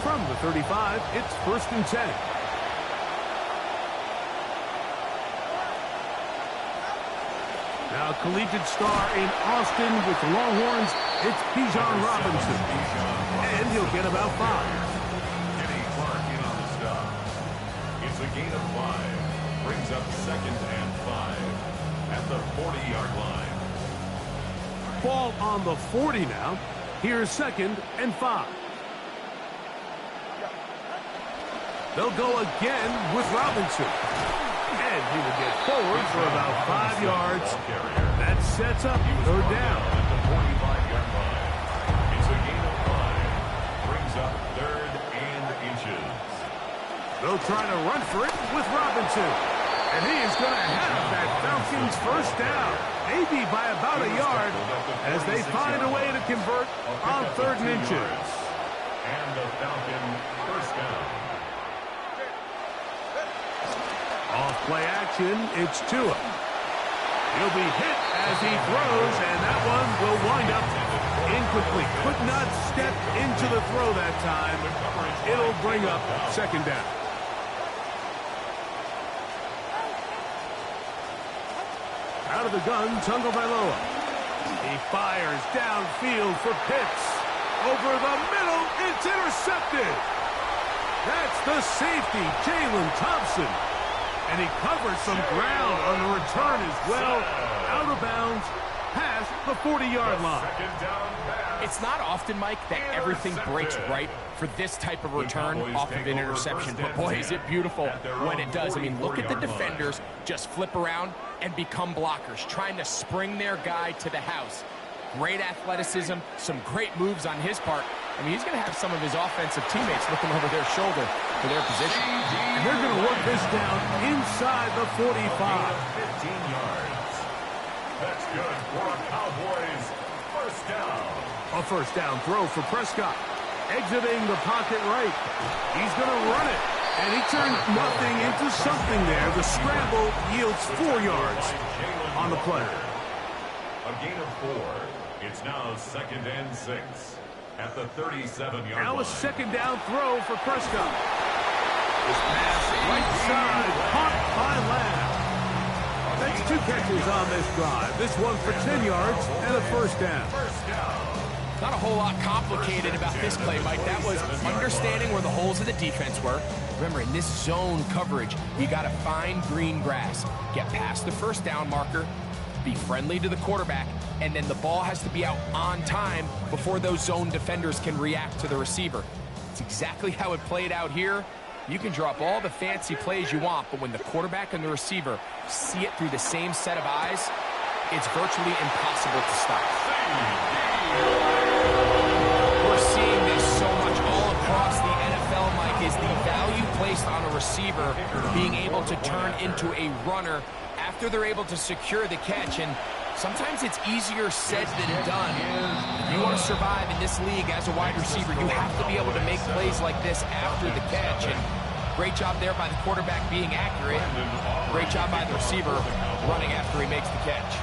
From the 35, it's 1st and 10. Now, collegiate star in Austin with the Longhorns, it's Bijan Robinson. And he'll get about 5. Kenny Clark in on the stop. It's a gain of 5. Brings up 2nd and 5 at the 40-yard line. Ball on the 40 now. Here's 2nd and 5. They'll go again with Robinson. And he will get forward for about 5 yards. That sets up 3rd down. At the 45-yard line. It's a gain of 5. Brings up 3rd and inches. They'll try to run for it with Robinson. And he is going to have that Falcons 1st down. Maybe by about a yard as they find a way to convert on 3rd and inches. And the Falcon 1st down. Off play action, it's Tua. He'll be hit as he throws, and that one will wind up incomplete. Could not step into the throw that time. It'll bring up 2nd down. Out of the gun, Tagovailoa. He fires downfield for Pitts. Over the middle, it's intercepted. That's the safety, Jalen Thompson. And he covers some ground on the return as well. Out of bounds, past the 40-yard line. It's not often, Mike, that everything breaks right for this type of return off of an interception. But boy, is it beautiful when it does. I mean, look at the defenders just flip around and become blockers, trying to spring their guy to the house. Great athleticism, some great moves on his part. I mean, he's going to have some of his offensive teammates looking over their shoulder for their position. And they're going to work this down inside the 45. 15 yards. That's good for a Cowboys 1st down. A 1st down throw for Prescott. Exiting the pocket right. He's going to run it. And he turned nothing into something there. The scramble yields 4 yards on the play. A gain of 4. It's now 2nd and 6 at the 37-yard line. Now a 2nd down throw for Prescott. This pass right side, caught by Lamb. That's 2 catches on this drive. This one for 10 yards and a 1st down. Not a whole lot complicated about this play, Mike. That was understanding where the holes of the defense were. Remember, in this zone coverage, you got to find green grass. Get past the 1st down marker, be friendly to the quarterback, and then the ball has to be out on time before those zone defenders can react to the receiver. It's exactly how it played out here. You can draw up all the fancy plays you want, but when the quarterback and the receiver see it through the same set of eyes, it's virtually impossible to stop. We're seeing this so much all across the NFL, Mike, is the value placed on a receiver being able to turn into a runner after they're able to secure the catch. And sometimes it's easier said than done. If you want to survive in this league as a wide receiver, you have to be able to make plays like this after the catch. And great job there by the quarterback being accurate. Great job by the receiver running after he makes the catch.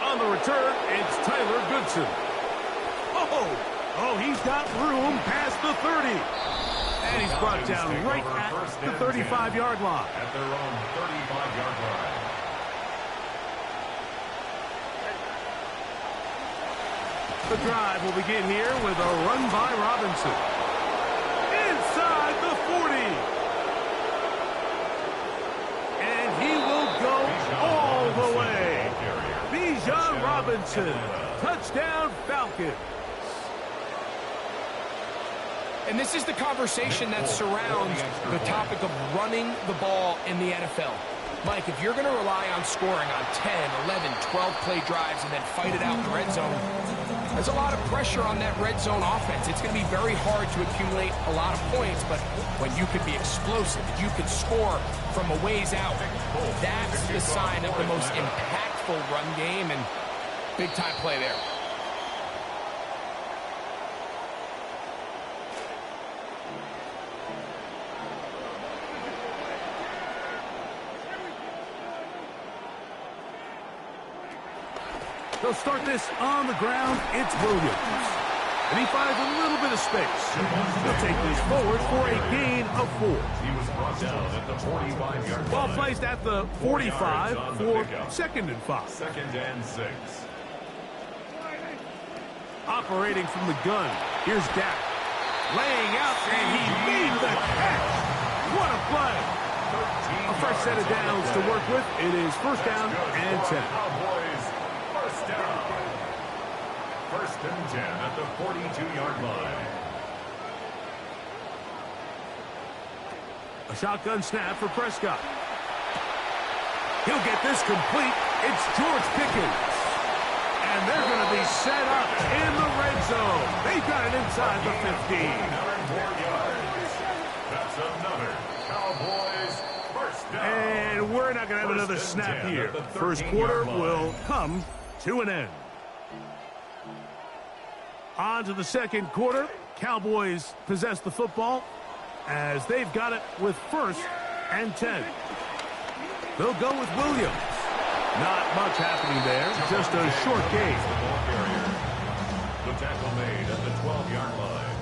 On the return, it's Tyler Goodson. Oh, he's got room past the 30. And he's brought down right at the 35-yard line. At their own 35-yard line. The drive will begin here with a run by Robinson. Inside the 40. And he will go all the way. Bijan Robinson. Touchdown, Falcons. And this is the conversation that surrounds the topic of running the ball in the NFL. Mike, if you're going to rely on scoring on 10, 11, 12-play drives and then fight it out in the red zone, there's a lot of pressure on that red zone offense. It's going to be very hard to accumulate a lot of points, but when you can be explosive, and you can score from a ways out, that's the sign of the most impactful run game, and big-time play there. They'll start this on the ground. It's Williams. And he finds a little bit of space. He'll take this forward for a gain of 4. He was brought down at the 45-yard line. Ball placed at the 45 for 2nd and 5. 2nd and 6. Operating from the gun, here's Dak. Laying out, and he made the catch. What a play. A fresh set of downs to work with. It is 1st down and 10. Cowboys, 1st down. 1st and 10 at the 42-yard line. A shotgun snap for Prescott. He'll get this complete. It's George Pickens. And they're going to be set up in the red zone. They've got it inside the 15. 4 yards. That's another Cowboys 1st down. And we're not going to have another snap here. First quarter will come to an end. On to the 2nd quarter. Cowboys possess the football as they've got it with 1st and 10. They'll go with Williams. Not much happening there, just a short gain. The tackle made at the 12-yard line.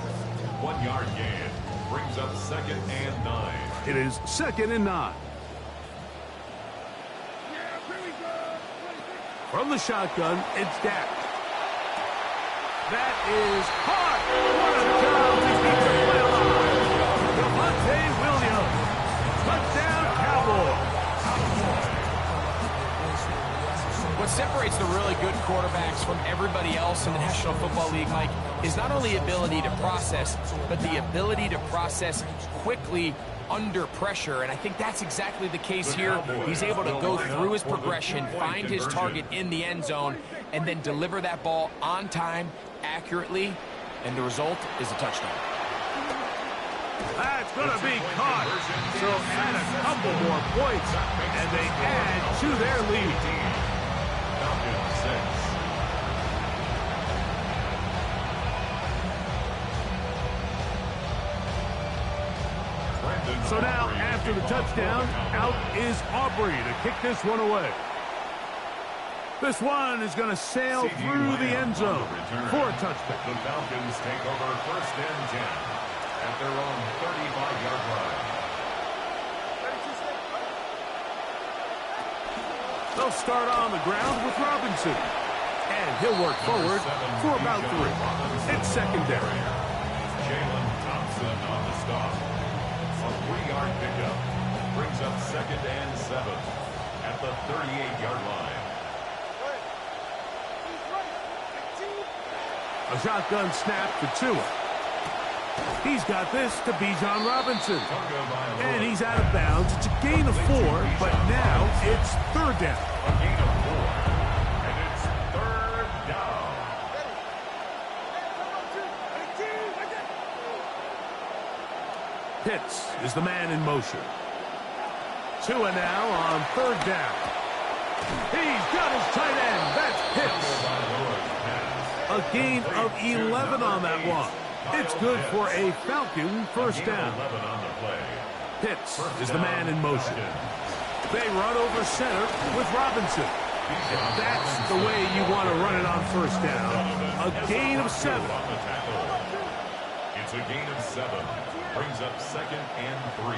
1 yard gain brings up 2nd and 9. It is 2nd and 9. From the shotgun, it's Dak. That is hard. What a job to keep the play alive. Devontae Williams. Touchdown, Cowboys. What separates the really good quarterbacks from everybody else in the National Football League, Mike, is not only ability to process, but the ability to process quickly under pressure. And I think that's exactly the case here. He's able to go through his progression, find his target in the end zone, and then deliver that ball on time, accurately, and the result is a touchdown. That's going to be caught. So add a couple more points, and they add to their lead. So now, after the touchdown, out is Aubrey to kick this one away. This one is going to sail through the end zone for a touchdown. The Falcons take over 1st and 10 at their own 35-yard line. They'll start on the ground with Robinson. And he'll work forward for about 3. It's secondary. Jalen Thompson on the stop. A 3-yard pickup brings up 2nd and 7 at the 38-yard line. A shotgun snap for Tua. He's got this to Bijan Robinson. And he's out of bounds. It's a gain of 4, but now it's 3rd down. A gain of 4, and it's 3rd down. Pitts is the man in motion. Tua now on 3rd down. He's got his tight end. That's Pitts. A gain of 11 on that one. It's good for a Falcon 1st down. Pitts is the man in motion. They run over center with Robinson. If that's the way you want to run it on 1st down, a gain of 7. It's a gain of 7. Brings up 2nd and 3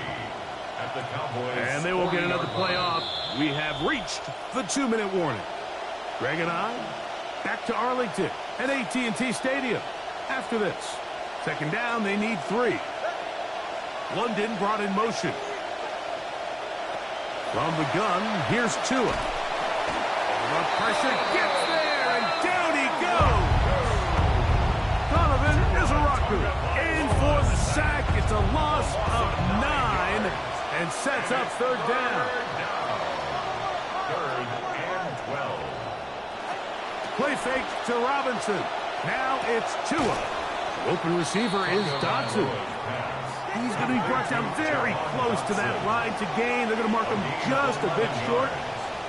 at the Cowboys. And they will get another play off. We have reached the 2-minute warning. Greg and I back to Arlington at AT&T Stadium. After this, 2nd down, they need 3. London brought in motion. From the gun, here's Tua. The pressure gets there, and down he goes. Donovan is a rocker. In for the sack. It's a loss of 9 and sets up 3rd down. 3rd and 12. Play fake to Robinson. Now it's Tua. Open receiver is Dodson. He's going to be brought down very close to that line to gain. They're going to mark him just a bit short.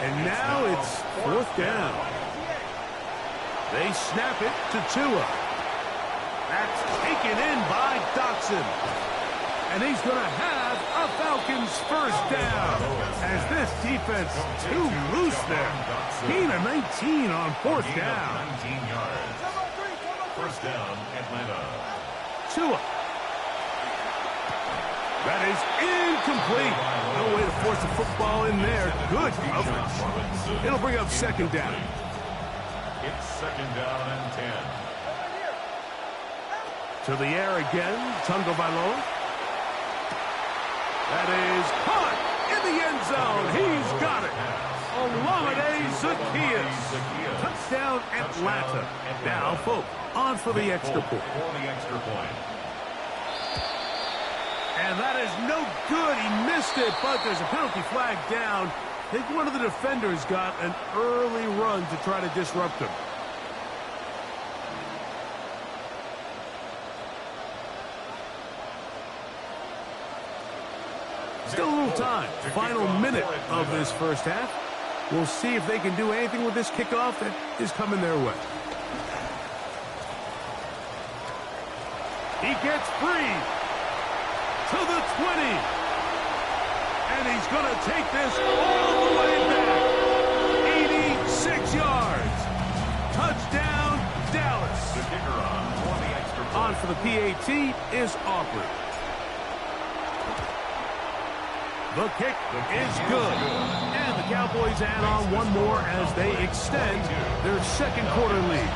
And now it's 4th down. They snap it to Tua. That's taken in by Dodson. And he's going to have a Falcons 1st down. As this defense too loose there. Gain of 19 on 4th down. 19 yards. 1st first down, Atlanta. Tua. That is incomplete. No way to force the football in there. Good coverage. It'll bring up second down. It's second down and 10. To the air again, Tunga Bailoa. That is caught in the end zone. He's got it. Olamide Zaccheaus. Touchdown, Atlanta. Now, folks, on for the extra point. And that is no good. He missed it, but there's a penalty flag down. I think one of the defenders got an early run to try to disrupt him. Still a little time. Final minute of this first half. We'll see if they can do anything with this kickoff that is coming their way. He gets free to the 20. And he's going to take this all the way back. 86 yards. Touchdown, Dallas. The kicker on for the PAT is Aubrey. The kick is good. And the Cowboys add on one more as they extend their second quarter lead.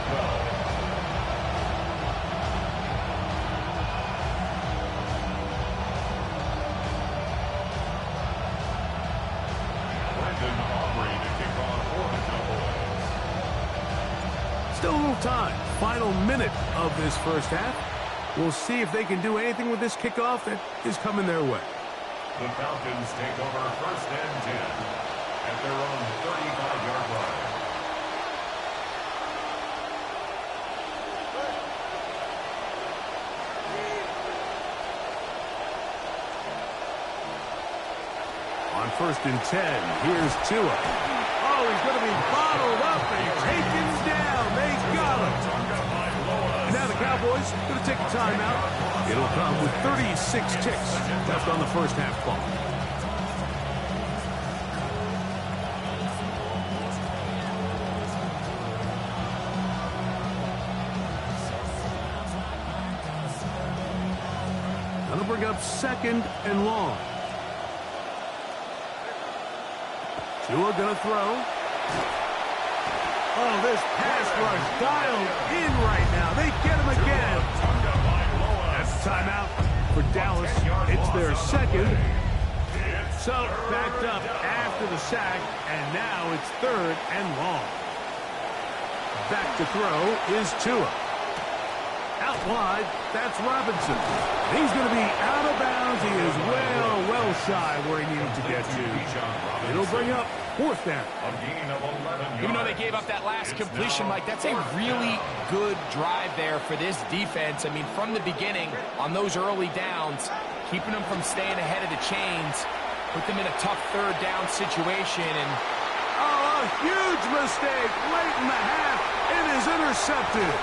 Still a little time. Final minute of this first half. We'll see if they can do anything with this kickoff that is coming their way. The Falcons take over first and 10 at their own 35-yard line. On first and 10, here's Tua. Oh, he's going to be bottled up and taken down. They got him. And now the Cowboys going to take a timeout. It'll come with 36 ticks left on the first half clock. That'll bring up second and long. Tua gonna throw. Oh, this pass rush dialed in right now. They get him again. That's a timeout for Dallas. It's their second. So backed up after the sack, and now it's third and long. Back to throw is Tua. Out wide, that's Robinson. He's going to be out of bounds. He is well shy where he needed to get to. It'll bring up fourth down. Even though they gave up that last completion, Mike, that's a really good drive there for this defense. I mean, from the beginning, on those early downs, keeping them from staying ahead of the chains, put them in a tough third down situation. And oh, a huge mistake late in the half. It is intercepted.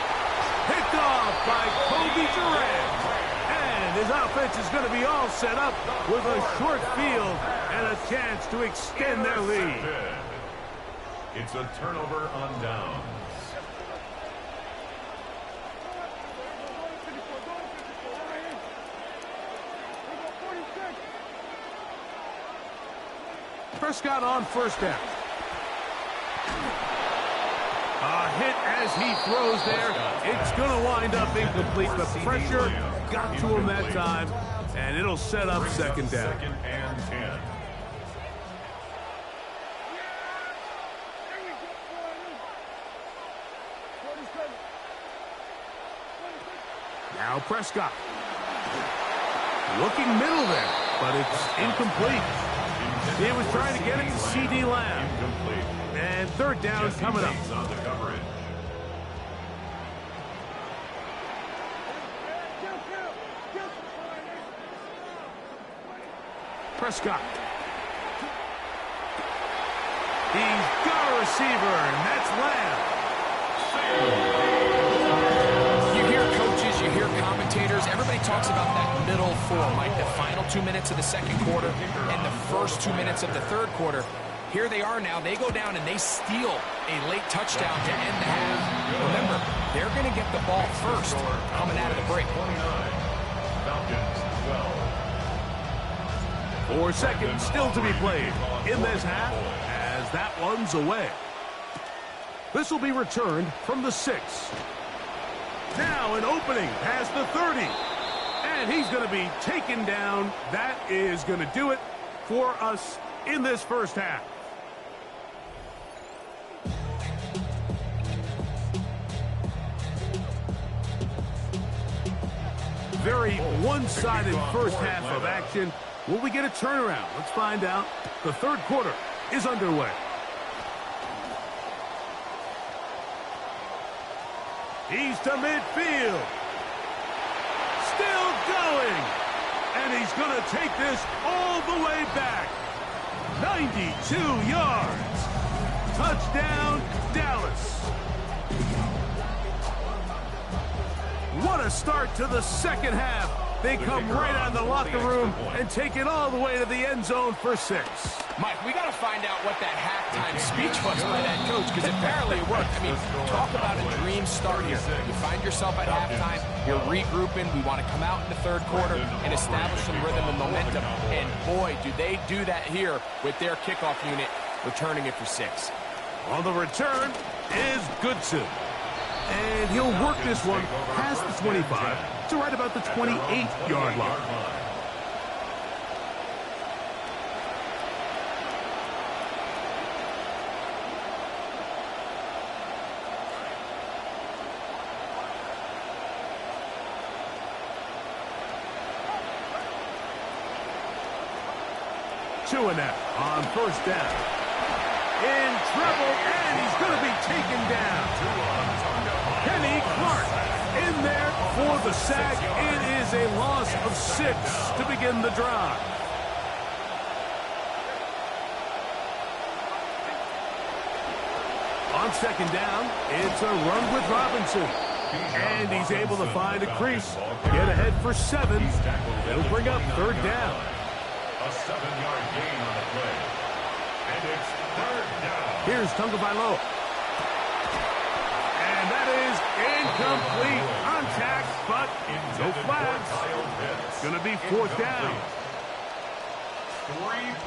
Picked off by Kobe Durant. And his offense is going to be all set up with a short field and a chance to extend their lead. It's a turnover on downs. Prescott on first down. A hit as he throws there. It's going to wind up incomplete. The pressure got to him that time, and it'll set up second down. Second and 10. Now Prescott. Looking middle there, but it's incomplete. He was trying to get it to C.D. Lamb. Incomplete. And third down is coming up. On the coverage. Prescott. He's got a receiver, and that's Lamb. you hear coaches, you hear commentators, everybody talks about that middle four, Mike, the final 2 minutes of the second quarter and the first 2 minutes of the third quarter. Here they are now. They go down and they steal a late touchdown to end the half. Remember, they're going to get the ball first coming out of the break. 29. Falcons 12. 4 seconds still to be played in this half as that one's away. This will be returned from the 6. Now an opening past the 30. And he's going to be taken down. That is going to do it for us in this first half. Very one-sided first half of action. Will we get a turnaround? Let's find out. The third quarter is underway. He's to midfield. Still going. And he's going to take this all the way back. 92 yards. Touchdown, Dallas. What a start to the second half. They come right out of the locker room and take it all the way to the end zone for 6. Mike, we got to find out what that halftime speech was by that coach, because apparently it worked. I mean, talk about a dream start here. You find yourself at halftime, you're regrouping, we want to come out in the third quarter and establish some rhythm and momentum. And boy, do they do that here with their kickoff unit, returning it for 6. On the return is Goodson. And he'll work this one past the 25 to right about the 28-yard line. Two and out on first down. In trouble, and he's going to be taken down. Kenny Clark in there for the sack. It is a loss of 6 to begin the drive. On second down, it's a run with Robinson. And he's able to find a crease, get ahead for 7. It'll bring up third down. A 7-yard gain on the play. And it's third down. Here's Tagovailoa. And that is incomplete. Contact, but no flags. Going to be fourth down. 3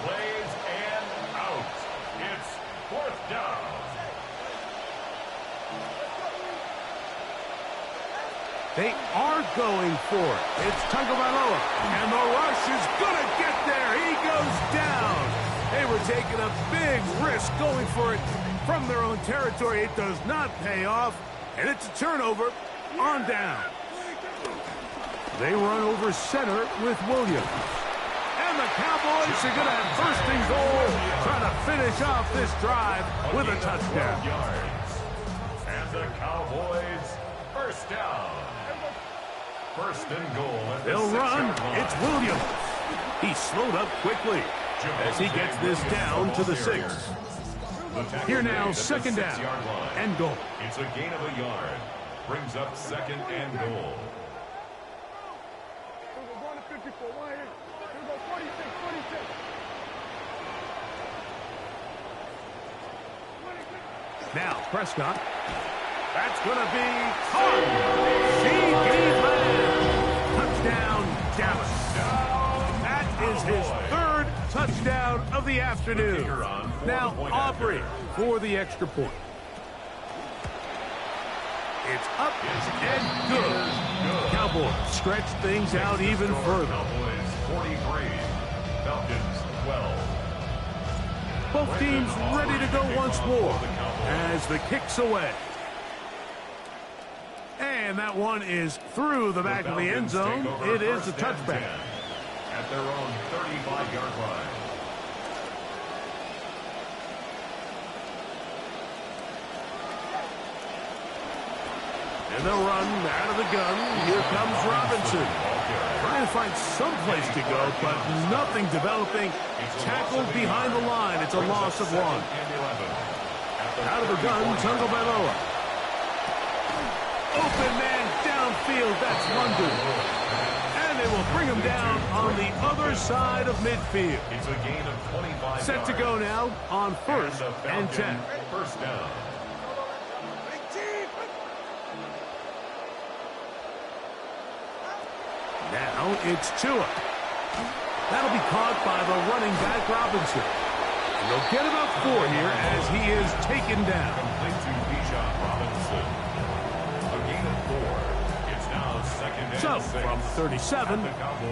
plays and out. It's fourth down. They are going for it. It's Tagovailoa. And the rush is going to get there. He goes down. They were taking a big risk going for it from their own territory. It does not pay off. And it's a turnover on down. They run over center with Williams. And the Cowboys are going to have first and goal, trying to finish off this drive with a touchdown. And the Cowboys first down. First and goal at the They'll 6-yard run. line. It's Williams. He slowed up quickly as he gets this down to the 6. Here now, second down and goal. It's a gain of a yard. Brings up second and goal. Now, Prescott. That's going to be caught. C.D. Lamb. Touchdown, Dallas. That is his third touchdown of the afternoon. Now, Aubrey for the extra point. It's up and good. Cowboys stretch things out even further. Cowboys 43. Falcons 12. Both teams ready to go once more as the kick's away. And that one is through the back of the end zone. It is a touchback. At their own 35-yard line. And they'll run out of the gun. Here comes Robinson. Trying to find some place to go, but nothing developing. Tackled behind the line. It's a loss of 1. Out of the gun, Tagovailoa. Open man downfield. That's London. And they will bring him down on the other side of midfield. It's a gain of 25 Set to go now on first and 10. First down. Now it's Tua. That'll be caught by the running back Robinson. And they'll get about 4 here as he is taken down. Complete to Bijan Robinson. A gain of 4. It's now second and So 6. from 37,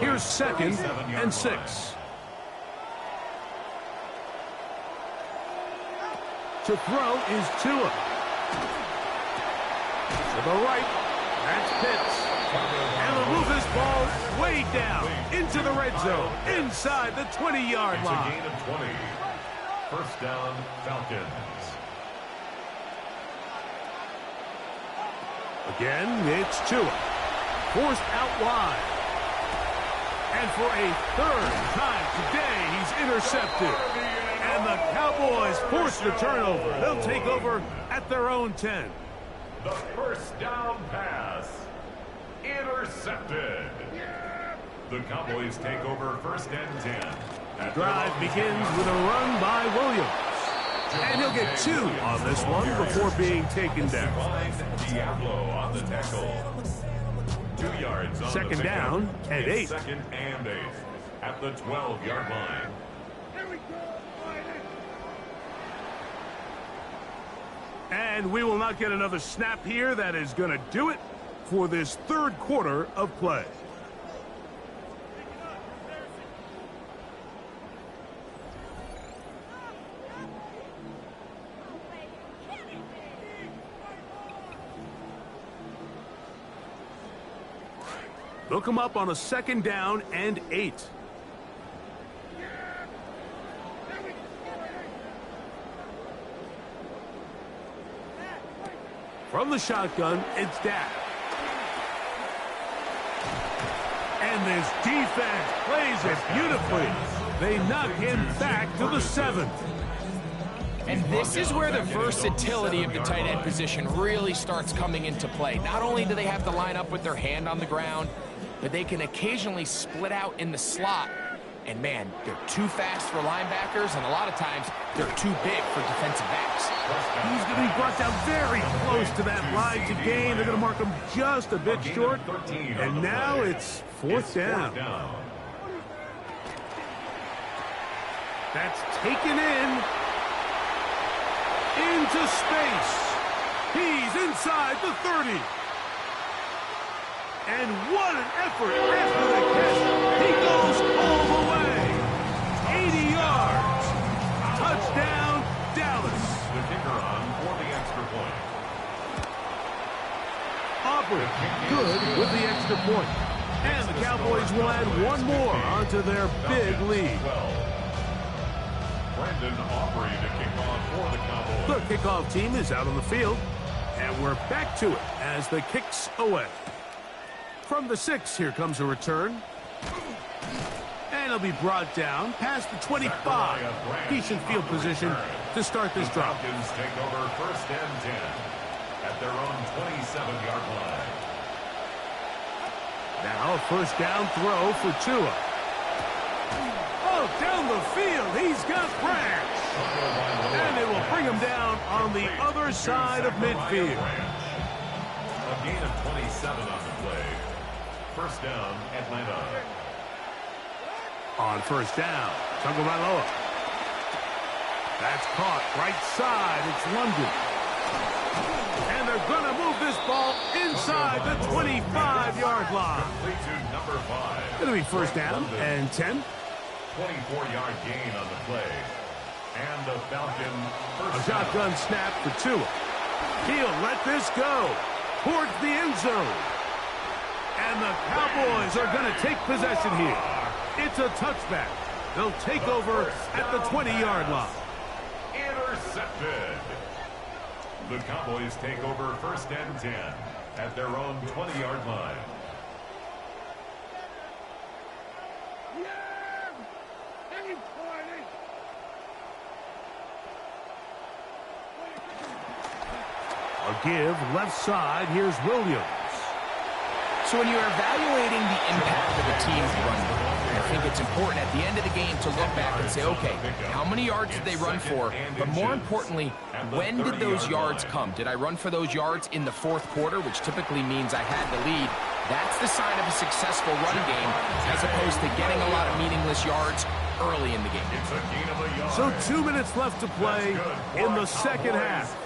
here's second and 6. To throw is Tua. To the right, that's Pitts. And they'll move this ball way down into the red zone, inside the 20-yard line. It's a gain of 20. First down, Falcons. Again, it's Tua. Forced out wide. And for a 3rd time today, he's intercepted. And the Cowboys force the turnover. They'll take over at their own 10. The first down pass. Intercepted. The Cowboys take over first and 10. Drive begins with a run by Williams. And he'll get 2 on this one before being taken down. Diablo on the tackle. 2 yards on Second the down and 8. Second and 8 at the 12-yard line. And we will not get another snap here. That is going to do it for this 3rd quarter of play. They'll come up on a second down and 8. From the shotgun, it's Dak. And this defense plays it beautifully. They knock him back to the 7th. And this is where the versatility of the tight end position really starts coming into play. Not only do they have to line up with their hand on the ground, but they can occasionally split out in the slot. And man, they're too fast for linebackers, and a lot of times they're too big for defensive backs. He's going to be brought down very close to that line to gain. They're going to mark him just a bit short. And now it's 4th down. That's taken into space. He's inside the 30. And what an effort after the catch. He goes all the way. 80 yards. Touchdown, Dallas. The kicker on for the extra point. Aubrey, good with the extra point. And the Cowboys will add 1 more onto their big lead. Brandon Aubrey to kick off for the Cowboys. The kickoff team is out on the field. And we're back to it as the kicks away. From the 6, here comes a return. And he'll be brought down past the 25. Decent field position to start this drive. Falcons take over first and 10 at their own 27-yard line. Now a first down throw for Tua. Oh, down the field. He's got Branch. And it will bring him down on the other side of midfield. A gain of 27 on the play. First down, Atlanta. On first down, Tagovailoa. That's caught right side. It's London. And they're going to move this ball inside the 25-yard line. Complete to number 5. Going to be first down and 10. 24-yard gain on the play. And the Falcon first A shotgun snap for Tua. He'll let this go towards the end zone. And the Cowboys are going to take possession here. It's a touchback. They'll take over at the 20-yard line. Intercepted. The Cowboys take over first and 10 at their own 20-yard line. A give left side. Here's Williams. So when you're evaluating the impact of a team's run, I think it's important at the end of the game to look back and say, okay, how many yards did they run for? But more importantly, when did those yards come? Did I run for those yards in the 4th quarter, which typically means I had the lead? That's the sign of a successful run game, as opposed to getting a lot of meaningless yards early in the game. So 2 minutes left to play in the second half.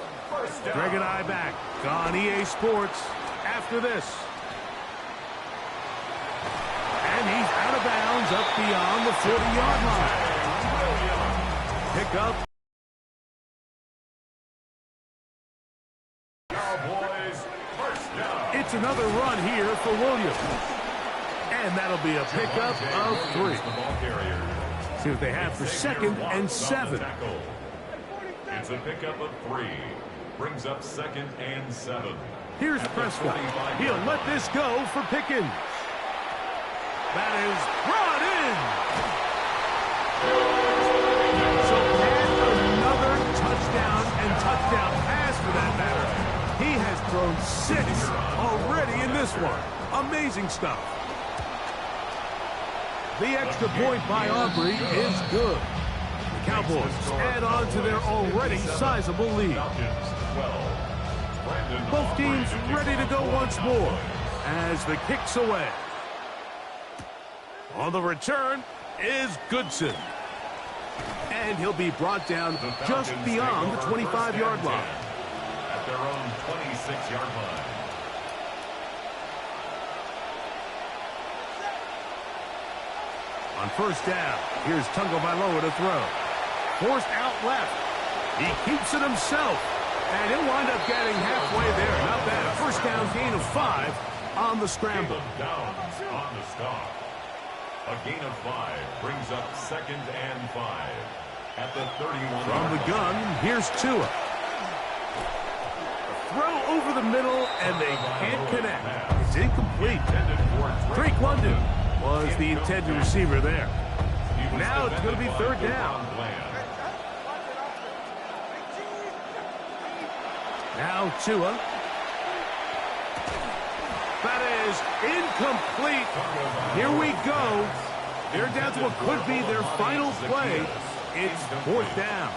Greg and I back on EA Sports after this. And he's out of bounds up beyond the 40-yard line. Pick up. It's another run here for Williams. And that'll be a pickup of 3. See what they have for 2nd and 7. It's a pickup of 3. Brings up 2nd and 7. Here's Prescott. He'll let this go for Pickens. That is brought in. So add another touchdown and touchdown pass for that matter. He has thrown 6 already in this one. Amazing stuff. The extra point by Aubrey is good. The Cowboys add on to their already sizable lead. Both teams ready to go once more as the kick's away. On the return is Goodson. And he'll be brought down just beyond the 25-yard line. At their own 26-yard line. On first down, here's Tagovailoa to throw. Forced out left. He keeps it himself. And he'll wind up getting halfway there. Not bad. First down gain of 5 on the scramble. Downs on the stop. A gain of 5 brings up 2nd and 5. At the 31. From the gun, here's Tua. Throw over the middle, and they can't connect. It's incomplete. Drake London was the intended receiver there. Now it's going to be 3rd down. Now Tua. That is incomplete. Here we go. They're down to what could be their final play. It's 4th down.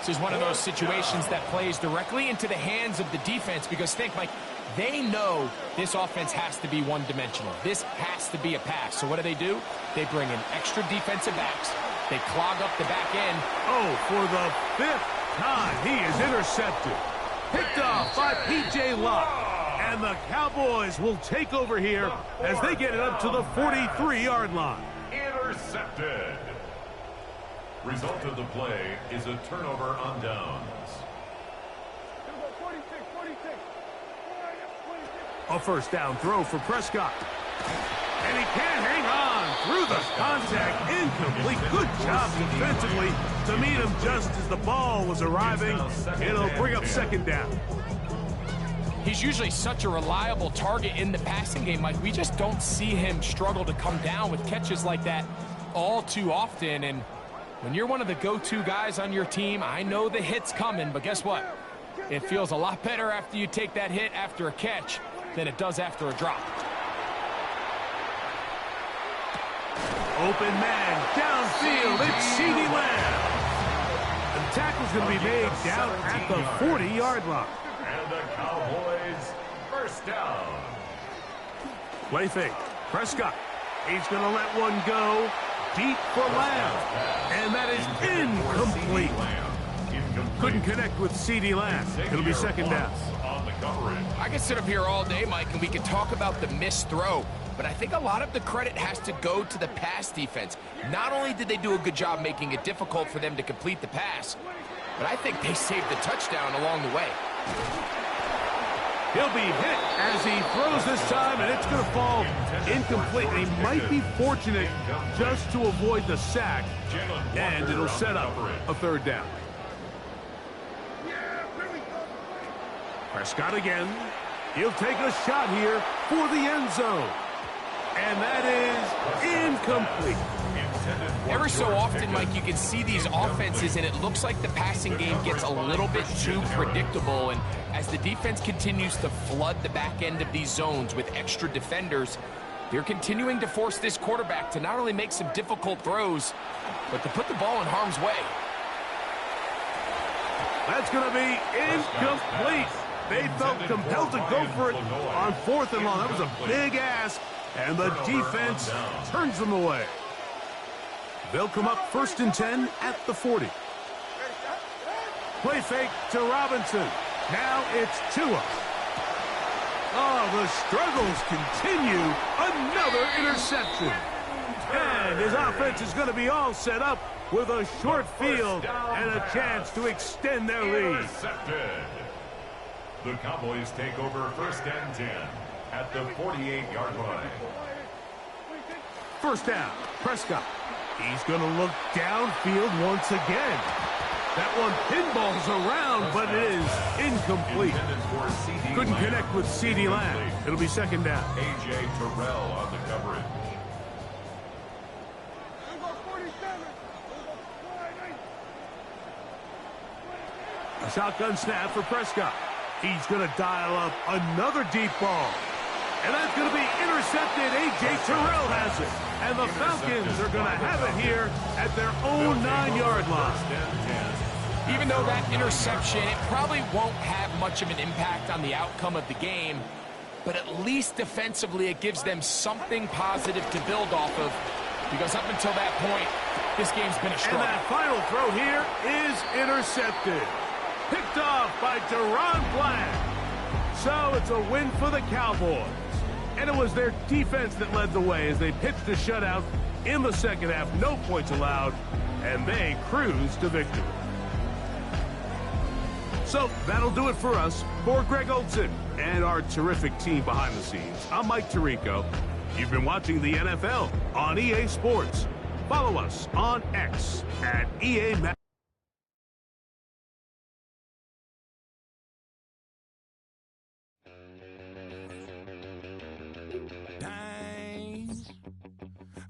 This is one of those situations that plays directly into the hands of the defense because think, Mike, they know this offense has to be one-dimensional. This has to be a pass. So what do? They bring in extra defensive backs. They clog up the back end. Oh, for the 5th time, he is intercepted. Picked off by P.J. Locke. And the Cowboys will take over here as they get it up to the 43-yard line. Intercepted. Result of the play is a turnover on downs. A first down throw for Prescott. And he can't hang on through the contact. Incomplete. Good job defensively to meet him just as the ball was arriving. It'll bring up 2nd down. He's usually such a reliable target in the passing game, Mike. We just don't see him struggle to come down with catches like that all too often. And when you're one of the go-to guys on your team, I know the hit's coming, but guess what? It feels a lot better after you take that hit after a catch than it does after a drop. Open man downfield. It's CeeDee Lamb. The tackle's going to be made down at the 40-yard line. And the Cowboys first down. Play fake. Prescott. He's going to let one go deep for Lamb. And that is incomplete. Couldn't connect with CeeDee Lamb. It'll be 2nd down. I can sit up here all day, Mike, and we can talk about the missed throw. But I think a lot of the credit has to go to the pass defense. Not only did they do a good job making it difficult for them to complete the pass, but I think they saved the touchdown along the way. He'll be hit as he throws this time, and it's going to fall incomplete. He might be fortunate just to avoid the sack, and it'll set up a 3rd down. Prescott again. He'll take a shot here for the end zone. And that is incomplete. Every so often, Mike, you can see these offenses, and it looks like the passing game gets a little bit too predictable. And as the defense continues to flood the back end of these zones with extra defenders, they're continuing to force this quarterback to not only make some difficult throws, but to put the ball in harm's way. That's going to be incomplete. They felt compelled to go for it on 4th and long. That was a big ask, and the defense turns them away. They'll come up 1st and 10 at the 40. Play fake to Robinson. Now it's Tua. Oh, the struggles continue. Another interception. And his offense is going to be all set up with a short field and a chance to extend their lead. The Cowboys take over 1st and 10 at the 48-yard line. First down, Prescott. He's going to look downfield once again. That one pinballs around, but it is incomplete. Couldn't connect with CeeDee Lamb. It'll be 2nd down. A.J. Terrell on the coverage. A shotgun snap for Prescott. He's going to dial up another deep ball. And that's going to be intercepted. A.J. Terrell has it. And the Falcons are going to have it here at their own 9-yard line. Even though that interception, it probably won't have much of an impact on the outcome of the game, but at least defensively it gives them something positive to build off of, because up until that point, this game's been a struggle. And that final throw here is intercepted. Picked off by Deron Bland. So it's a win for the Cowboys. And it was their defense that led the way as they pitched a shutout in the 2nd half. No points allowed, and they cruised to victory. So that'll do it for us. For Greg Olsen and our terrific team behind the scenes, I'm Mike Tirico. You've been watching the NFL on EA Sports. Follow us on X at EA Madden.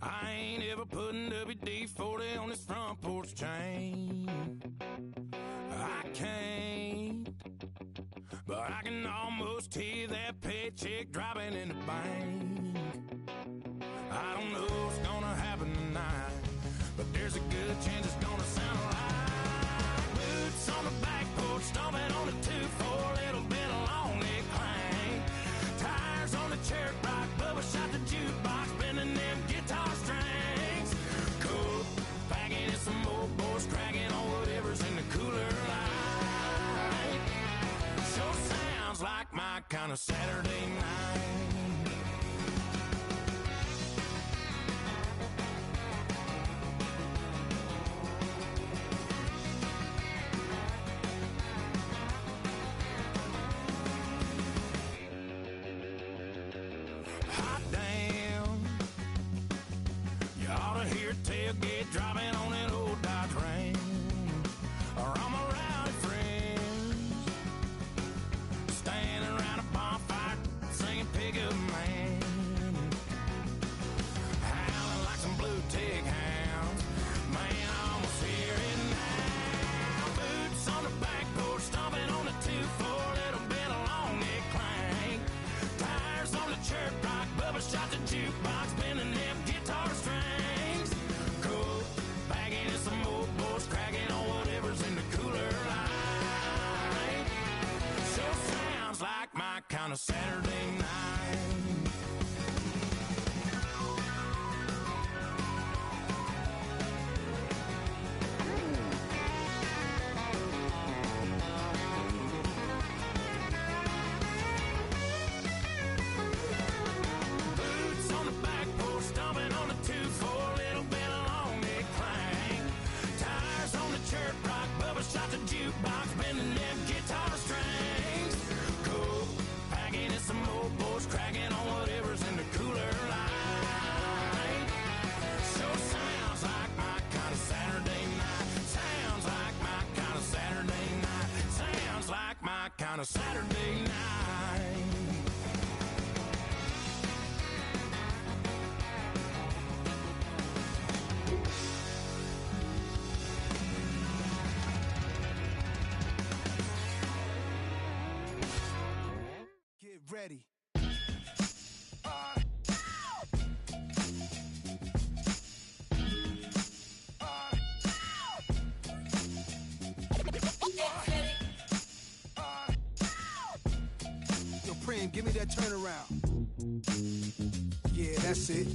I ain't ever putting WD-40 on this front porch chain. I can't, but I can almost hear that paycheck dropping in the bank. I don't know what's gonna happen tonight, but there's a good chance it's gonna sound like boots on the back porch, stomping on the 2-4, little bit of long leg clang. Tires on the cherry rock, Bubba shot the jukebox, bending them guitar strings. Cool, bagging in some old boys, cracking on whatever's in the cooler light. Sure sounds like my kind of Saturday night. Hot damn, you ought to hear tailgate dropping on that old Dodge Ram, or all my rowdy friends standing around a bonfire singing Pickup Man, howling like some blue tick hounds. Man, I almost hear it now. Boots on the back porch, stomping on the 2-4, little bit of long neck clang. Tires on the church rock, Bubba shot the jukebox, bending them guitar strings. Cool, bagging in some old boys, cracking on whatever's in the cooler light. Sure sounds like my kind of Saturday night. Boots on the back porch, stomping on the 2-4, little bit of long neck clang. Tires on the church rock, Bubba shot the jukebox, bending them guitar strings. Cool, packing in some scream, give me that turnaround. Yeah, that's it.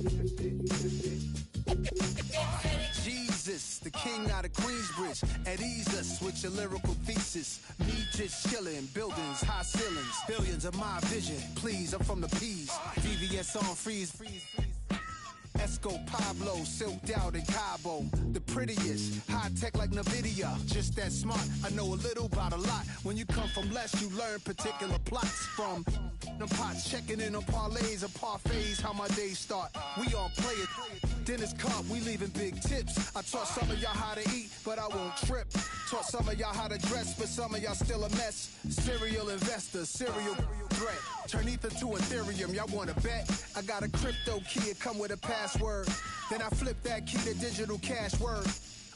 Jesus, the king out of Queensbridge. At ease us with your lyrical thesis. Me just chilling, buildings, high ceilings, billions of my vision. Please, I'm from the P's. VVS on freeze. Esco, Pablo, silked out in Cabo. The prettiest, high tech like NVIDIA. Just that smart, I know a little about a lot. When you come from less, you learn particular plots from the pots, checking in on parlays or parfaits, how my days start. We all play it. Dinner's caught, we leaving big tips. I taught some of y'all how to eat, but I won't trip. Taught some of y'all how to dress, but some of y'all still a mess. Serial investor, serial threat. Turn ether to Ethereum, y'all wanna bet? I got a crypto key, it come with a password. Then I flip that key to digital cash word.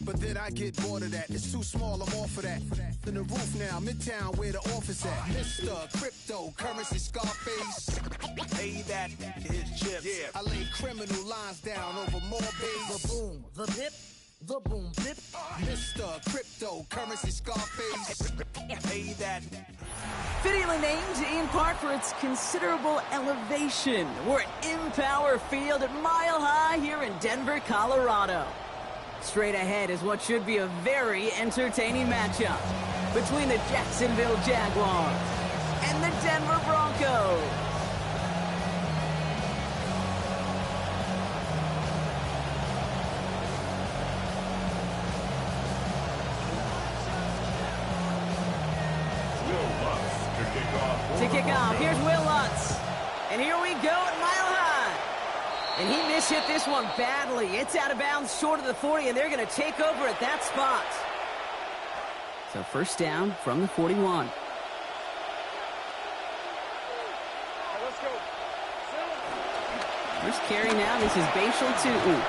But then I get bored of that, it's too small, I'm off of that. In the roof now, Midtown where the office at. Mr. Cryptocurrency Scarface. Pay that his chips. Yeah. I lay criminal lines down over more base. The boom, the dip, the boom dip. Mr. Cryptocurrency Scarface. Pay that. Fittingly named in part for its considerable elevation. We're at Empower Field at Mile High here in Denver, Colorado. Straight ahead is what should be a very entertaining matchup between the Jacksonville Jaguars and the Denver Broncos. To kick off, here's Will Lutz. And here we go at Mile High. And he mishit this one badly. It's out of bounds short of the 40, and they're going to take over at that spot. So first down from the 41. First carry now, this is Bashal Tootin.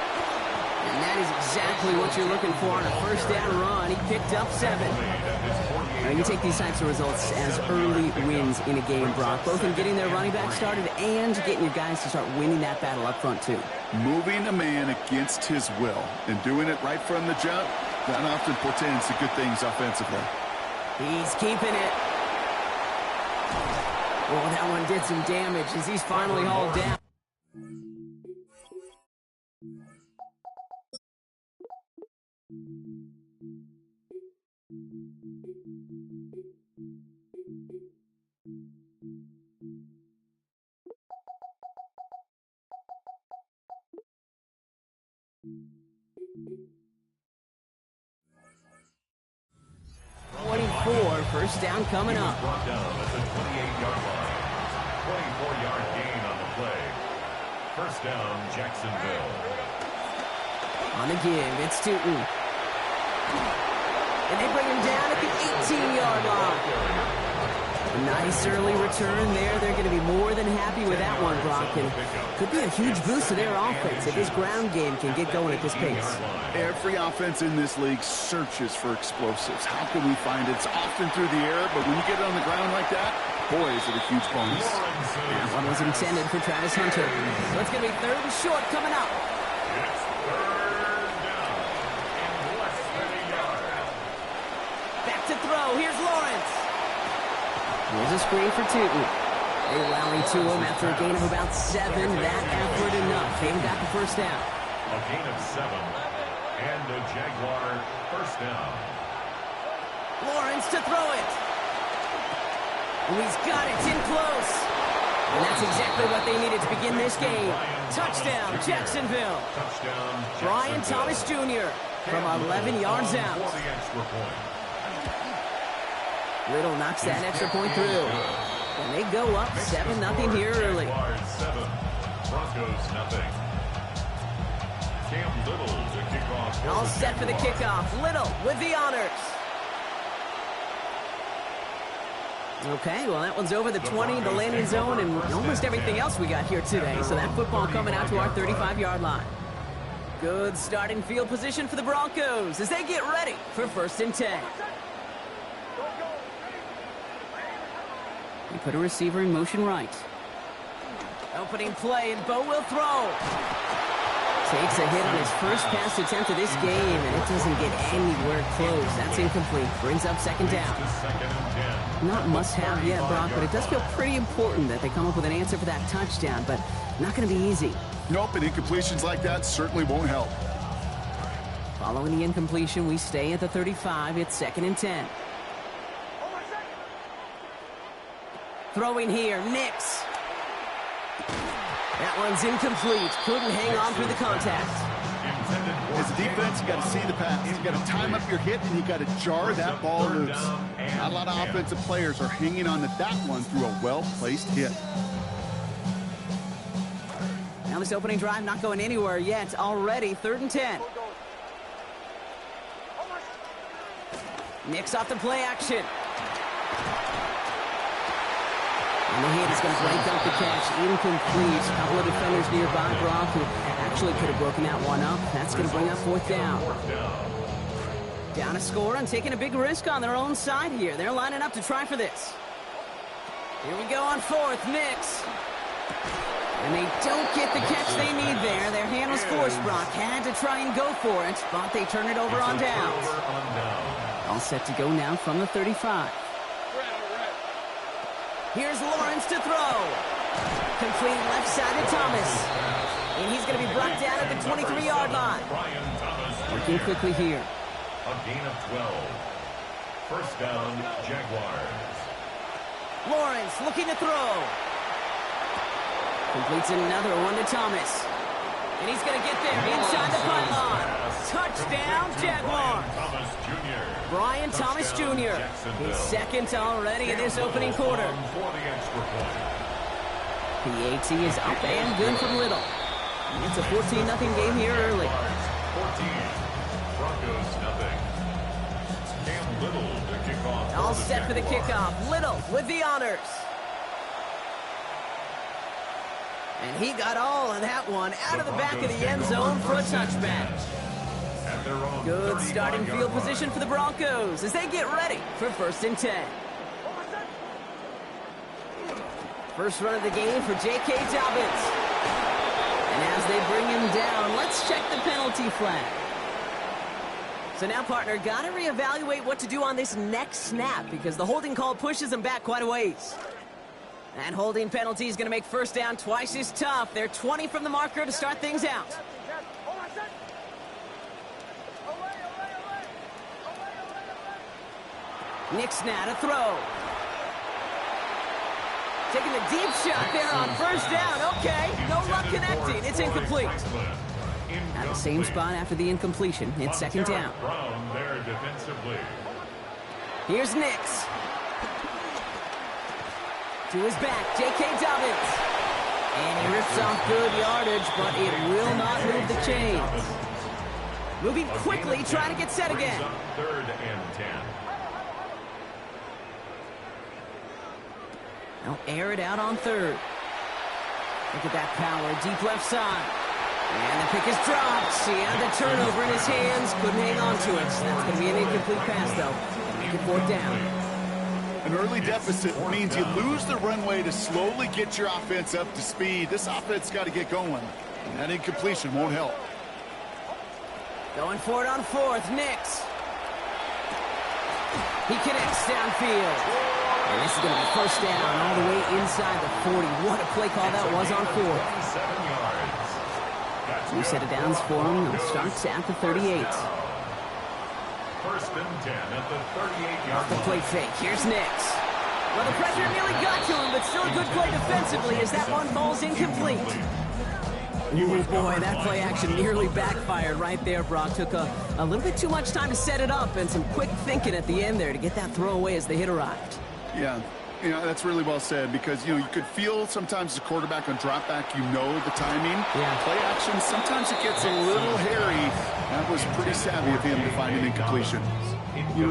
And that is exactly what you're looking for on a first down run. He picked up 7. Now, you take these types of results as early wins in a game, Brock, both in getting their running back started and getting your guys to start winning that battle up front, too. Moving a man against his will and doing it right from the jump, that often portends to good things offensively. He's keeping it. Oh, that one did some damage as he's finally hauled down. First down coming up. Brought down at the 28-yard line. 24-yard gain on the play. First down, Jacksonville. On the give, it's Tootin. And they bring him down at the 18-yard line. A nice early return there. They're going to be more than happy with that one, Brock. And could be a huge boost to their offense if this ground game can get going at this pace. Every offense in this league searches for explosives. How can we find it? It's often through the air, but when you get it on the ground like that, boy, is it a huge bonus. That one was intended for Travis Hunter. So it's going to be 3rd and short coming up. It's 3rd down and less than a yard. Back to throw. Here's Lawrence. Here's a screen for Tootin. They rally to him after a gain of about 7. That effort enough. They got the first down. A gain of 7. And a Jaguar first down. Lawrence to throw it. Oh, he's got it. It's in close. And that's exactly what they needed to begin this game. Touchdown, Jacksonville. Touchdown, Brian Thomas Jr. from 11 yards out. For the extra point. Little knocks that extra point through. And they go up 7-0 here early. Jaguars 7, Broncos nothing. Cam Little to kick off. All set for the kickoff. Little with the honors. Okay, well, that one's over the 20, the landing zone, and almost everything else we got here today. So that football coming out to our 35-yard line. Good starting field position for the Broncos as they get ready for 1st and 10. They put a receiver in motion right. Opening play, and Bo will throw. Takes a hit on his first pass attempt of this game, and it doesn't get anywhere close. That's incomplete. Brings up second down. Not must-have yet, Brock, but it does feel pretty important that they come up with an answer for that touchdown, but not going to be easy. Nope, and incompletions like that certainly won't help. Following the incompletion, we stay at the 35. It's 2nd and 10. Throwing here, Nix. That one's incomplete. Couldn't hang on through the contact. As a defense, you got to see the pass. You got to time up your hit, and you got to jar that ball loose. Not a lot of offensive players are hanging on to that one through a well-placed hit. Now this opening drive not going anywhere yet. Already 3rd and 10. Nix off the play action. And the hit is going to break up the catch. Incomplete. A couple of defenders nearby, Brock, who actually could have broken that one up. That's going to bring up 4th down. Down a score and taking a big risk on their own side here. They're lining up to try for this. Here we go on 4th. Nix. And they don't get the catch they need there. Their hand was forced, Brock. Had to try and go for it, but they turn it over on downs. All set to go now from the 35. Here's Lawrence to throw. Complete left side to Thomas. And he's going to be brought down at the 23-yard line. Working quickly here. A gain of 12. First down, Jaguars. Lawrence looking to throw. Completes another one to Thomas. And he's going to get there inside the pylon. Touchdown, Jaguars. Brian Thomas Jr. His 2nd already in this opening quarter. PAT is up and good from Little. It's a 14-0 game here early. 14. Broncos nothing. Cam Little to kick off. All set for the kickoff. Little with the honors. And he got all of that one out of the back of the end zone for a touchback. Good starting field position for the Broncos as they get ready for 1st and 10. First run of the game for J.K. Dobbins. And as they bring him down, let's check the penalty flag. So now, partner, got to reevaluate what to do on this next snap because the holding call pushes them back quite a ways. And holding penalty is going to make 1st down twice as tough. They're 20 from the marker to start things out. Nix now to throw. Taking the deep shot there on 1st down. Okay, no luck connecting. It's incomplete. At the same spot after the incompletion. It's 2nd down. Here's Nix. To his back, J.K. Dobbins. And he rips off good yardage, but it will not move the chains. Moving quickly, trying to get set again. 3rd and 10. They'll air it out on 3rd. Look at that power, deep left side. And the pick is dropped. He had the turnover in his hands, couldn't hang on to it. That's going to be an incomplete pass, though. Make it 4th down. An early deficit means you lose the runway to slowly get your offense up to speed. This offense got to get going. And that incompletion won't help. Going for it on 4th, Nix. He connects downfield. And this is going to be 1st down all the way inside the 40. What a play call that was on 4th. 2 set of downs for him. It starts at the 38. 1st and 10 at the 38-yard line. The play fake. Here's Nix. Well, the pressure nearly got to him, but still a good play defensively as that one falls incomplete. Ooh, boy, that play action nearly backfired right there, Brock. Took a little bit too much time to set it up and some quick thinking at the end there to get that throw away as the hit arrived. Yeah, that's really well said because, you could feel sometimes the quarterback on drop back, the timing. Yeah. Play action, sometimes it gets a little hairy. That was pretty savvy of him to find an incompletion.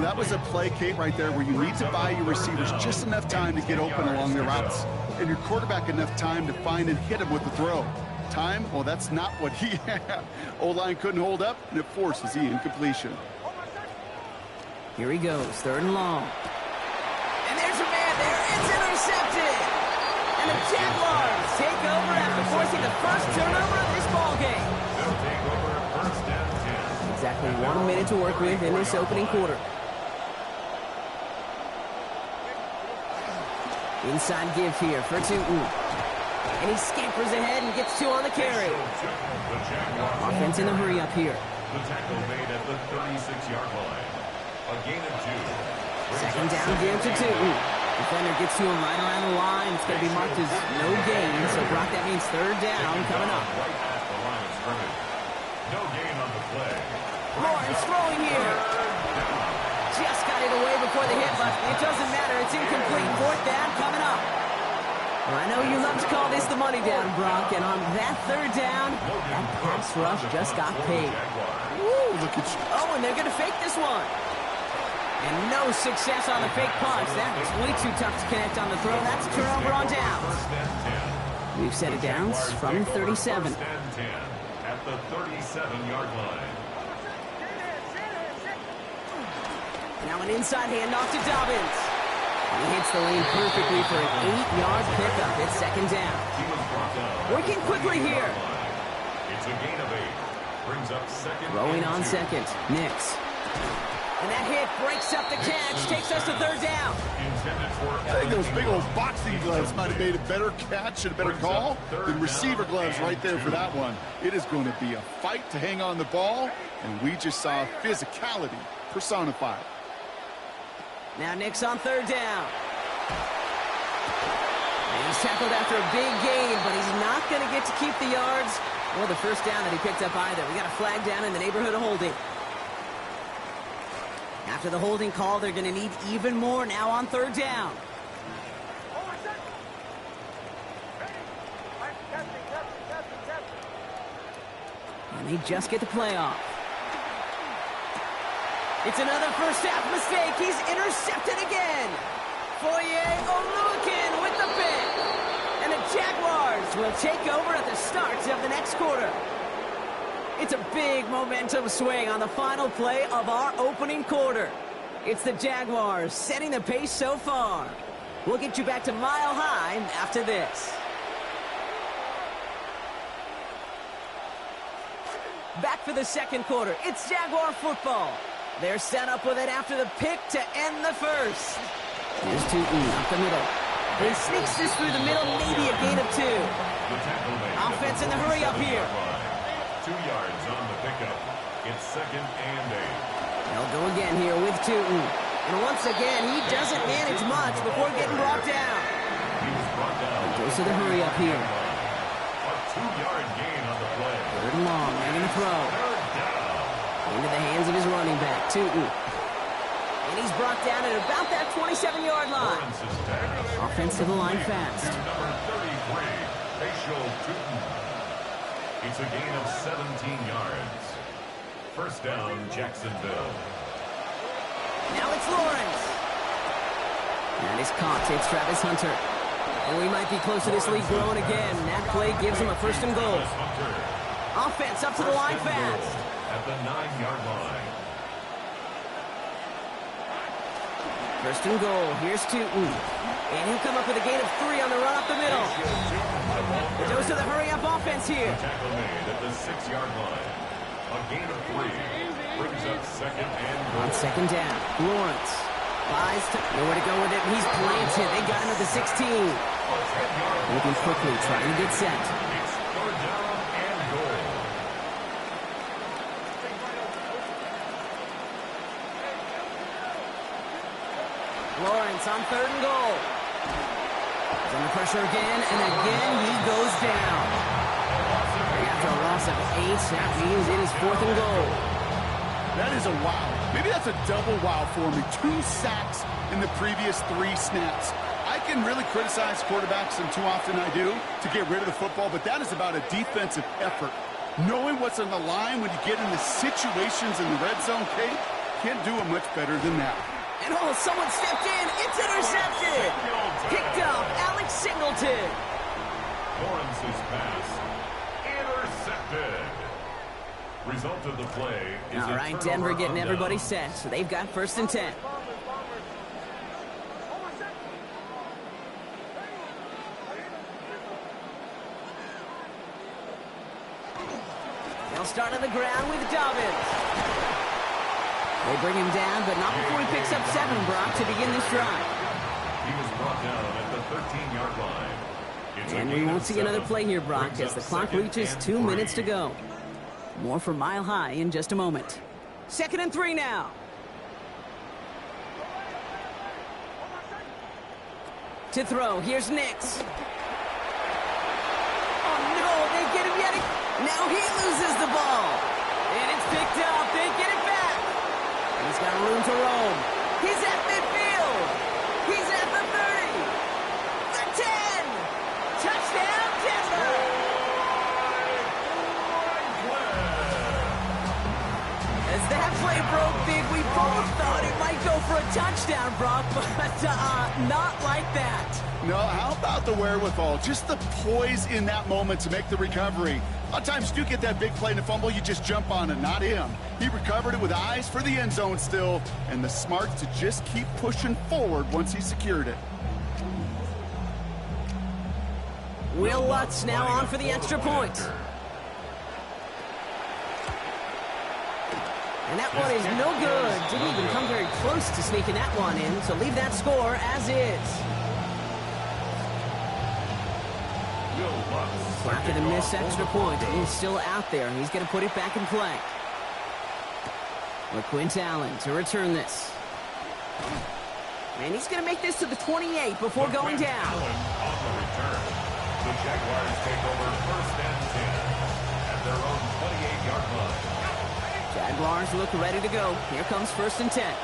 That was a play, Kate, right there where you need to buy your receivers just enough time to get open along their routes and your quarterback enough time to find and hit him with the throw. Time, well, that's not what he had. O-line couldn't hold up, and it forces the incompletion. Here he goes, 3rd and long. And there's a man there. It's intercepted. And the Jaguars take over after forcing the first turnover of this ballgame. 1 minute to work with in this opening quarter. Inside give here for Tootin. And he scampers ahead and gets 2 on the carry. Offense in the hurry up here. The tackle made at the 36-yard line. A gain of 2. Second down give to Tootin. Defender gets to him right around the line. It's going to be marked as no gain. So, Brock, that means third down coming up. Right at the line of scrimmage. No gain on the play. Lawrence throwing here. Just got it away before the hit, but it doesn't matter. It's incomplete. Fourth down coming up. Well, I know you love to call this the money down, Brock, and on that third down, that pass rush just got paid. Woo, look at you. Oh, and they're going to fake this one. And no success on the fake punch. That was way too tough to connect on the throw. That's a turnover on downs. We've set it downs from 37. First and 10 at the 37-yard line. Now an inside handoff to Dobbins. And he hits the lane perfectly for an 8-yard pickup. It's second down. Working quickly here. It's a gain of 8. Brings up second. Throwing on second. Nix. And that hit breaks up the catch. Takes us to third down. I think those big old boxing gloves might have made a better catch and a better call than receiver gloves right there for that one. It is going to be a fight to hang on the ball, and we just saw physicality personified. Now Nix on third down. And he's tackled after a big gain, but he's not going to get to keep the yards or the first down that he picked up either. We got a flag down in the neighborhood of holding. After the holding call, they're going to need even more now on third down. And they just get the play off. It's another first half mistake. He's intercepted again. Foye Olukin with the pick. And the Jaguars will take over at the start of the next quarter. It's a big momentum swing on the final play of our opening quarter. It's the Jaguars setting the pace so far. We'll get you back to Mile High after this. Back for the second quarter. It's Jaguar football. They're set up with it after the pick to end the first. Here's Tootin up the middle. He sneaks this through the middle, maybe a gain of 2. Offense in the hurry up here. 2 yards on the pickup. It's second and 8. They'll go again here with Tootin. And once again, he doesn't manage much before getting brought down. He was brought down. He goes to the hurry up here. A 2-yard gain on the play. Third and long, they're going to throw. Third down. Into the hands of his running back, Tootin. And he's brought down at about that 27-yard line. Lawrence's pass. Offense to the line fast. Number 33, Facial Tootin. It's a gain of 17 yards. First down, Jacksonville. Now it's Lawrence. And his caught. It's Travis Hunter. And we might be close to this league growing again. That play gives him a first and goal. Offense up to the line fast. At the 9-yard line. First and goal. Here's Tootin. And he'll come up with a gain of 3 on the run up the middle. Goes to the hurry-up offense here. Tackle made at the 6-yard line. A gain of 3 brings up second and goal. On second down, Lawrence buys to nowhere to go with it. He's planted. They got him at the 16. Looking quickly, trying to get set. It's third down and goal. Lawrence on third and goal. He's under pressure again, and again he goes down. After a loss of 8, that means it is fourth and goal. That is a wow. Maybe that's a double wow for me. 2 sacks in the previous 3 snaps. I can really criticize quarterbacks, and too often I do, to get rid of the football, but that is about a defensive effort. Knowing what's on the line when you get into situations in the red zone, Kate, can't do it much better than that. And oh, someone stepped in. It's intercepted. Picked up Alex Singleton. Lawrence's pass intercepted. Result of the play is All right, Denver getting everybody set, so they've got first and 10. They'll start on the ground with Dobbins. They bring him down, but not before he picks up 7, Brock, to begin this drive. He was brought down at the 13-yard line. And we won't see another play here, Brock, as the clock reaches 2 minutes to go. More for Mile High in just a moment. 2nd and 3 now. To throw, here's Nix. Oh no, they get him yet again. Now he loses the ball. And it's picked up, they get it back. And he's got room to roam. He's at midfield. He's at the 30. The 10. Touchdown, Denver. As that play broke big, we both thought it might go for a touchdown, Brock, but not like that. No, how about the wherewithal? Just the poise in that moment to make the recovery. A lot of times you do get that big play and a fumble, you just jump on it, not him. He recovered it with eyes for the end zone still, and the smarts to just keep pushing forward once he secured it. Will Lutz now on for the extra point. And that one is no good. Didn't even come very close to sneaking that one in, so leave that score as is. After the missed extra point, he's still out there. He's going to put it back in play. With Quint Allen to return this. And he's going to make this to the 28 before going down. Allen on the return. The Jaguars take over 1st and 10 at their own 28-yard line. Jaguars look ready to go. Here comes 1st and 10.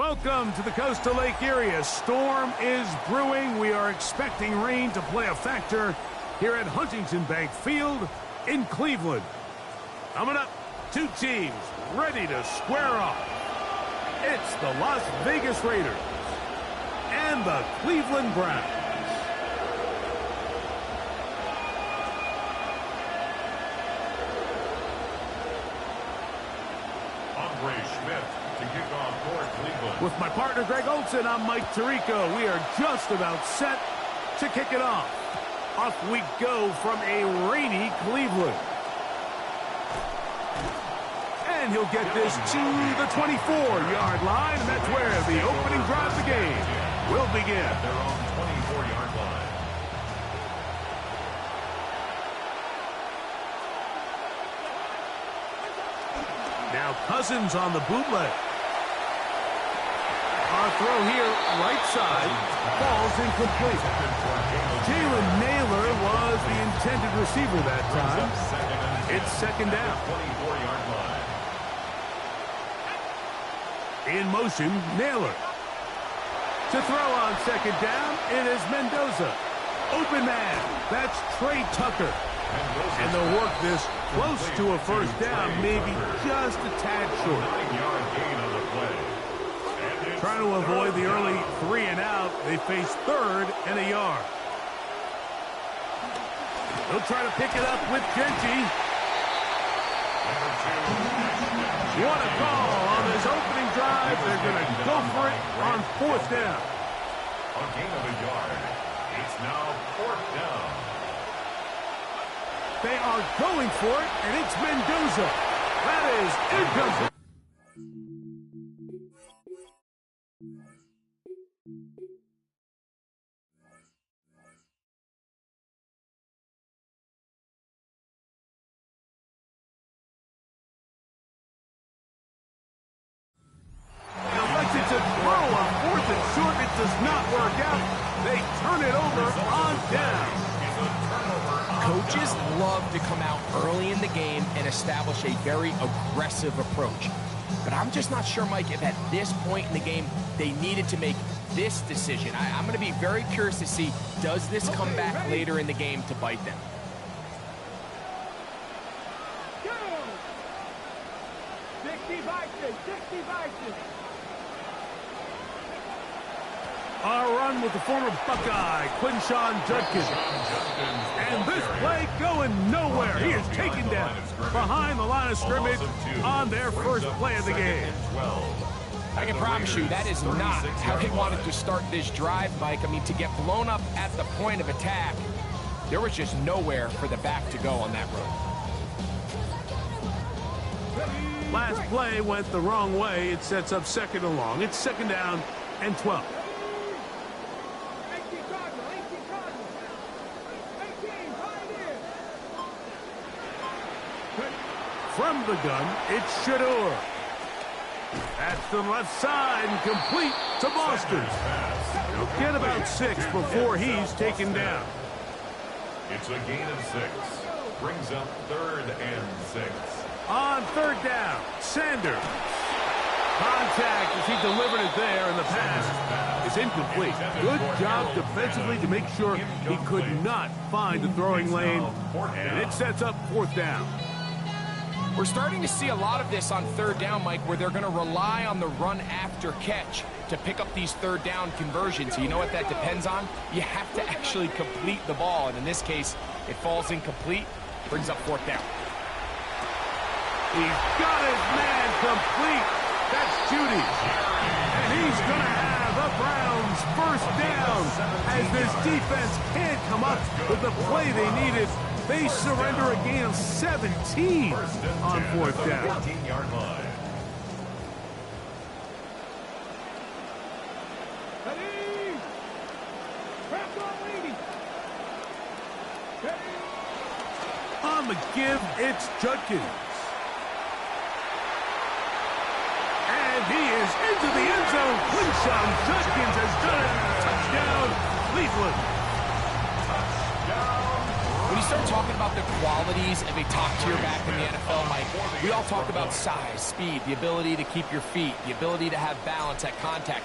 Welcome to the Coastal Lake area. Storm is brewing. We are expecting rain to play a factor here at Huntington Bank Field in Cleveland. Coming up, two teams ready to square off. It's the Las Vegas Raiders and the Cleveland Browns. To kick off for Cleveland. With my partner Greg Olson, I'm Mike Tirico. We are just about set to kick it off. Off we go from a rainy Cleveland. And he'll get this to the 24-yard line, and that's where the opening drive of the game will begin. At their own 24-yard line. Now Cousins on the bootleg. Our throw here, right side, falls incomplete. Jalen Naylor was the intended receiver that time. It's second down. 24-yard line. In motion, Naylor. To throw on second down, it is Mendoza. Open man, that's Trey Tucker. And they'll work this close to a first down, maybe just a tad short. 9-yard gain on the play. Trying to avoid the early 3 and out, they face third and a yard. They'll try to pick it up with Genty. What a call on this opening drive. They're going to go for it on fourth down. A gain of a yard. It's now fourth down. They are going for it, and it's Mendoza. That is incomplete. Unless it's a throw on fourth and short, it does not work out. They turn it over on down. Coaches love to come out early in the game and establish a very aggressive approach. But I'm just not sure, Mike, if at this point in the game they needed to make this decision. I'm going to be very curious to see, does this come back later in the game to bite them? Go! 60 Vikings, 60 Vikings. Our run with the former Buckeye, Quinshawn Judkins. And this play going nowhere. He is taken down behind the line of scrimmage on their first play of the game. I can promise you that is not how they wanted to start this drive, Mike. I mean, to get blown up at the point of attack, there was just nowhere for the back to go on that run. Last play went the wrong way. It sets up second and long. It's second down and 12. From the gun, it's Shador. That's the left side and complete to Boston. He'll get about 6 before he's taken down. It's a gain of 6. Brings up third and 6. On third down, Sanders. Contact as he delivered it there, and the pass is incomplete. Good job defensively to make sure he could not find the throwing lane, and it sets up fourth down. We're starting to see a lot of this on third down, Mike, where they're going to rely on the run after catch to pick up these third down conversions. You know what that depends on? You have to actually complete the ball, and in this case, it falls incomplete, brings up fourth down. He's got his man complete. That's Judy. And he's going to have the Browns first down as this defense can't come up with the play they needed. They surrender a gain of 17 on fourth down. 14-yard line. On the give, it's Judkins. And he is into the end zone. Quinshawn Judkins has done it. Touchdown, Cleveland. When you start talking about the quality qualities of a top-tier back in the NFL, Mike. We all talk about size, speed, the ability to keep your feet, the ability to have balance at contact.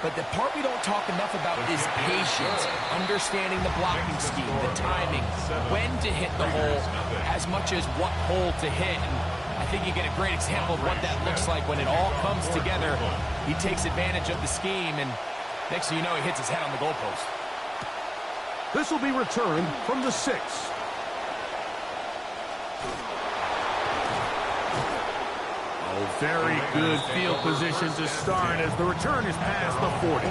But the part we don't talk enough about is patience, understanding the blocking scheme, the timing, when to hit the hole, as much as what hole to hit. And I think you get a great example of what that looks like when it all comes together. He takes advantage of the scheme, and next thing you know, he hits his head on the goalpost. This will be returned from the 6. Oh, very good field position to start as the return is past the 40.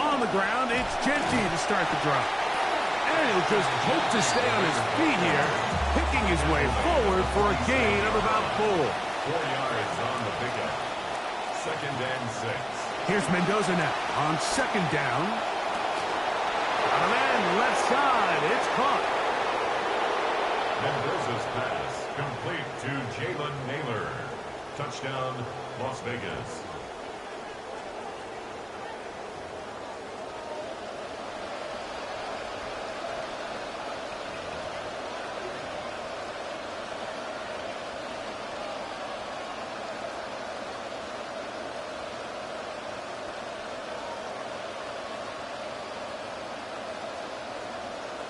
On the ground, it's Genty to start the drive. And he'll just hope to stay on his feet here, picking his way forward for a gain of about 4. 4 yards on the pickup. 2nd and 6. Here's Mendoza now on 2nd down. Got a man left side. It's caught. Mendoza's pass complete to Jalen Naylor. Touchdown, Las Vegas.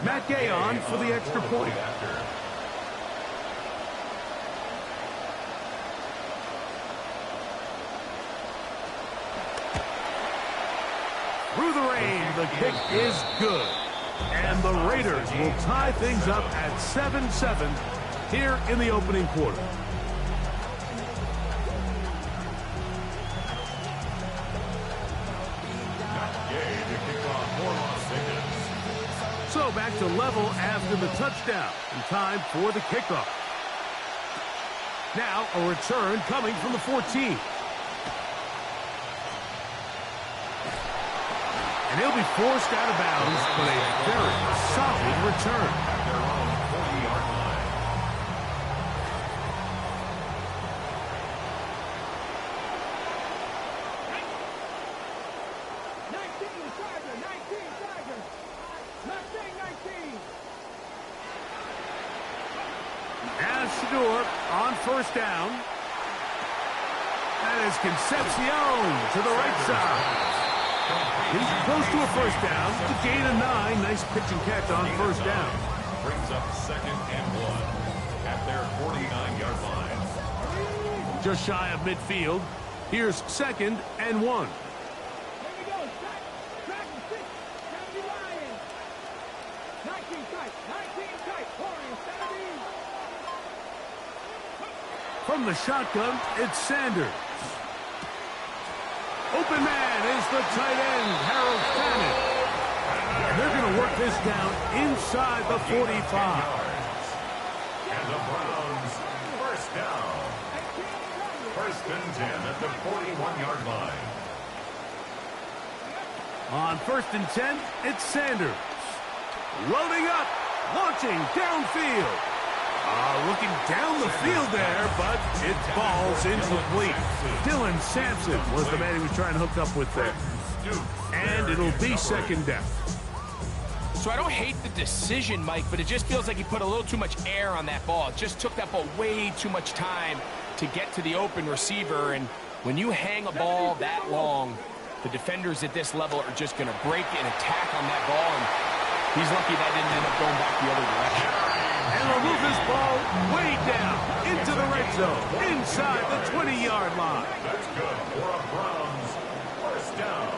Matt Gay on for the extra point. Through the rain, the kick is good. And the Raiders will tie things up at 7-7 here in the opening quarter. So back to level after the touchdown, and time for the kickoff. Now a return coming from the 14. And he'll be forced out of bounds, but a very solid return. Their own 40-yard line. As Shador on 1st down. That is Concepcion to the right side. He's close to a 1st down. To gain a 9. Nice pitch and catch on 1st down. Brings up 2nd and 1 at their 49-yard line. Just shy of midfield. Here's 2nd and 1. From the shotgun, it's Sanders. Open man is the tight end, Harold Fannin. And they're going to work this down inside the 45. And the Browns, 1st down. 1st and 10 at the 41-yard line. On 1st and 10, it's Sanders. Loading up, launching downfield. Looking down the field there, but it falls incomplete. Dylan Sampson was the man he was trying to hook up with there. And it'll be 2nd down. So I don't hate the decision, Mike, but it just feels like he put a little too much air on that ball. It just took that ball way too much time to get to the open receiver. And when you hang a ball that long, the defenders at this level are just going to break and attack on that ball. And he's lucky that didn't end up going back the other direction. And they'll move this ball way down into the red zone, inside the 20-yard line. That's good for a Browns 1st down.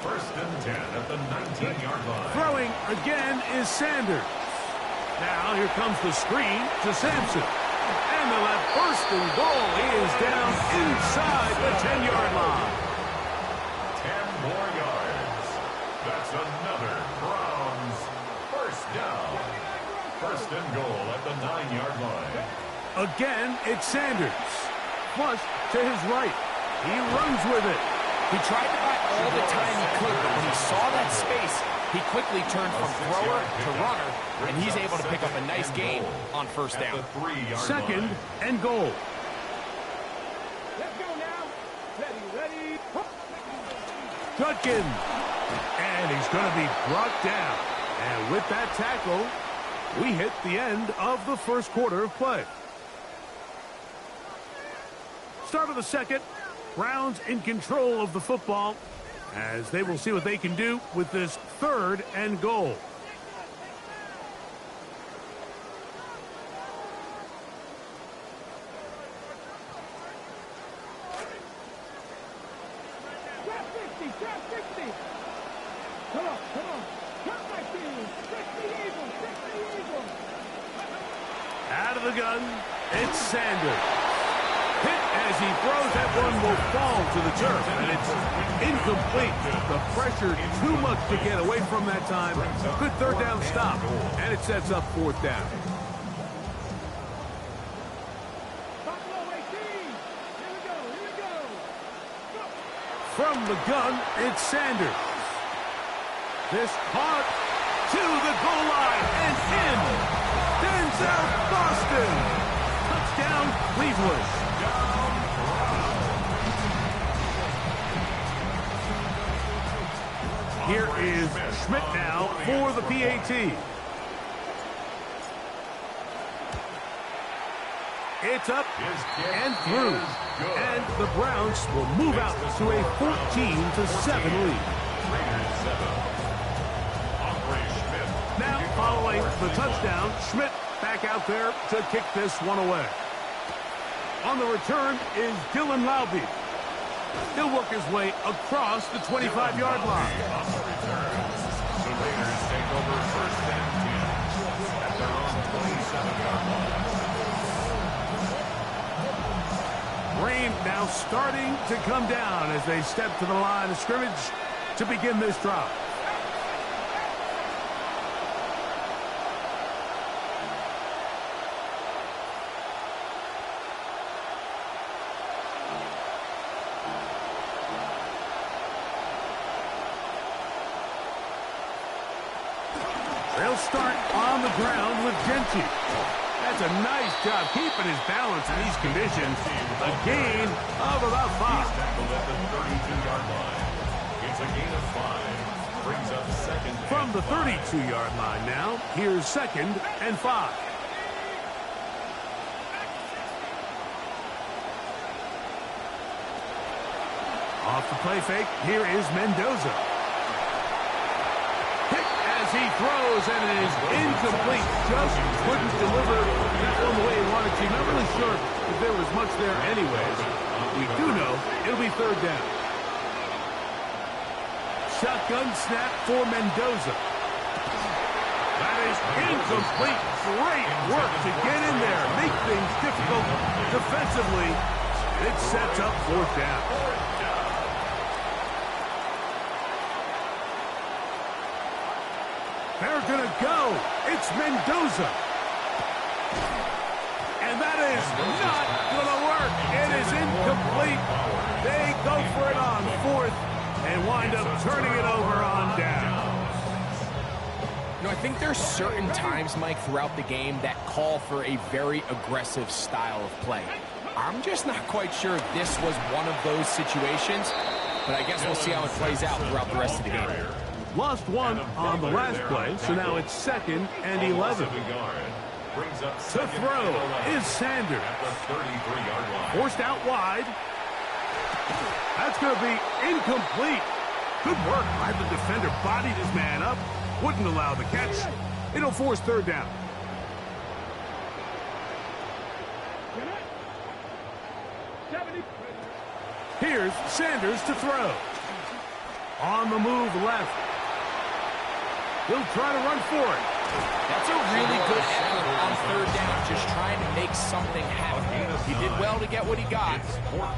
1st and 10 at the 19-yard line. Throwing again is Sanders. Now here comes the screen to Sampson. And the left 1st and goal is down inside the 10-yard line. 10 more yards. That's another Browns 1st down. 1st and goal at the 9-yard line. Again, it's Sanders. flush to his right. He runs with it. He tried to buy all the time he could, but when he saw that space, he quickly turned from thrower to runner, and he's able to pick up a nice gain on first down. Second and goal. Let's go now. Ready. Judkins. And he's going to be brought down. And with that tackle, we hit the end of the first quarter of play. Start of the second. Browns in control of the football as they will see what they can do with this third and goal. Come on. Come back in. 60 Eagles. Out of the gun, it's Sanders. Hit as he throws, that one will fall to the turf, and it's incomplete. The pressure too much to get away from that time. Good third down stop, and it sets up fourth down. Here we go. From the gun, it's Sanders. This caught to the goal line and in. Denzel Boston. Touchdown, Cleveland. Here is Schmidt now for the PAT. It's up and through. And the Browns will move out to a 14-7 lead. Now, following the touchdown, Schmidt back out there to kick this one away. On the return is Dylan Laube. He'll work his way across the 25-yard line. The Raiders take over first and 10 at their own 27-yard line. Rain now starting to come down as they step to the line of scrimmage to begin this drive. They'll start on the ground with Genty. That's a nice job keeping his balance in these conditions. A gain of about 5. Tackled at the 32-yard line. It's a gain of 5. Brings up second. From the 32-yard line now, here's second and 5. Off the play fake, here is Mendoza. He throws, and it is incomplete. Just couldn't deliver that one the way he wanted to. Not really sure if there was much there anyways. We do know it'll be third down. Shotgun snap for Mendoza. That is incomplete. Great work to get in there. Make things difficult defensively. It sets up fourth down. They're going to go. It's Mendoza. And that is not going to work. It is incomplete. They go for it on fourth and wind up turning it over on down. You know, I think there's certain times, Mike, throughout the game that call for a very aggressive style of play. I'm just not quite sure this was one of those situations, but I guess we'll see how it plays out throughout the rest of the game. Lost one on the last play, so now it's second and 11. To throw is Sanders. Forced out wide. That's going to be incomplete. Good work by the defender. Bodied his man up. Wouldn't allow the catch. It'll force third down. Here's Sanders to throw. On the move left. He'll try to run for it. That's a really good effort on third down, just trying to make something happen. He did well to get what he got,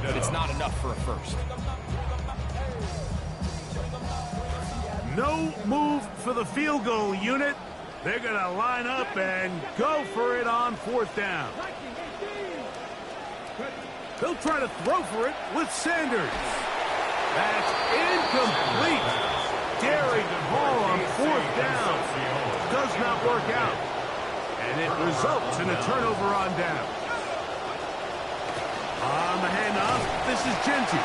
but it's not enough for a first. No move for the field goal unit. They're going to line up and go for it on fourth down. They'll try to throw for it with Sanders. That's incomplete. Daring Hall on 4th down. Does not work out. And it results in a turnover on down. On the handoff, this is Genty.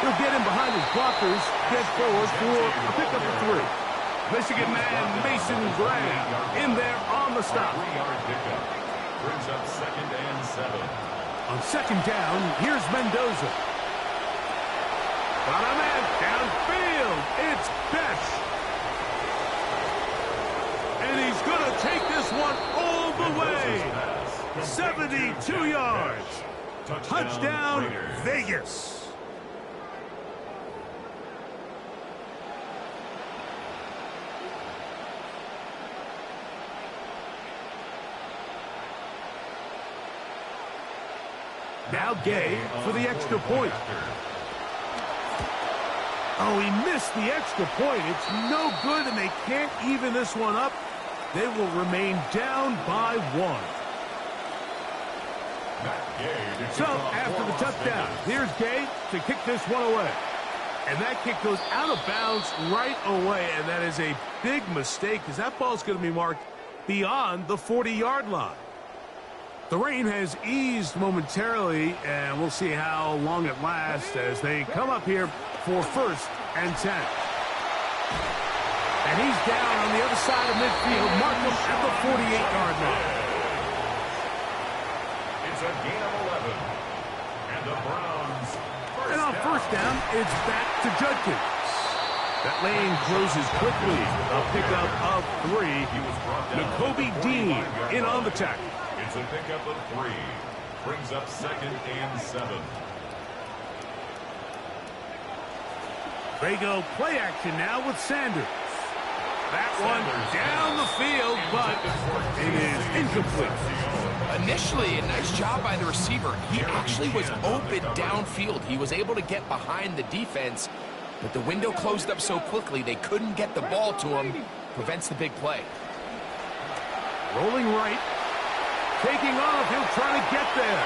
He'll get in behind his blockers, get forward for a pickup of 3. Michigan man Mason Graham in there on the stop. 3-yard pickup. Brings up 2nd and 7. On 2nd down, here's Mendoza. Got a man downfield. It's Besh. And he's going to take this one all the way. 72 yards. Touchdown, Vegas. Now Gay for the extra point. Oh, he missed the extra point. It's no good, and they can't even this one up. They will remain down by 1. So, after the touchdown, here's Gay to kick this one away. And that kick goes out of bounds right away, and that is a big mistake because that ball's going to be marked beyond the 40-yard line. The rain has eased momentarily, and we'll see how long it lasts as they come up here for 1st and 10. And he's down on the other side of midfield. Mark him at the 48-yard line. It's a gain of 11. And the Browns. And on 1st down, it's back to Judkins. That lane closes quickly. A pickup of 3. N'Kobe Dean in on the tackle. It's a pickup of 3. Brings up 2nd and 7. They go play action now with Sanders. That one down the field, but it is incomplete. Initially, a nice job by the receiver. He actually was open downfield. He was able to get behind the defense, but the window closed up so quickly they couldn't get the ball to him. Prevents the big play. Rolling right. Taking off. He'll try to get there.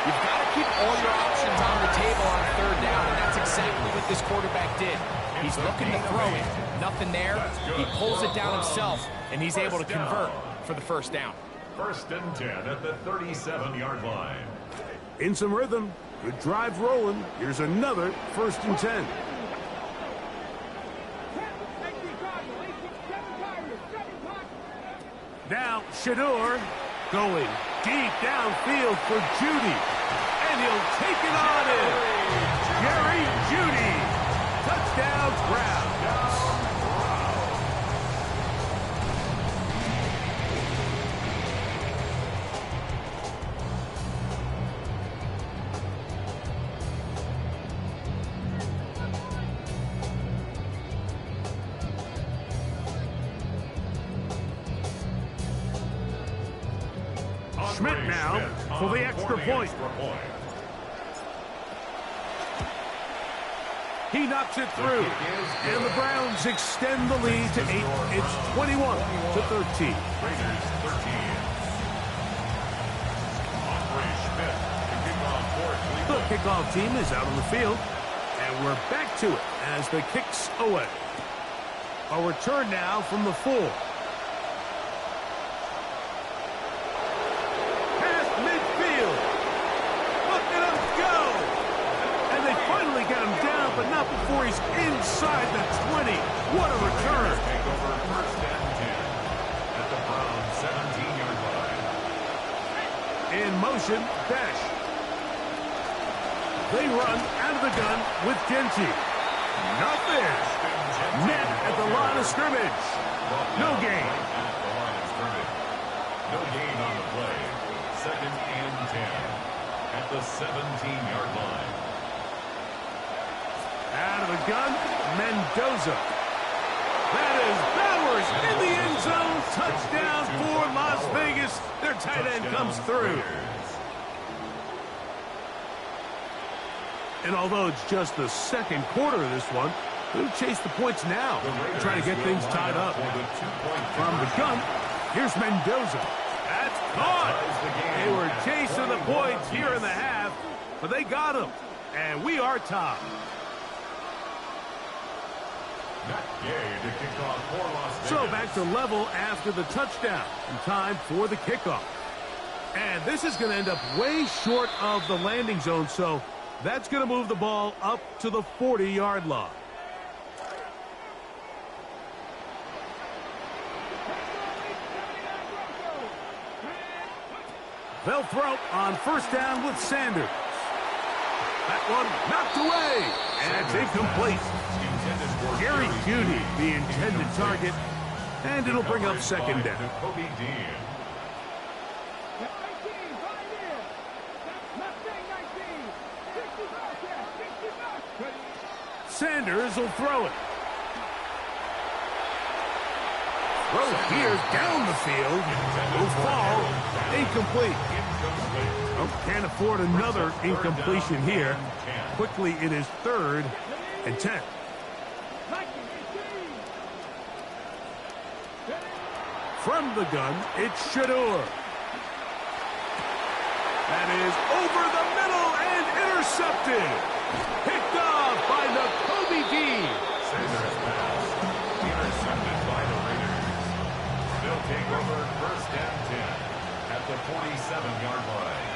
You've got to keep all your options on the table on 3rd down, and that's exactly what this quarterback did. He's looking to throw it. Nothing there. He pulls it down himself, and he's able to convert for the 1st down. 1st and 10 at the 37-yard line. In some rhythm. Good drive rolling. Here's another 1st and 10. Now Shador going deep downfield for Judy. And he'll take it on in. Jerry Judy. Touchdown, Browns. Schmidt now for the extra point. He knocks it through, and the Browns extend the lead to 8. It's 21-13. The kickoff team is out on the field, and we're back to it as the kicks away. A return now from the 4. But not before he's inside the 20. What a return. Take over 1st and 10 at the Browns 17-yard line. In motion, Besh. They run out of the gun with Genty. Nothing. Net at the line of scrimmage. No gain. No gain on the play. 2nd and 10 at the 17-yard line. Out of the gun, Mendoza. That is Bowers in the end zone. Touchdown for Las Vegas. Their tight end comes through. And although it's just the 2nd quarter of this one, they'll chase the points now. Trying to get things tied up. From the gun, here's Mendoza. That's caught. They were chasing the points here in the half, but they got him. And we are tied. So back to level after the touchdown. And time for the kickoff. And this is going to end up way short of the landing zone, so that's going to move the ball up to the 40-yard line. They'll throw on first down with Sanders. That one knocked away, and it's incomplete. Gary Cutie, the intended target, and it'll bring up second down. Sanders will throw it. Throw here down the field. Will fall. Incomplete. Oh, can't afford another incompletion here. Quickly, it is 3rd and 10. From the gun, it's Shador. That is over the middle and intercepted. Picked off by Nakobe Dean. Sanders pass. Intercepted by the Raiders. They'll take over first and 10 at the 47-yard line.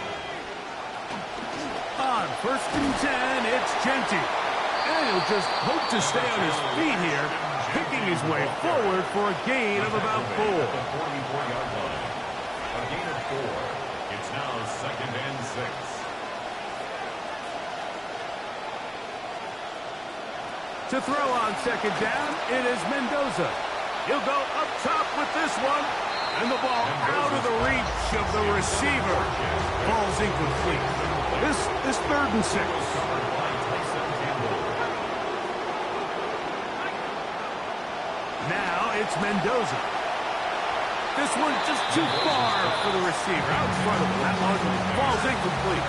On first and 10, it's Genty. And he'll just hope to stay on his feet here, picking his way forward for a gain of about 4. At the 44-yard line. A gain of 4. It's now second and 6. To throw on second down, it is Mendoza. He'll go up top with this one. And the ball out of the reach of the receiver. Ball's incomplete. This is 3rd and 6. Now it's Mendoza. This one just too far for the receiver. Out in front of him. That one falls incomplete.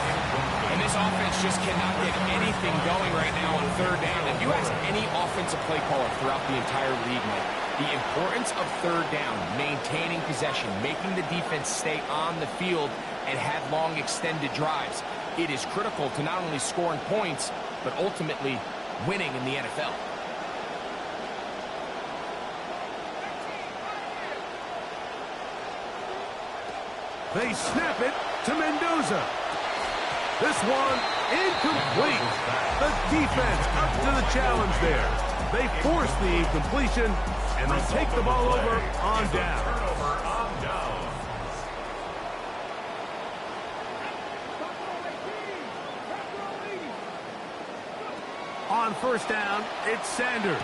And this offense just cannot get anything going right now on 3rd down. If you ask any offensive play caller throughout the entire league, man, the importance of 3rd down, maintaining possession, making the defense stay on the field and have long extended drives, it is critical to not only scoring points, but ultimately winning in the NFL. They snap it to Mendoza. This one incomplete. The defense up to the challenge there. They force the incompletion, and they'll take the ball over on down. On first down, it's Sanders.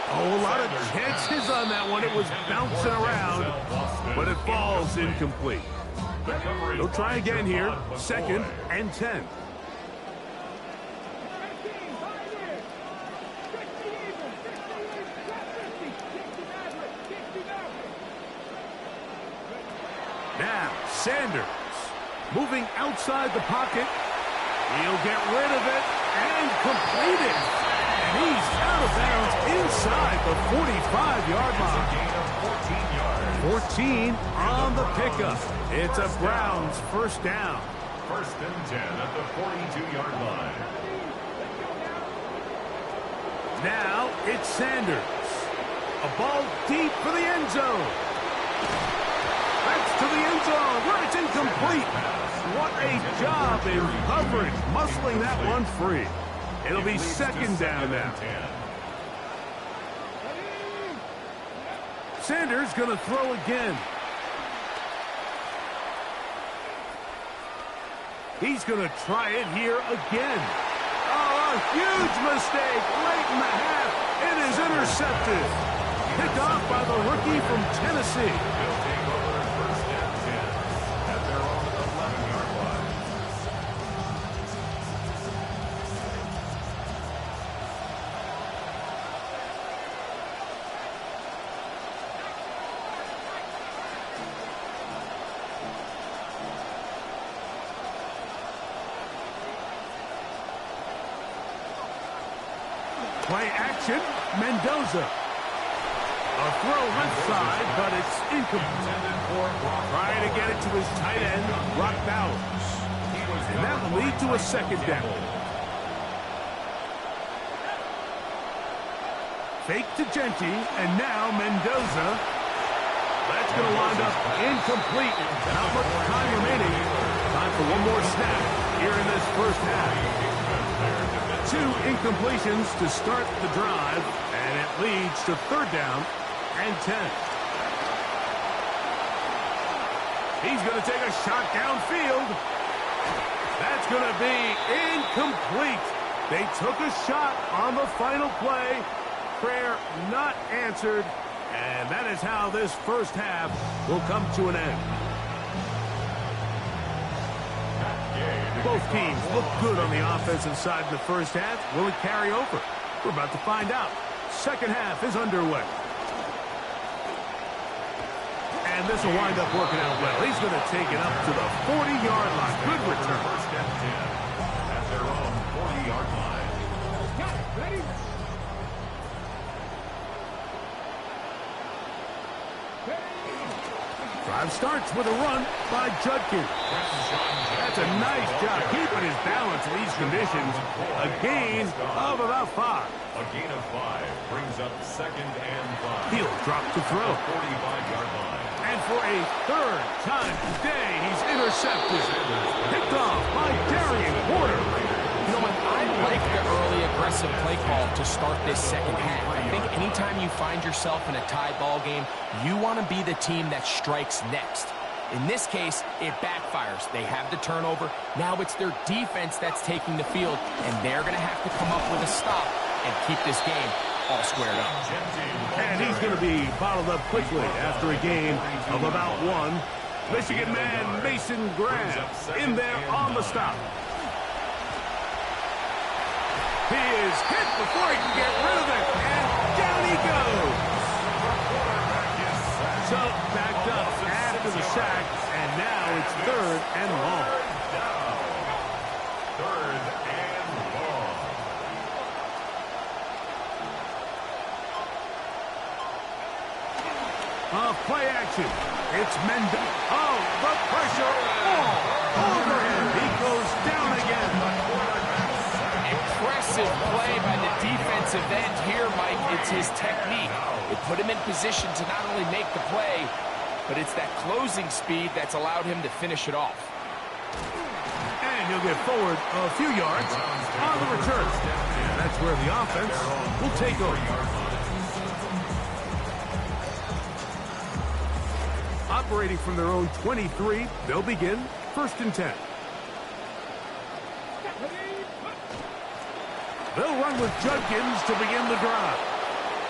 Oh, a lot of chances on that one. It was bouncing around, but it falls incomplete. They'll try again here. 2nd and 10. Now, Sanders moving outside the pocket. He'll get rid of it and complete it. And he's out of bounds inside the 45-yard line. 14 on the pickup. It's a Browns first down. 1st and 10 at the 42-yard line. Now it's Sanders. A ball deep for the end zone. That's to the end zone where it's incomplete. What a job in coverage, muscling that one free. It'll be 2nd down now. Sanders going to throw again. He's going to try it here again. Oh, a huge mistake late in the half. It is intercepted. Picked off by the rookie from Tennessee. They'll take over 1st and 10 at their own 11-yard line. Play action, Mendoza. A throw left side, but it's incomplete. Trying to get it to his tight end, Brock Bowers. and that will lead to a second down. Fake to Genti, and now Mendoza. That's going to wind up incomplete. Not much time remaining. Time for one more snap here in this first half. 2 incompletions to start the drive, and it leads to 3rd down and 10. He's going to take a shot downfield. That's going to be incomplete. They took a shot on the final play. Prayer not answered, and that is how this first half will come to an end. Both teams look good on the offensive side in the first half. Will it carry over? We're about to find out. Second half is underway. And this will wind up working out well. He's going to take it up to the 40-yard line. Good return. First and 10 at their own 40-yard line. Ready? Drive starts with a run by Judkins. That's a nice job keeping his balance in these conditions. A gain of about 5. A gain of 5 brings up 2nd and 5. He'll drop to throw. 45-yard line. And for a 3rd time today, he's intercepted. Picked off by Darian Porter. You know what? I like the early aggressive play call to start this second half. I think anytime you find yourself in a tie ball game, you want to be the team that strikes next. In this case, it backfires. They have the turnover. Now it's their defense that's taking the field, and they're going to have to come up with a stop and keep this game all squared up. And he's going to be bottled up quickly after a gain of about 1. Michigan man Mason Graham in there on the stop. He is hit before he can get rid of it, and down he goes. So backed up after the sack, and now it's 3rd and long. 3rd and long. Play action. It's Mendoza. Oh, the pressure all over him. He goes down again. Impressive play by the defensive end here, Mike. It's his technique. It put him in position to not only make the play, but it's that closing speed that's allowed him to finish it off. And he'll get forward a few yards on the return. And that's where the offense will take over. Operating from their own 23, they'll begin 1st and 10. They'll run with Judkins to begin the drive.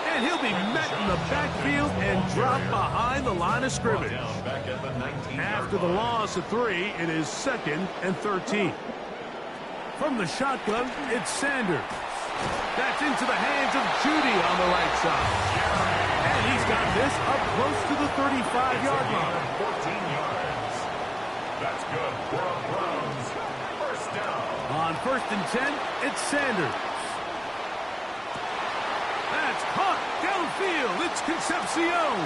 And he'll be met in the backfield and dropped behind the line of scrimmage. After the loss of 3, it is 2nd and 13. From the shotgun, it's Sanders. That's into the hands of Judy on the right side. And he's got this up close to the 35-yard line. 14 yards. That's good for a Browns first down. On 1st and 10, it's Sanders. That's caught downfield. It's Concepcion.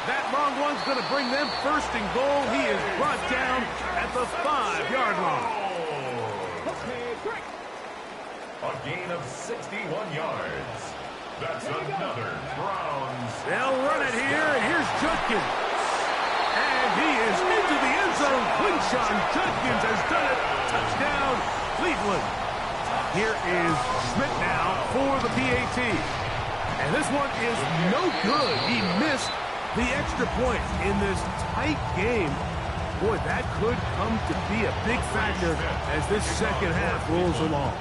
That long one's going to bring them 1st and goal. He is brought down at the 5-yard line. A gain of 61 yards. That's another Browns. They'll run it here, and here's Judkins. And he is into the end zone. Quinshon Judkins has done it. Touchdown, Cleveland. Here is Schmidt now for the PAT. And this one is no good. He missed the extra point in this tight game. Boy, that could come to be a big factor as this second half rolls along.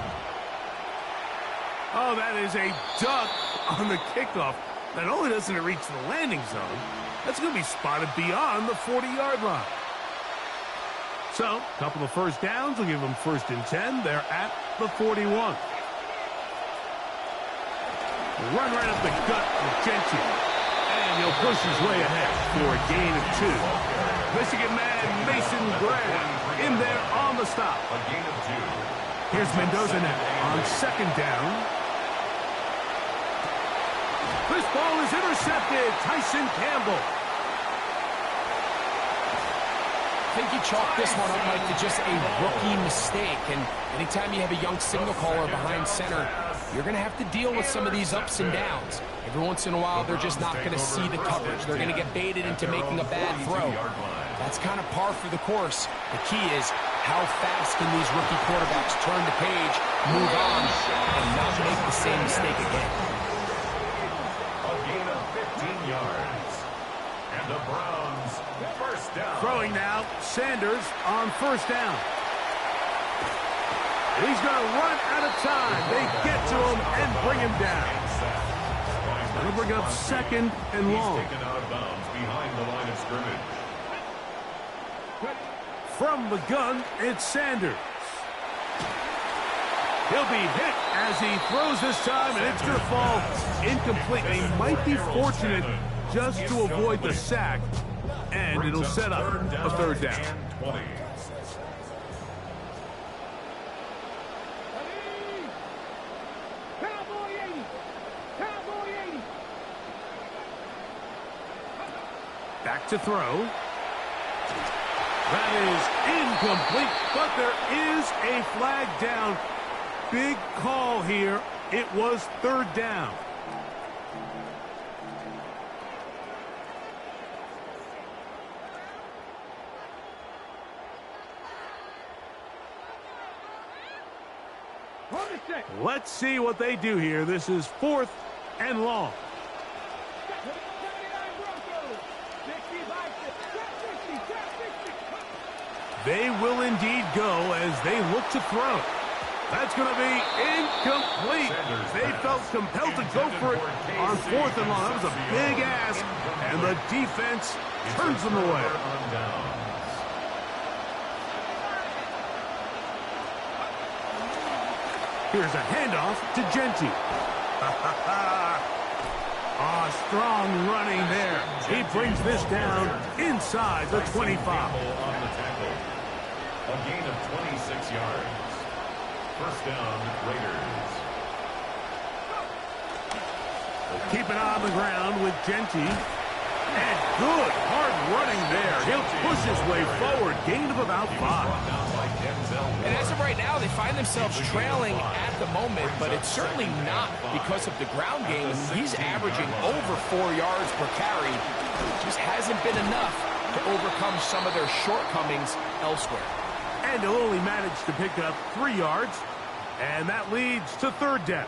Oh, that is a duck on the kickoff. Not only doesn't it reach the landing zone, that's going to be spotted beyond the 40-yard line. So, a couple of first downs will give them 1st and 10. They're at the 41. Run right up the gut with Genti. And he'll push his way ahead for a gain of 2. Michigan man Mason Graham in there on the stop. A gain of 2. Here's Mendoza now on 2nd down. This ball is intercepted. Tyson Campbell. think you chalk this one up, Mike, to just a rookie mistake. And anytime you have a young signal caller behind center, you're going to have to deal with some of these ups and downs. Every once in a while, they're just not going to see the coverage. They're going to get baited into making a bad throw. That's kind of par for the course. The key is how fast can these rookie quarterbacks turn the page, move on, and not make the same mistake again. A gain of 15 yards. And the Browns, first down. Throwing now, Sanders on first down. He's going to run out of time. They get to him and bring him down. That'll bring up second and long. He's taken out of bounds behind the line of scrimmage. From the gun, it's Sanders. He'll be hit as he throws this time, and it's going to fall incomplete. He might be fortunate just to avoid the sack, and it'll set up a third down. Back to throw. That is incomplete, but there is a flag down. Big call here. It was third down. Let's see what they do here. This is fourth and long. They will indeed go as they look to throw. That's going to be incomplete. They felt compelled to go for it on fourth and long. That was a big ask, and the defense turns them away. Here's a handoff to Genty. Strong running there. He brings this down inside the 25. A gain of 26 yards. First down, Raiders. Keep an eye on the ground with Genty. And good hard running there. He'll push his way forward. Gain of about 5. And as of right now, they find themselves trailing at the moment, but it's certainly not because of the ground game. He's averaging over 4 yards per carry. It just hasn't been enough to overcome some of their shortcomings elsewhere. And he'll only manage to pick up 3 yards, and that leads to third down.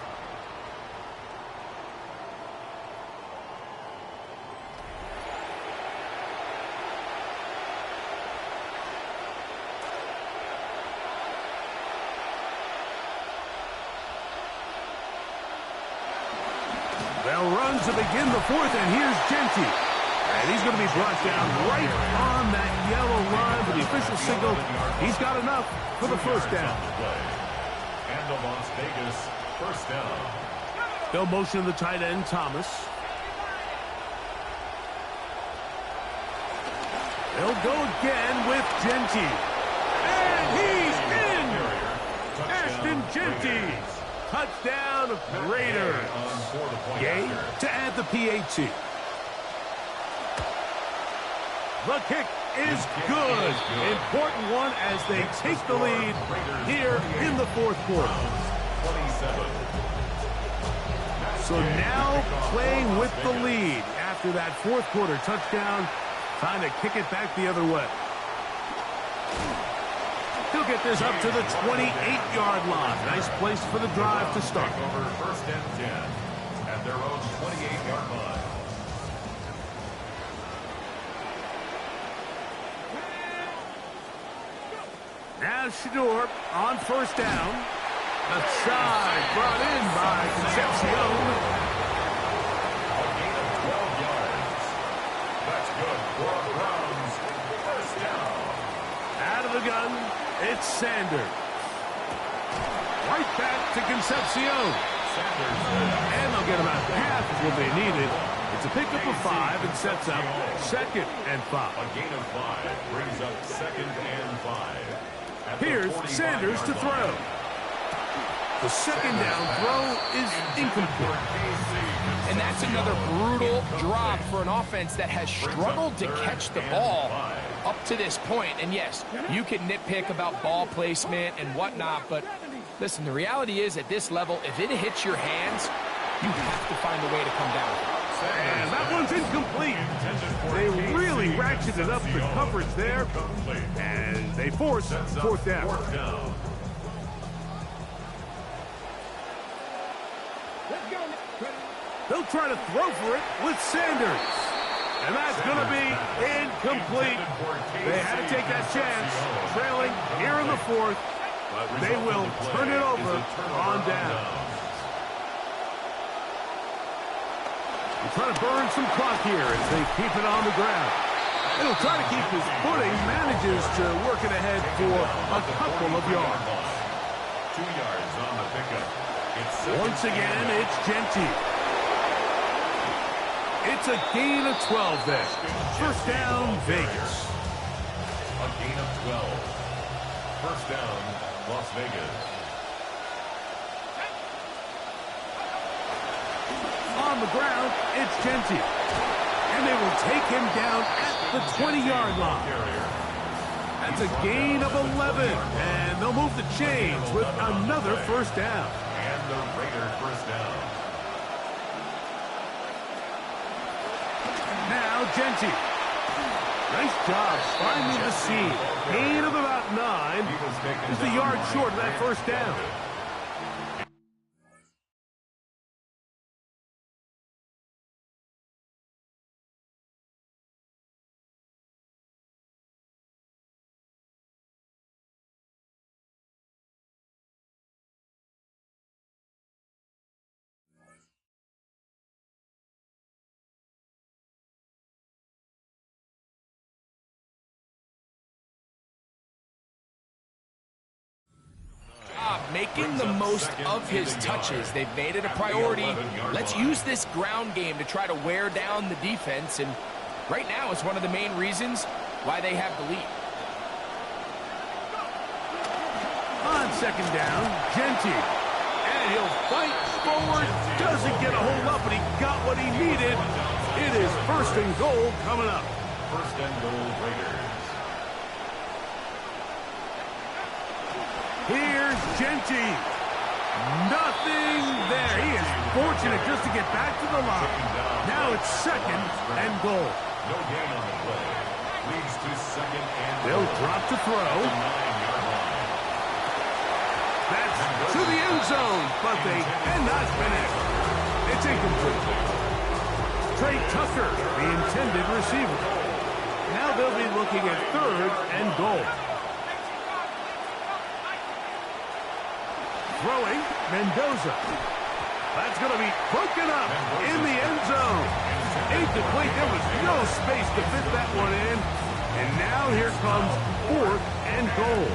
They'll run to begin the fourth, and here's Genty. And he's going to be brought down right on that yellow line for the official signal. He's got enough for the first down. And the Las Vegas first down. They'll motion the tight end, Thomas. They'll go again with Genty. And he's in! Ashton Genty. Touchdown, Raiders. Gay to add the PAT. The kick is good. Important one as they take the lead here in the fourth quarter. So now playing with the lead after that fourth quarter touchdown, trying to kick it back the other way. He'll get this up to the 28-yard line. Nice place for the drive to start. Over first and 10 at their own 28-yard line. Now Shador on first down. A side brought in by Concepcion. A gain of 12 yards. That's good for the Browns. First down. Out of the gun, it's Sanders. Right back to Concepcion. And they'll get about half of what they needed. It's a pickup of 5 and sets up second and 5. A gain of 5 brings up second and 5. Here's Sanders to throw. The second down throw is incomplete. And that's another brutal drop for an offense that has struggled to catch the ball up to this point. And yes, you can nitpick about ball placement and whatnot, but listen, the reality is at this level, if it hits your hands, you have to find a way to come down. And that one's incomplete. They really ratcheted up the coverage there, and they force fourth down. They'll try to throw for it with Sanders. And that's going to be incomplete. They had to take that chance, trailing here in the fourth. They will turn it over on down. They're trying to burn some clock here as they keep it on the ground. He'll try to keep his footing, manages to work it ahead for a couple of yards. 2 yards on the pickup. Once again, it's Genty. It's a gain of 12 there. First down, Vegas. A gain of 12. First down, Las Vegas. On the ground, it's Genty. And they will take him down at the 20-yard line. That's a gain of 11. And they'll move the chains with another first down. And the Raiders first down. Now Genty. Nice job finding the seam. Gain of about 9. Just a yard short of that first down. Making the most of his touches. They've made it a priority. Let's use this ground game to try to wear down the defense, and right now it's one of the main reasons why they have the lead. On second down, Genty. And he'll fight forward. Doesn't get a hold up, but he got what he needed. It is first and goal coming up. First and goal, Raiders. Here's Genty. Nothing there. He is fortunate just to get back to the line. Now it's second and goal. No gain on the play. Leads to second and They'll drop to throw. 9-yard line. That's to the end zone, but they cannot finish. It's incomplete. Trey Tucker, the intended receiver. Now they'll be looking at third and goal. Throwing, Mendoza. That's going to be broken up in the end zone. Incomplete. There was no space to fit that one in. And now here comes fourth and goal.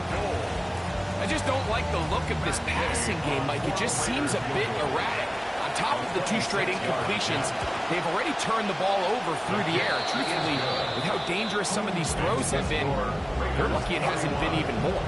I just don't like the look of this passing game, Mike. It just seems a bit erratic. On top of the 2 straight incompletions, they've already turned the ball over through the air. Truthfully, with how dangerous some of these throws have been, they're lucky it hasn't been even more.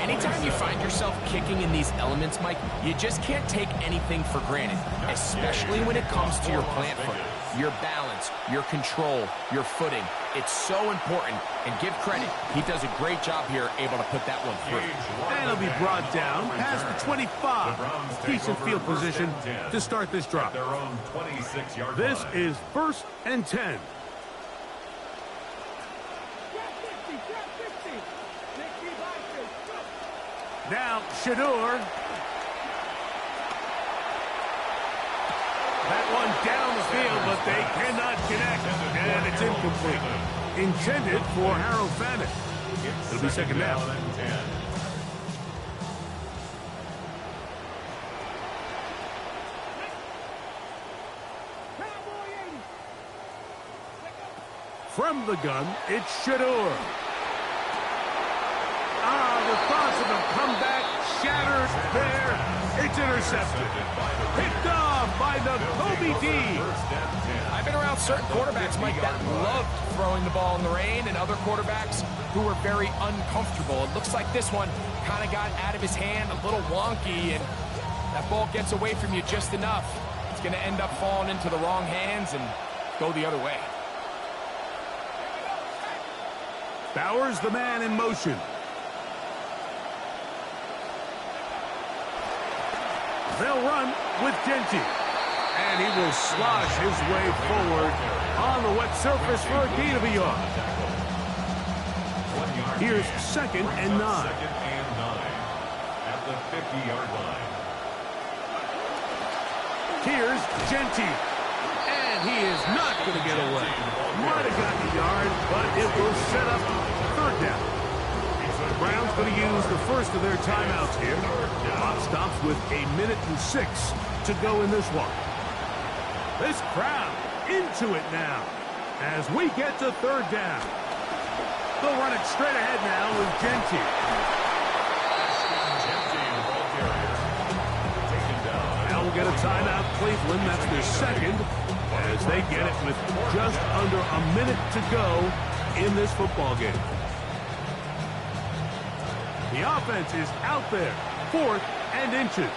Anytime you find yourself kicking in these elements, Mike, you just can't take anything for granted, especially when it comes to your plant foot, your balance, your control, your footing. It's so important, and give credit. He does a great job here, able to put that one through. And he'll be brought down past the 25. Decent field position to start this drive. Their own 26-yard This line. is first and 10. Now, Shadur. That one down the field, but they cannot connect. And it's incomplete. Intended for Harold Fannin. It'll be second down. From the gun, it's Shadur. The thoughts of a comeback shattered there. It's intercepted. Picked off by the Kobe D. I I've been around certain quarterbacks, Mike, that loved throwing the ball in the rain, and other quarterbacks who were very uncomfortable. It looks like this one kind of got out of his hand, a little wonky, and that ball gets away from you just enough. It's going to end up falling into the wrong hands and go the other way. Bowers, the man in motion. They'll run with Genty. And he will slosh his way forward on the wet surface for a gain of a yard. Here's 2nd and 9. 2nd and 9 at the 50-yard line. Here's Genty. And he is not going to get away. Might have gotten a yard, but it will set up 3rd down. The Browns going to use the first of their timeouts here. Clock stops with 1:06 to go in this one. This crowd into it now as we get to 3rd down. They'll run it straight ahead now with Genty. Now we'll get a timeout, Cleveland. That's their 2nd as they get it with just under a minute to go in this football game. The offense is out there, 4th and inches.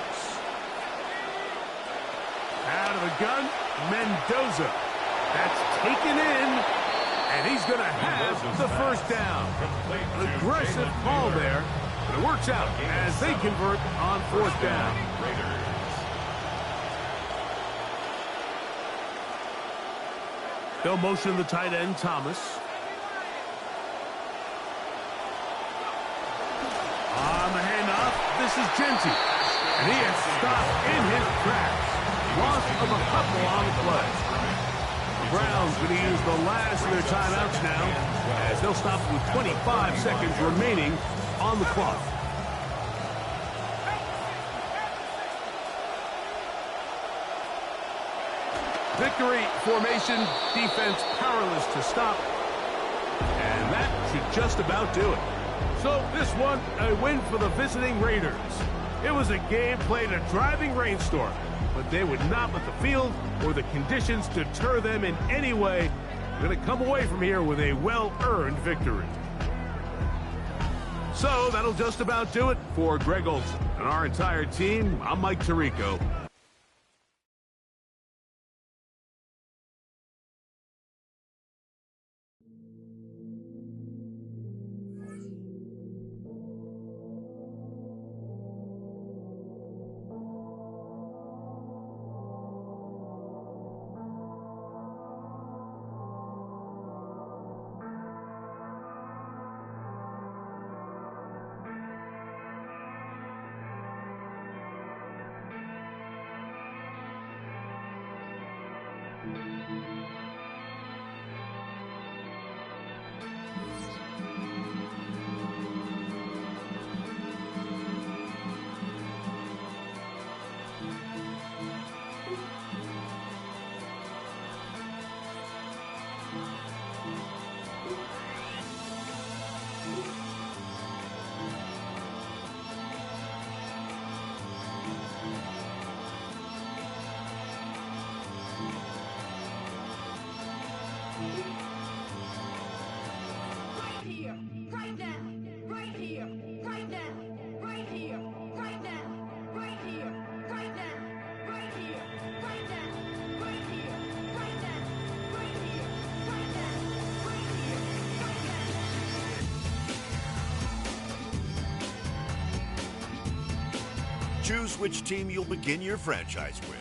Out of the gun, Mendoza. That's taken in, and he's going to have the 1st down. An aggressive call there, but it works out as they convert on 4th down. They'll motion the tight end, Thomas. On the handoff, this is Genty. And he is stopped in his tracks. Loss of a couple on the play. The Browns going to use the last of their timeouts now as they'll stop with 25 seconds remaining on the clock. Victory formation, defense powerless to stop. And that should just about do it. So this one, a win for the visiting Raiders. It was a game played in a driving rainstorm, but they would not let the field or the conditions deter them in any way. They're going to come away from here with a well-earned victory. So that'll just about do it for Greg Olson and our entire team. I'm Mike Tirico. Choose which team you'll begin your franchise with.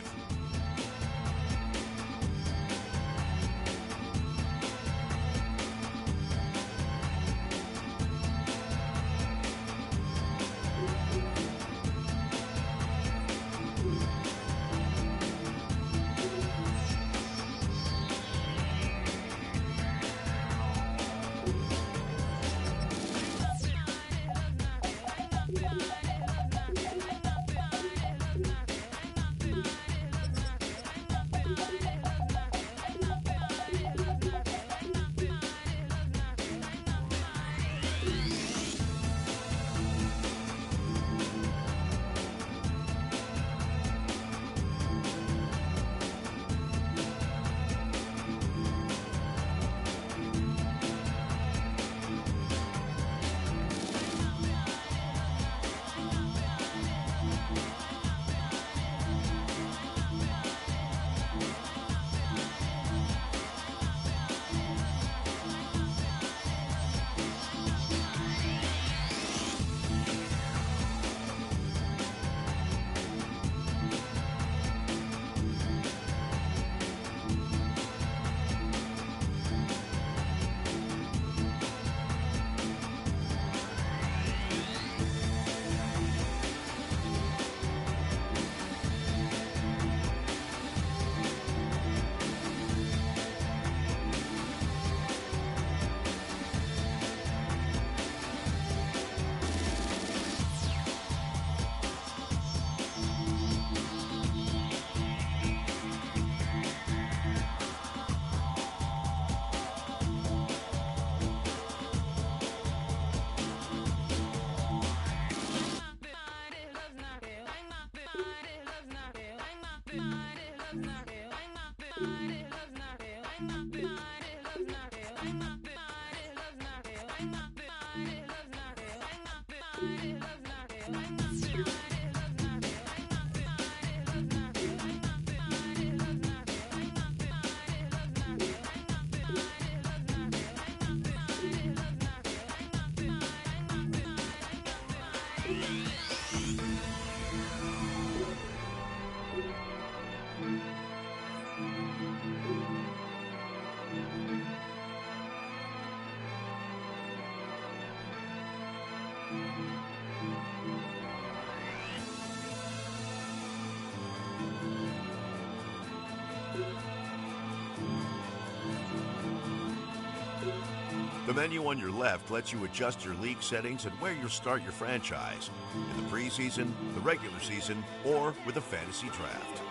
The menu on your left lets you adjust your league settings and where you'll start your franchise, in the preseason, the regular season, or with a fantasy draft.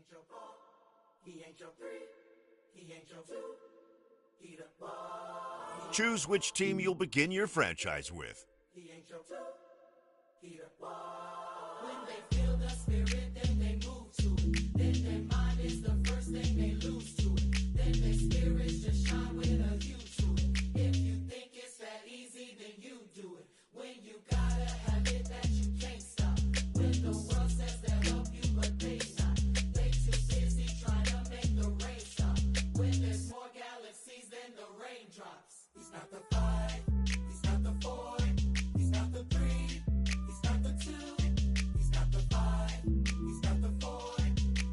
ain't your 4, he ain't your 3, he ain't your 2, he the ball. Choose which team you'll begin your franchise with. He ain't your 2, he the ball. When they feel the spirit, then they move to it. Then their mind is the first thing they lose to it. Then their spirits just shine with a hue to it. If you think it's that easy, then you do it. When you gotta have it that you can't stop. When the world says they'll help you, but they not. They too busy trying to make the rain stop. When there's more galaxies than the raindrops. He's not the 5, he's not the 4, he's not the 3, he's not the 2, he's not the 5, he's not the 4,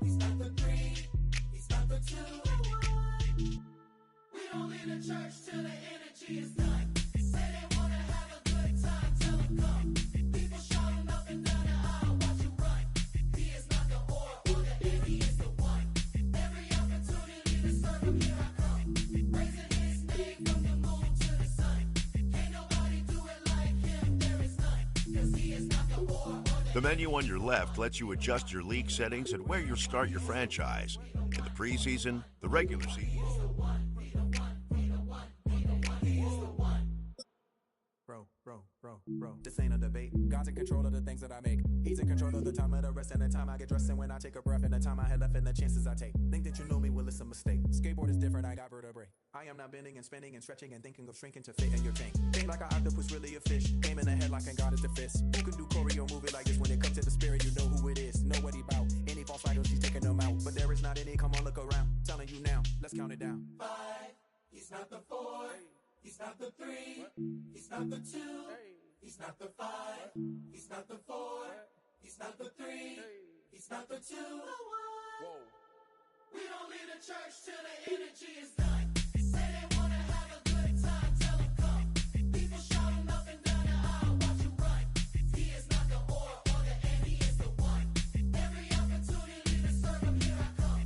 he's not the 3, he's not the 2. We don't leave the church till the energy is done. Say they wanna have a good time, tell them come. People shouting up and down the aisle, watch you run. He is not the or the and, he is the one. Every opportunity to serve him, here I come. Raising his name from the moon to the sun. Can't nobody do it like him, there is none. 'Cause he is not the or The menu on your left lets you adjust your league settings and where you'll start your franchise. In the preseason, the regular season. Bro, this ain't a debate. God's in control of the things that I make. He's in control of the time of the rest and the time I get dressed and when I take a breath and the time I had left and the chances I take. Think that you know me, well, it's a mistake. Skateboard is different, I got vertebrae. I am not bending and spinning and stretching and thinking of shrinking to fit in your tank. Think like an octopus, really a fish. Aim in the head like a God is the fist. Who can do choreo movie like this? When it comes to the spirit, you know who it is. Know what he bout. Any false idols, he's taking them out. But there is not any, come on, look around. Telling you now, let's count it down. 5, he's not the 4, he's not the 3, he's not the 2, he's not the 5, he's not the 4, he's not the 3, he's not the 2. Whoa. We don't leave the church till the energy is done. Say they wanna have a good time, tell them come. People shouting up and down the aisle, watch you run. He is not the or the and, he is the one. Every opportunity to serve him, here I come.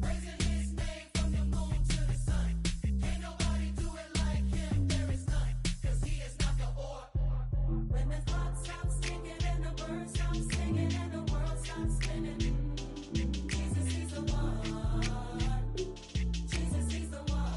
Raising his name from the moon to the sun. Can't nobody do it like him, there is none. 'Cause he is not the or. When the clock stops ticking and the birds stop singing and the world stops spinning, Jesus, he's the one. Jesus, he's the one.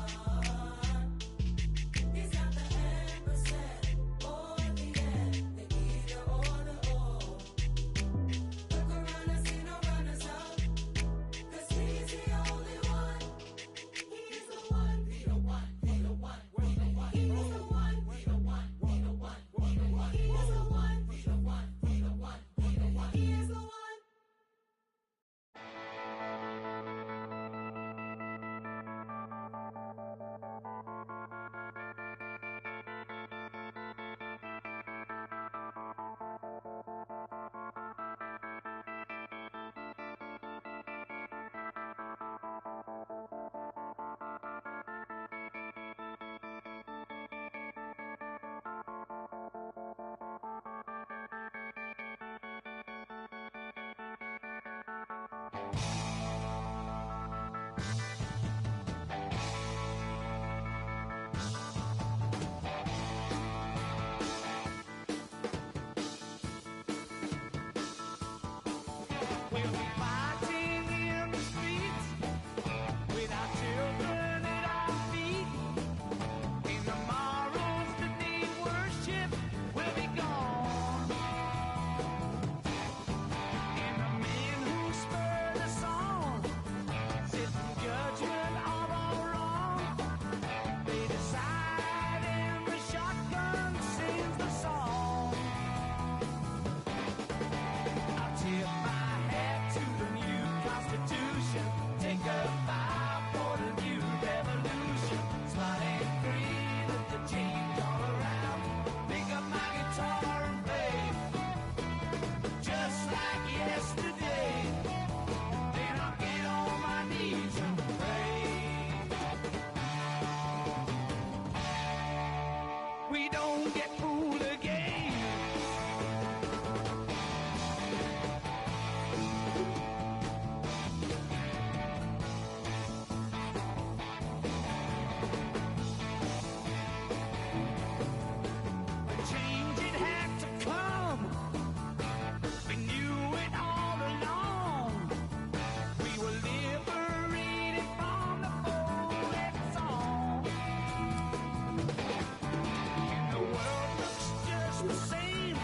the same.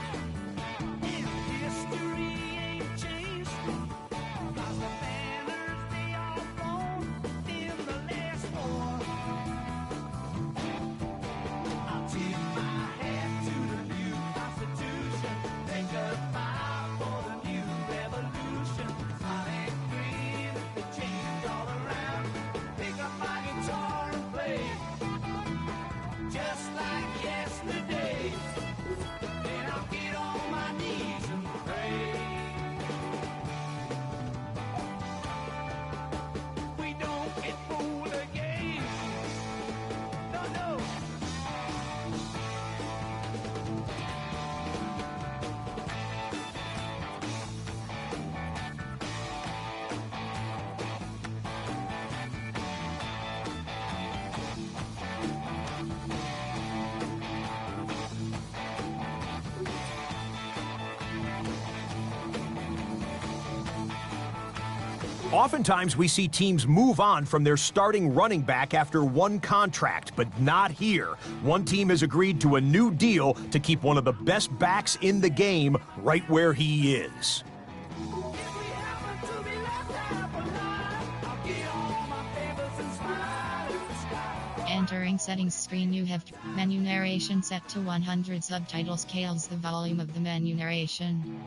And history ain't changed. 'Cause the banners, they all flown in the last war. I'll tip my hat to the new Constitution. Take a bow for the new revolution. Smile and grin, the change all around. Pick up my guitar and play, just like yesterday. Then I'll get on my knees and pray. We don't get fooled again. No, no. Oftentimes, we see teams move on from their starting running back after one contract, but not here. One team has agreed to a new deal to keep one of the best backs in the game right where he is. Entering settings screen, you have menu narration set to 100. Subtitle scales the volume of the menu narration.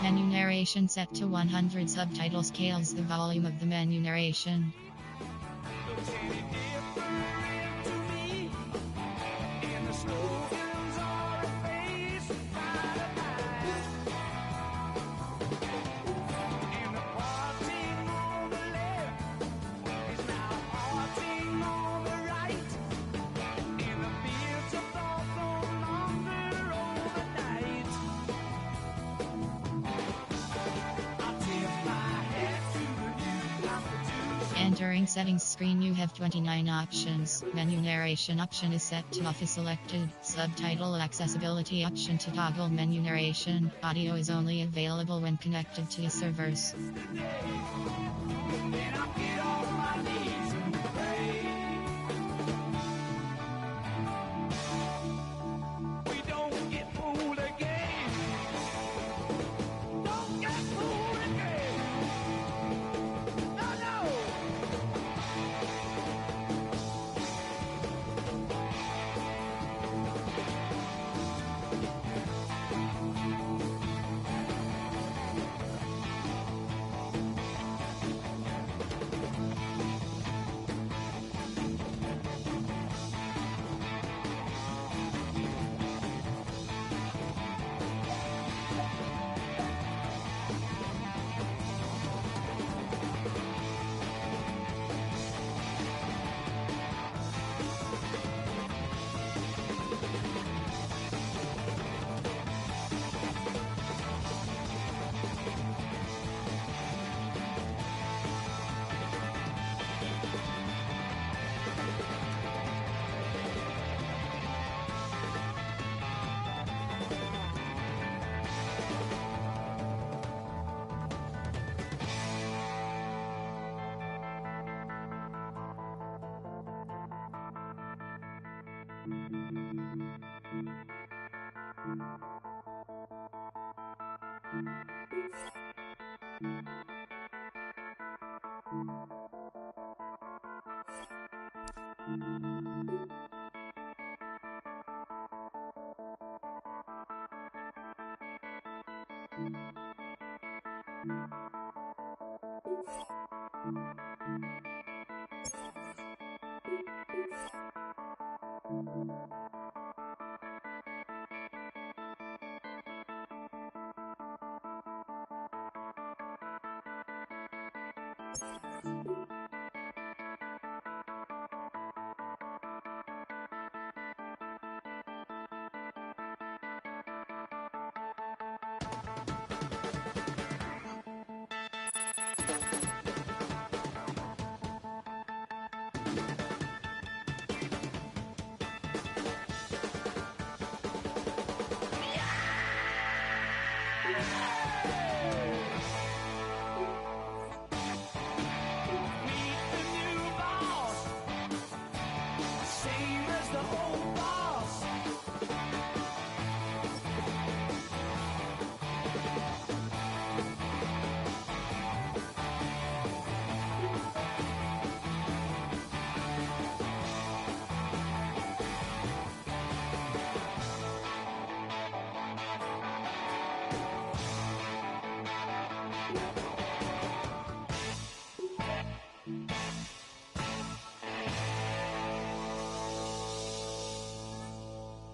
Menu narration set to 100. Subtitle scales the volume of the menu narration. Looks any different to me. And the slogans are a face by the night. And the parting on the left is now parting on the right. And the fields of thought no longer overnight. I'll tip my hat to the new Constitution. Entering settings screen, you have 29 options. Menu narration option is set to off is selected. Subtitle accessibility option to toggle menu narration. Audio is only available when connected to servers. Then I'll get on my knees and pray. We don't get fooled again. Don't get fooled again. No, no.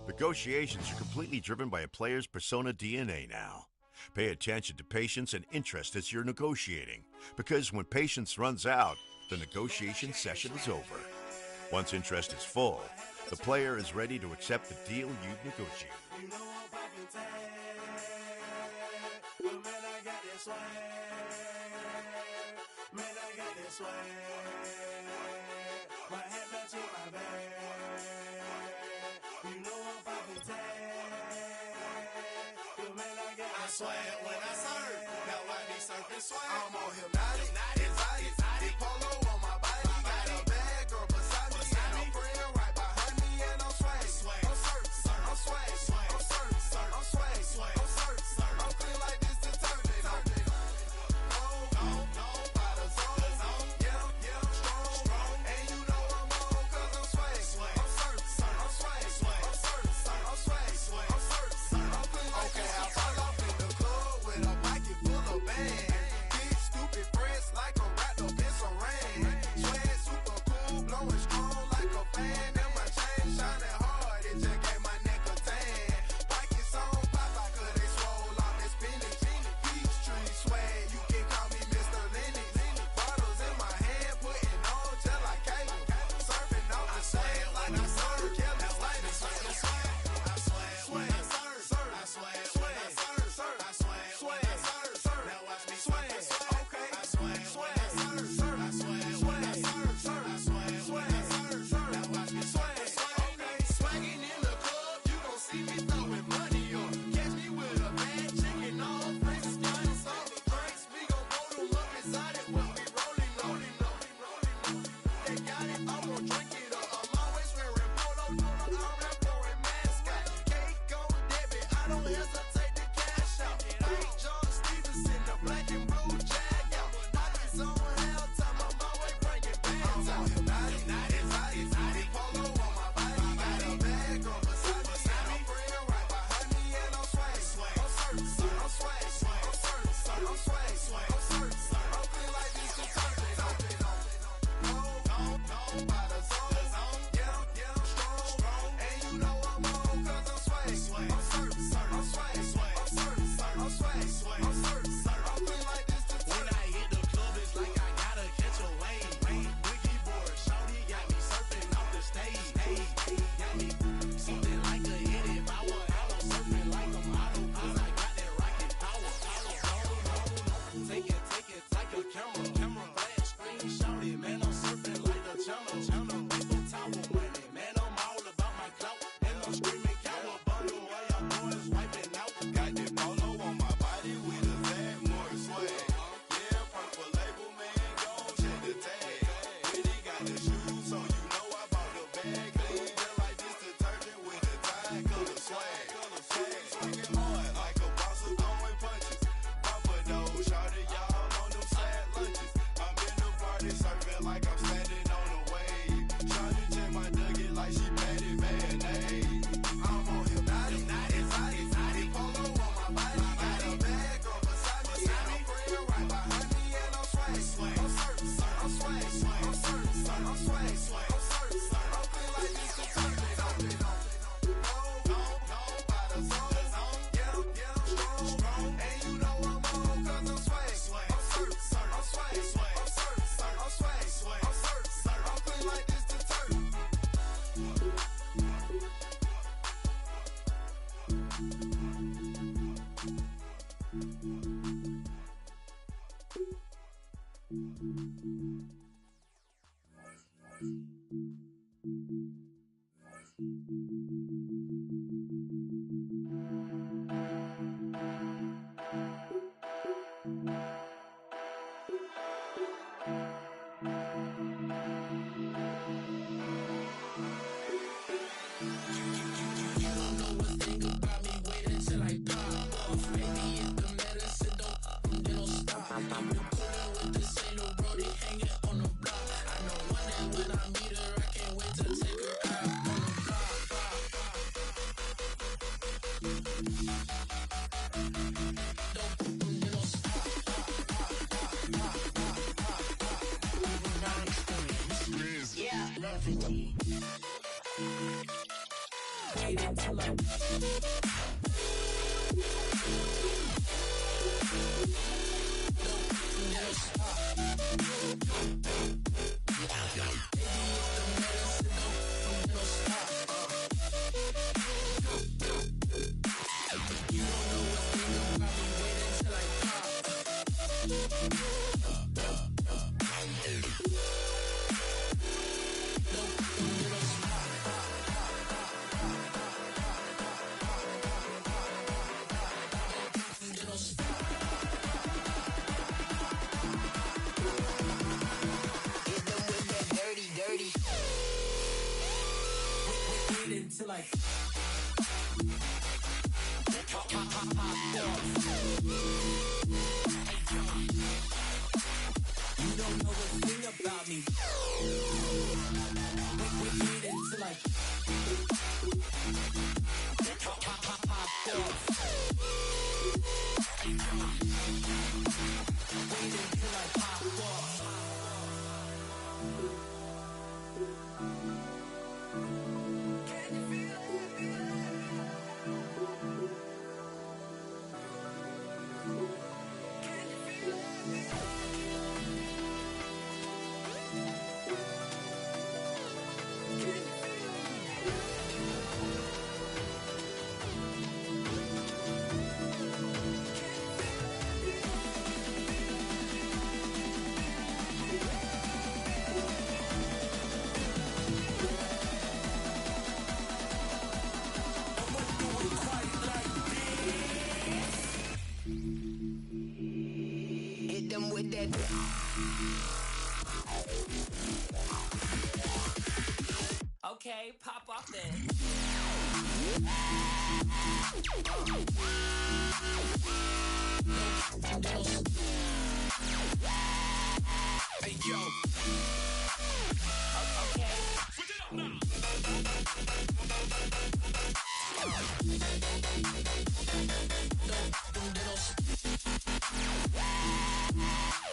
Negotiations are completely driven by a player's persona DNA now. Pay attention to patience and interest as you're negotiating, because when patience runs out, the negotiation session is over. Once interest is full, the player is ready to accept the deal you've negotiated. I swear when I serve, now I be surfing swag. I'm on hypnotic, exotic, polo on my body. Got a bad girl beside me, and a friend right behind me, and I'm swag. I'm surf, I'm swag, I'm surf, I'm swag, I'm surf, I'm clean like this detergent. No, by the zone, yeah, strong, and you know I'm on 'cause I'm swag. I'm surf, I'm swag, I'm surf, I'm swag, I'm surf, I'm clean like this. Okay, I fall off in the club with a pocket full of bags. Big stupid friends like a rat up in some rain. Swag super cool, blowing strong like a fan. And my chain shining hard, it just gave my neck a tan. Pockets on pop, 'cause they swole off that spinach. Peachtree swag, you can call me Mr. Lennox. Bottles in my hand, putting on just like cable. Surfing off the sand like I serve. Kelly Slater, swag, I swag, I serve, I swag, I swag, now watch me swag, okay, I swag, I serve, I swag, I swag, Until I you don't know a thing about me. Wait until I pop off. Wait until I pop off. Hit them with that. Okay, pop off then. Hey, yo. Okay. Switch it up now.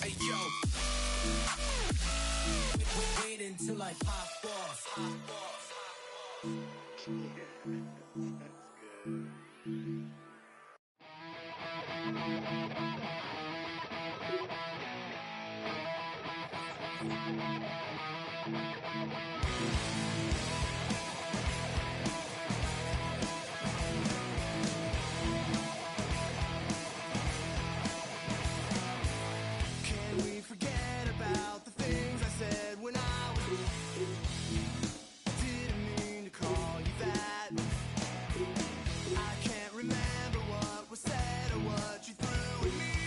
Hey, yo. Wait until I pop off. Can we forget about the things I said when I was didn't mean to call you that. I can't remember what was said or what you threw at me.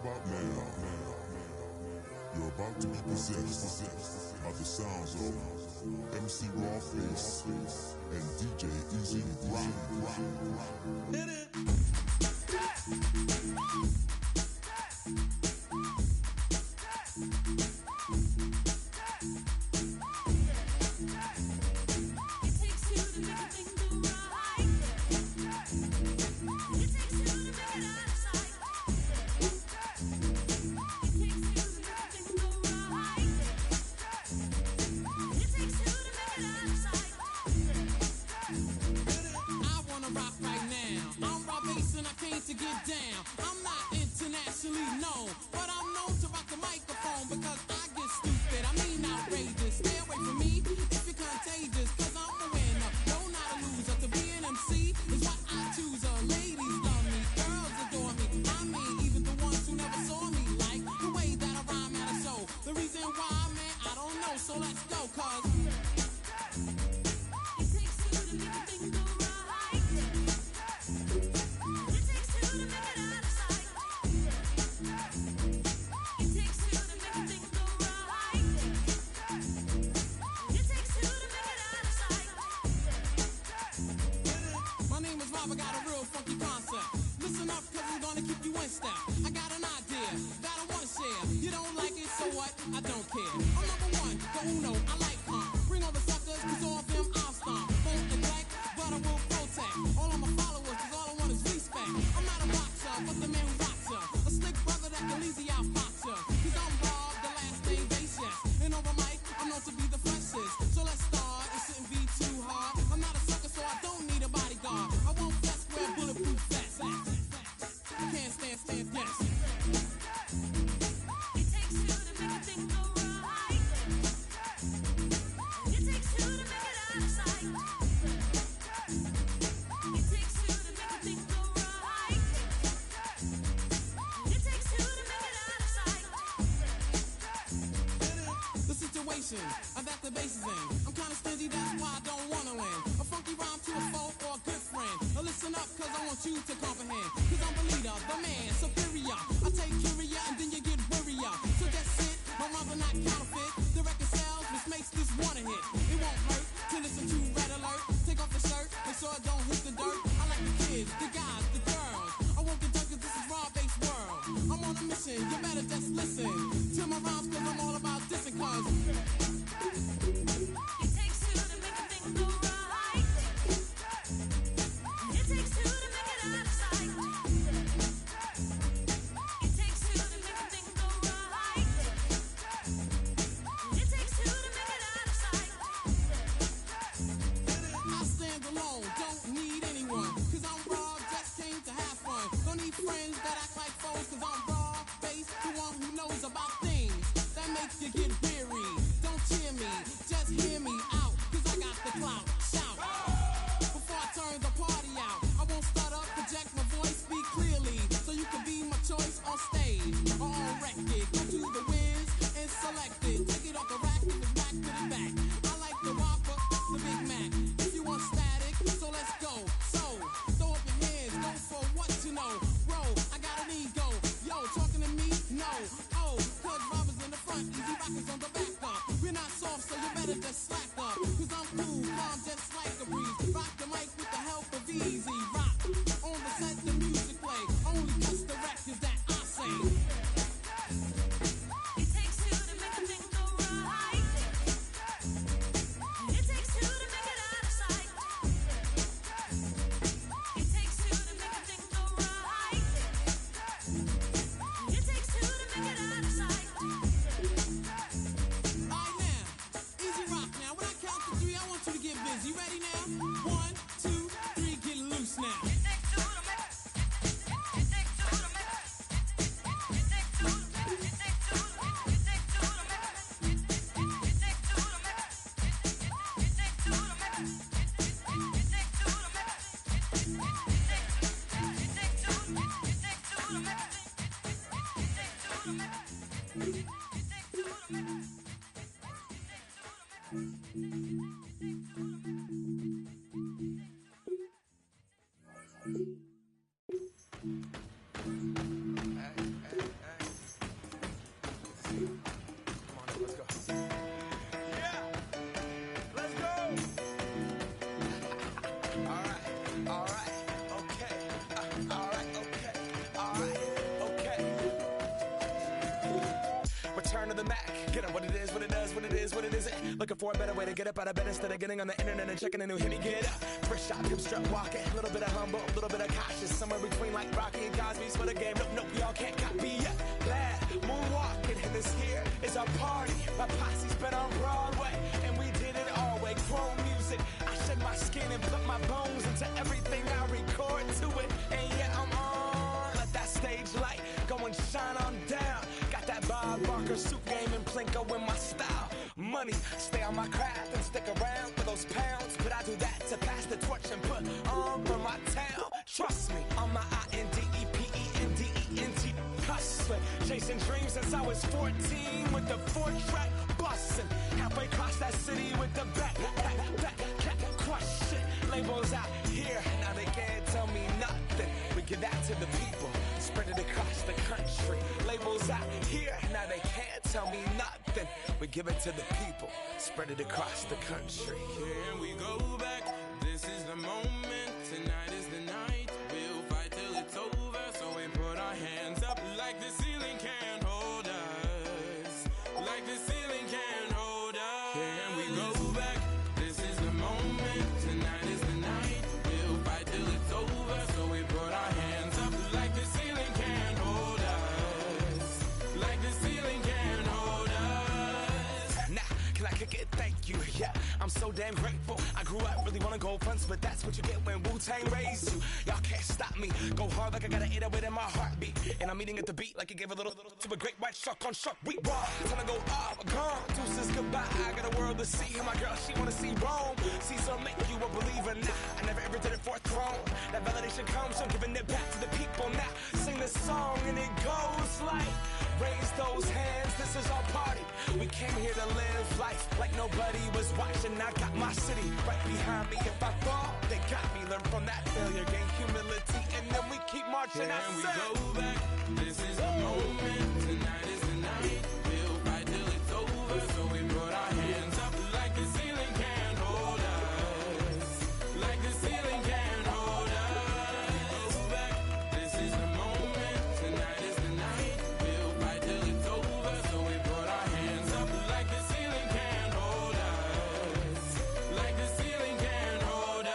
about now? You're about to be possessed by the sounds of MC Rawface and DJ Easy Rock. Hit it! That the bass is in. I'm kinda stingy, that's why I don't wanna win. A funky rhyme to a foe or a good friend. Now listen up, cause I want you to comprehend. Cause I'm the leader, the man, superior. I take curia and then you get worrier. So just sit, my rhymes are not counterfeit. The record sells, which makes this one a hit. It won't hurt to listen to Red Alert. Take off the shirt, make sure it don't hit the dirt. I like the kids, the guys, the girls. I won't get done cause this is raw-based world. I'm on a mission, you better just listen to my rhymes cause I'm all about dissing cause Mac. Get up what it is, what it does, what it is, what it isn't. Looking for a better way to get up out of bed instead of getting on the internet and checking a new hit. Me get up, first shot, come strut walking. A little bit of humble, a little bit of cautious. Somewhere between like Rocky and Cosby's for the game. Nope, nope, y'all can't copy yet. Glad moonwalking, and this here is our party. My posse's been on Broadway, and we did it all way. Chrome music, I shed my skin and put my bones into everything I record to it. And yeah, I'm on. Let that stage light go and shine on down. Got that Bob Barker suit game and Plinko in my style. Money, stay on my craft and stick around for those pounds. But I do that to pass the torch and put on for my town. Trust me, on my INDEPENDENT hustling. Chasing dreams since I was 14 with the 4-track bustin'. Halfway across that city with the back question. Labels out here, now they can't tell me nothing. We give that to the people, spread it across the country. Labels out here, now they can't tell me nothing. We give it to the people, spread it across the country. Here we go back, this is the moment, tonight is the night. We'll fight till it's over, so we put our hands up like the ceiling can't hold us. Like the ceiling can't hold us. Here we go back, this is the moment, tonight is the night. We'll fight till it's over, so we put our hands up like the ceiling can't hold us. Like the ceiling can't hold us. Nah, can I kick it? Thank you, yeah, I'm so damn grateful. I grew up really wanna go fronts, but that's what you get when Wu-Tang raised you. Y'all can't stop me, go hard like I got an 808 in my heartbeat. And I'm eating at the beat like you gave a little to a great white shark on shark. We raw, time to go off, gone, deuces goodbye. I got a world to see, and my girl, she wanna see Rome. Caesar make you a believer, nah, I never ever did it for a throne. That validation comes from giving it back to the people. Now, sing this song and it goes like, raise those hands, this is our party. We came here to live life like nobody was watching. I got my city right behind me. If I fall, they got me. Learn from that failure, gain humility, and then we keep marching. Here I we said, go back, this is the moment, tonight is the night. We'll fight till it's over, so we put our hands up like the ceiling can't hold us. Like the ceiling can't hold us. Go back, this is the moment, tonight is the night. We'll fight till it's over, so we put our hands up like the ceiling can't hold us. Like the ceiling can't hold us.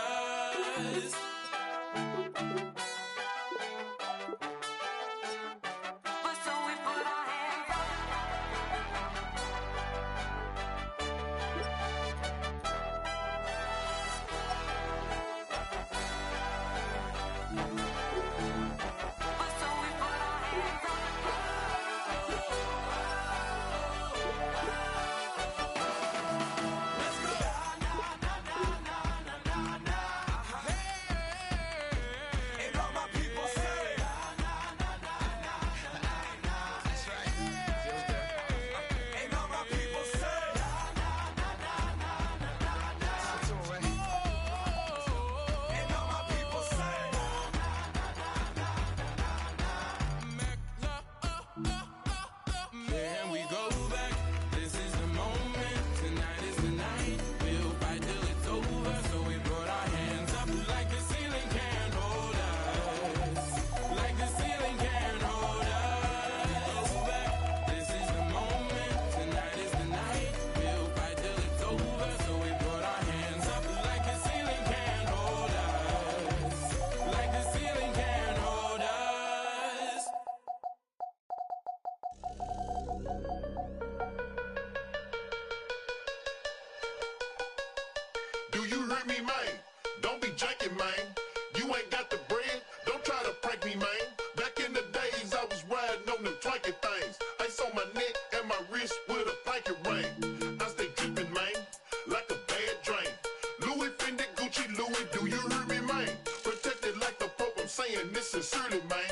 Sincerely, man.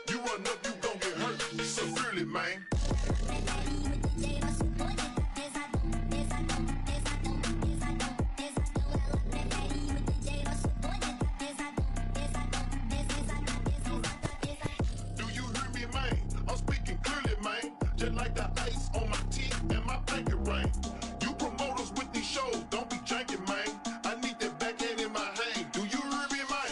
You run up, you gon' get hurt severely, man. Do you hear me, man? I'm speaking clearly, man. Just like the ice on my teeth and my pinky ring. You promoters with these shows, don't be janking, man. I need that backhand in my hand. Do you hear me, man?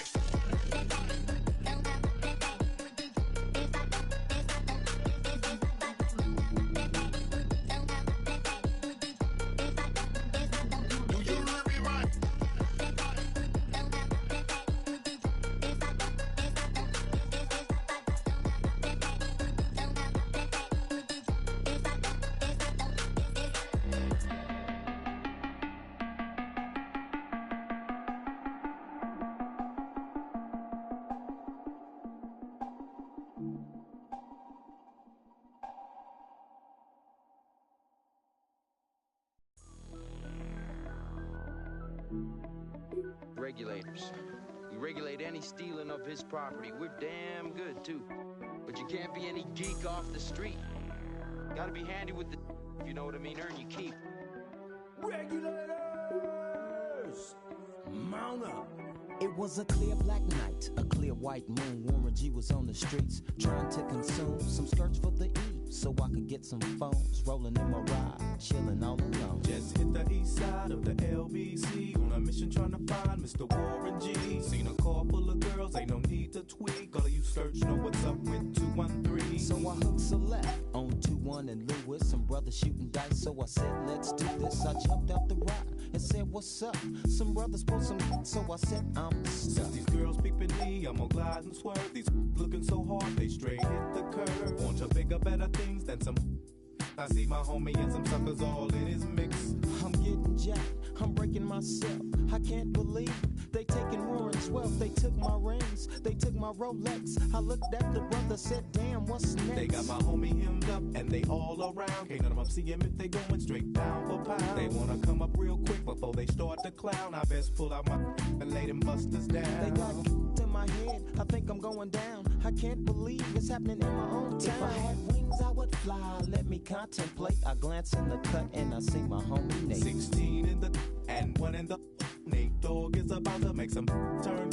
regulators. We regulate any stealing of his property. We're damn good, too. But you can't be any geek off the street. Gotta be handy with the, if you know what I mean, earn your keep. Regulators! Mount up. It was a clear black night, a clear white moon. Warren G was on the streets trying to consume some skirts for the E, so I could get some phones. Rolling in my ride, chilling all alone. Just hit the east side of the LBC on a mission trying to find Mr. Warren G. Seen a car full of girls, ain't no need to tweak. All of you search know what's up with 213. So I hooked a left on 21 and Lewis. Some brothers shooting dice, so I said, let's do this. I jumped out the ride and said, what's up? Some brothers pulled some, so I said, I'm stuck. Since these girls peeping me, I'm gonna glide and swerve. These looking so hard, they straight hit the curve. Want to bigger, better things than some. I see my homie and some suckers all in his mix. I'm getting jacked, I'm breaking myself. I can't believe they taking Warren's wealth. They took my rings, they took my Rolex. I looked at the brother, said, damn, what's next? They got my homie hemmed up and they all around. Can't none of them see him if they going straight down for pound. They wanna come up real quick before they start to clown. I best pull out my and lay them busters down. They got in my head, I think I'm going down. I can't believe it's happening in my own town. If I had wings, I would fly. Let me contemplate. I glance in the cut and I see my homie Nate. 16 in the and 1 in the. Nate Dogg is about to make some turn.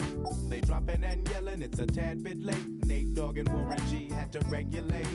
They dropping and yelling, it's a tad bit late. Nate Dogg and Warren G had to regulate.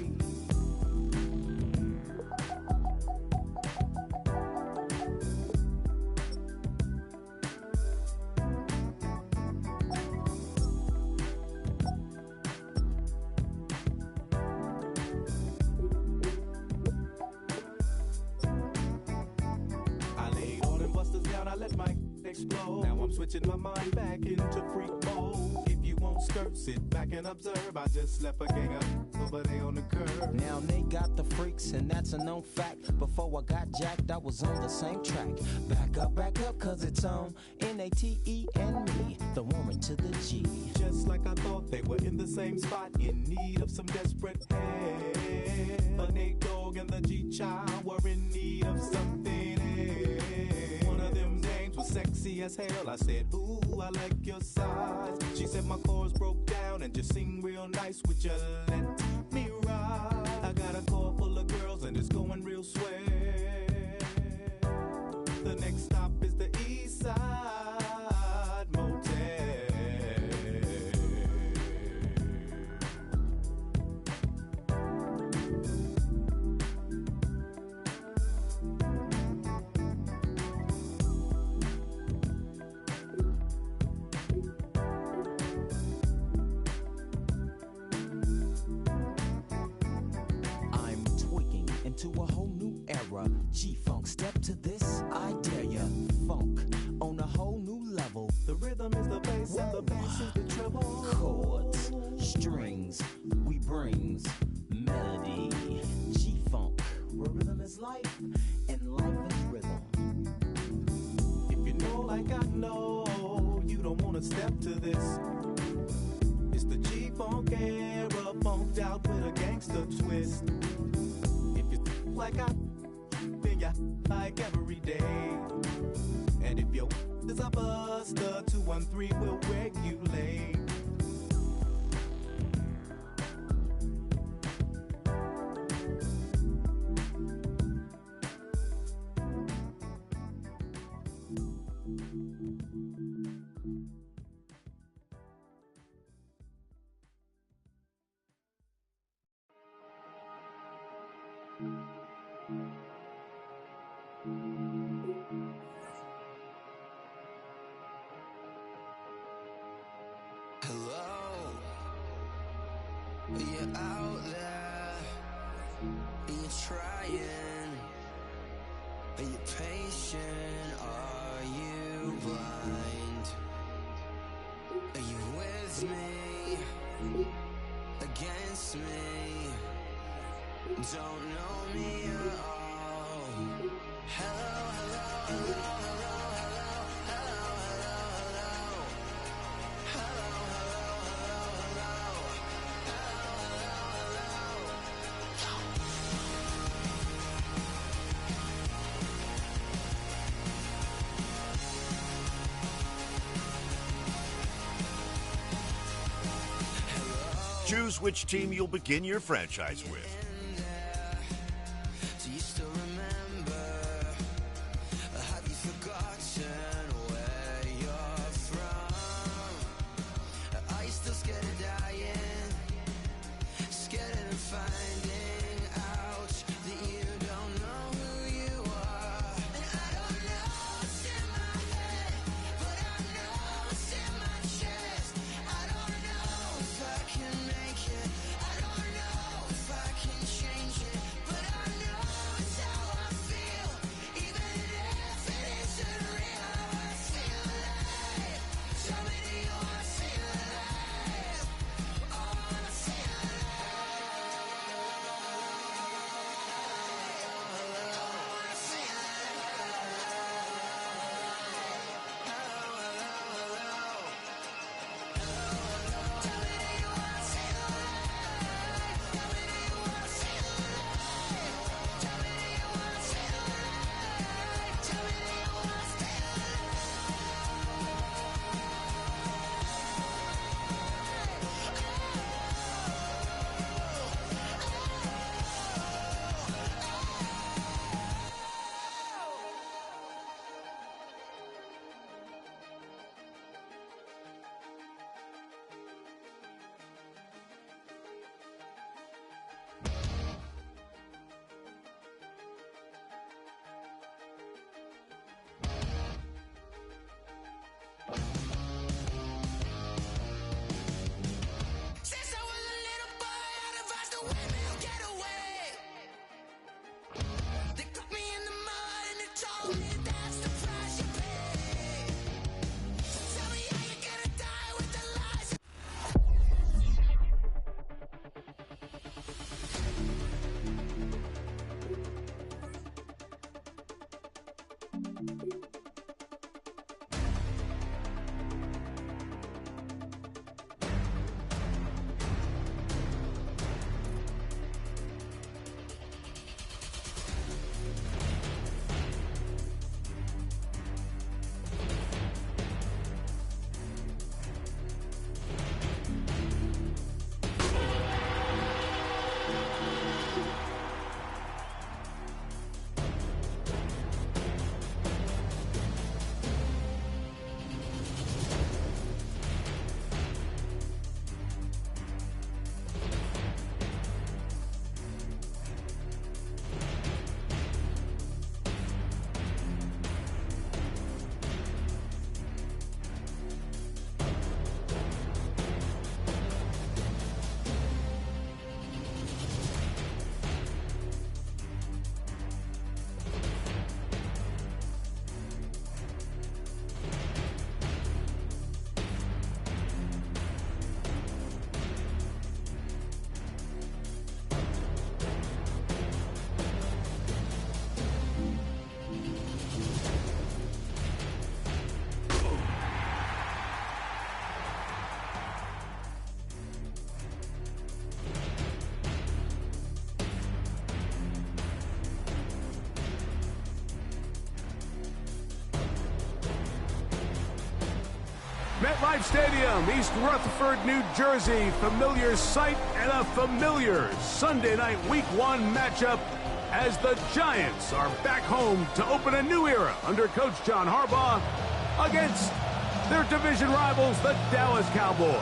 Now I'm switching my mind back into freak mode. If you won't skirt, sit back and observe. I just left a gang up over there on the curb. Now they got the freaks and that's a known fact. Before I got jacked, I was on the same track. Back up, cause it's on N-A-T-E and me, the Warren to the G. Just like I thought, they were in the same spot, in need of some desperate help. But Nate Dogg and the G-Child were in need of something else. One of them dames was sexy as hell. I said, ooh, I like your size. She said my chords broke down and just sing real nice. Would you let me ride? I got a car full of girls and it's going real swell. The next stop is the East Side Motel. To a whole new era, G-Funk, step to this, I dare ya. Funk on a whole new level. The rhythm is the bass and the bass is the treble. Chords, strings, we brings melody. G-Funk, where rhythm is life and life is rhythm. If you know like I know, you don't wanna step to this. It's the G-Funk era, funked out with a gangster twist. Like I then you like every day. And if your is a buster, 213 will regulate. You're out there, you're trying. Are you patient? Are you blind? Are you with me? Against me? Don't know me at all. Hello, hello, hello, hello, hello, hello, hello, hello, hello, hello, hello, hello. Choose which team you'll begin your franchise with. Do you still remember? Have you forgotten where you're from? Are you still scared of dying? Scared of finding out that you don't know who you are? And I don't know what's in my head, but I know what's in my chest. I don't know if I can make it. I don't know if I can change it, but I know it's how I feel. Even if it isn't real, I wanna feel alive. Tell me, do you wanna feel alive? Oh, I wanna feel Since I was a little boy, I'd advise the women get away. They put me in the mud and they told me that's the price you pay. So tell me how you gonna die with the lies. MetLife Stadium, East Rutherford, New Jersey. Familiar sight and a familiar Sunday night Week 1 matchup as the Giants are back home to open a new era under Coach John Harbaugh against their division rivals, the Dallas Cowboys.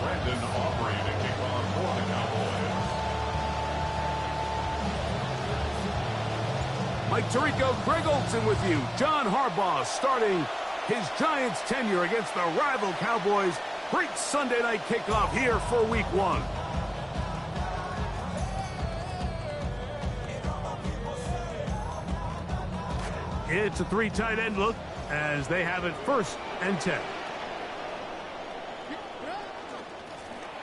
Brandon Aubrey to kick off for the Cowboys. Mike Tirico, Greg Olson with you. John Harbaugh starting his Giants tenure against the rival Cowboys. Great Sunday night kickoff here for Week 1. It's a 3 tight end look as they have it 1st and 10.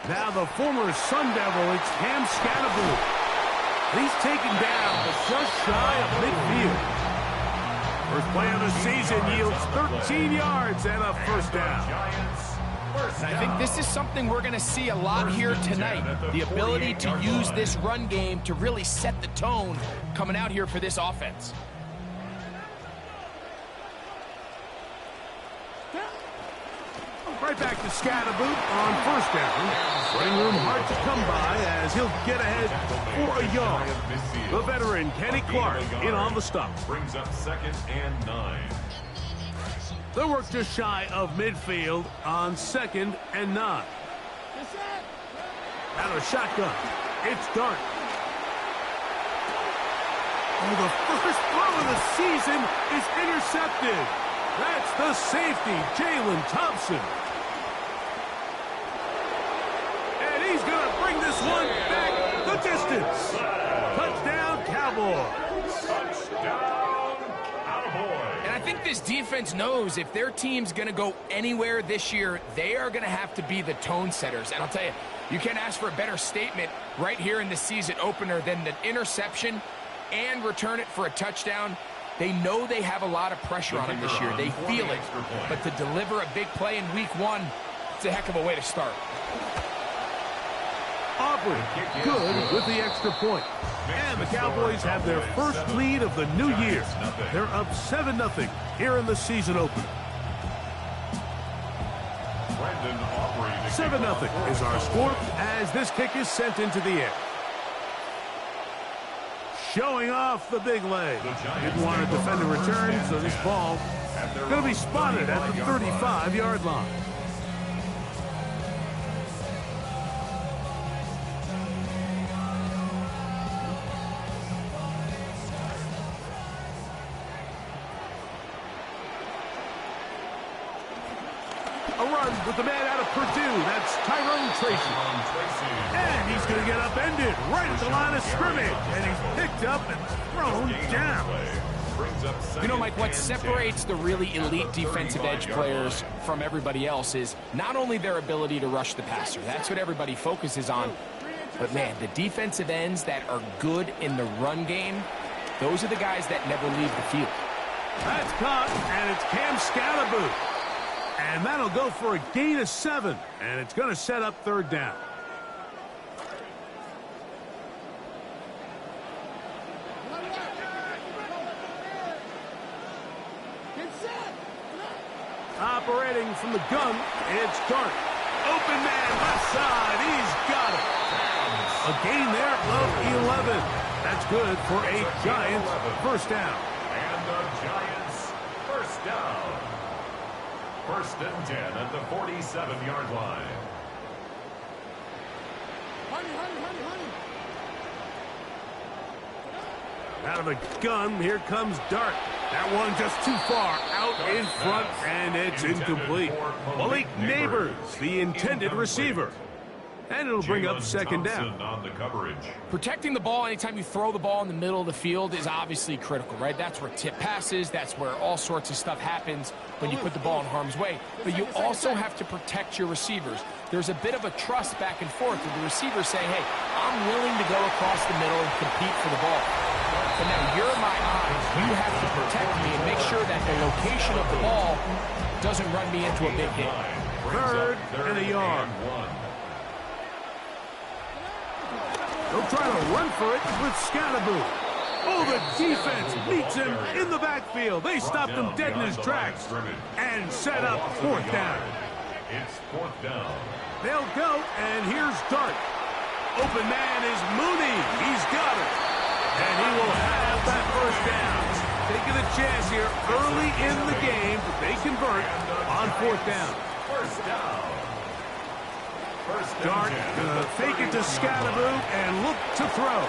Now the former Sun Devil, it's Cam Scatterboot. He's taken down just shy of midfield. First play of the season yields 13 yards and a 1st down. Giants, And I think this is something we're going to see a lot here tonight. The ability to use this run game to really set the tone coming out here for this offense. Right back to Scadaboot on first down. Running room hard to come by as he'll get ahead for a yard. The veteran Kenny Clark in on the stop. Brings up 2nd and 9. They work just shy of midfield on 2nd and 9. Out of a shotgun, it's Dart. Oh, the first throw of the season is intercepted. That's the safety, Jalen Thompson. And he's going to bring this one back the distance. Touchdown, Cowboys. Touchdown, Cowboys. And I think this defense knows if their team's going to go anywhere this year, they are going to have to be the tone setters. And I'll tell you, you can't ask for a better statement right here in the season opener than the interception and return it for a touchdown. They know they have a lot of pressure on them this year. They feel it. But to deliver a big play in week 1, it's a heck of a way to start. Aubrey, good with the extra point. And the Cowboys have their first lead of the new year. They're up 7-0 here in the season opener. 7-0 is our score as this kick is sent into the air. Showing off the big leg. Didn't want to defend a return, so this ball going to be spotted at the 35-yard line. A run with the man out of Purdue. That's Tyrone Tracy. And he's going to get upended right at the line of scrimmage. And he's picked up and thrown down. You know, Mike, what separates the really elite defensive edge players from everybody else is not only their ability to rush the passer. That's what everybody focuses on. But, man, the defensive ends that are good in the run game, those are the guys that never leave the field. That's caught, and it's Cam Scadaboot. And that'll go for a gain of 7. And it's going to set up 3rd down. Operating from the gun, it's Dart. Open man, left side, he's got it. A gain there of 11. That's good for a Giants first down. And the Giants first down. 1st and 10 at the 47-yard line. Out of the gun, here comes Dart. That one just too far out in front, and it's incomplete. Malik Neighbors, the intended receiver. And it'll bring up 2nd down. On the coverage. Protecting the ball anytime you throw the ball in the middle of the field is obviously critical, right? That's where tip passes, that's where all sorts of stuff happens when you put the ball in harm's way. But you also have to protect your receivers. There's a bit of a trust back and forth with the receiver saying, hey, I'm willing to go across the middle and compete for the ball. But now you're my eyes. You have to protect me and make sure that the location of the ball doesn't run me into a big hit. 3rd and a yard. They'll try to run for it with Scadaboot. Oh, the defense meets him in the backfield. They stopped him dead in his tracks and set up 4th down. It's 4th down. They'll go, and here's Dart. Open man is Mooney. He's got it. And he will have that first down. Taking a chance here early in the game. They convert on 4th down. First down. Dart gonna fake it to Scadaboot and look to throw.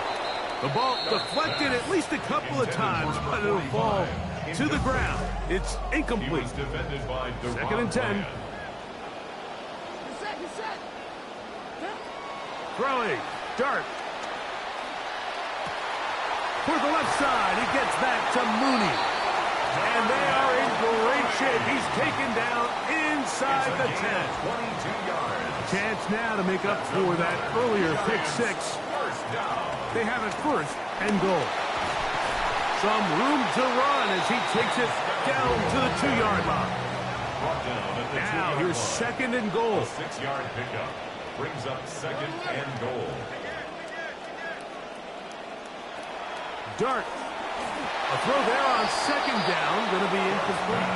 The ball deflected at least a couple of times, but it'll fall to the ground. It's incomplete. 2nd and 10. Throwing. Dart. For the left side, he gets that to Mooney. And they are in great shape. He's taken down inside the 10. 22 yards. Chance now to make up for that earlier pick 6. They have it 1st and goal. Some room to run as he takes it down to the 2-yard line. brought down at the Now 2-yard here's line. second and goal. A 6-yard pickup brings up second and goal. Dart. A throw there on second down, going to be incomplete.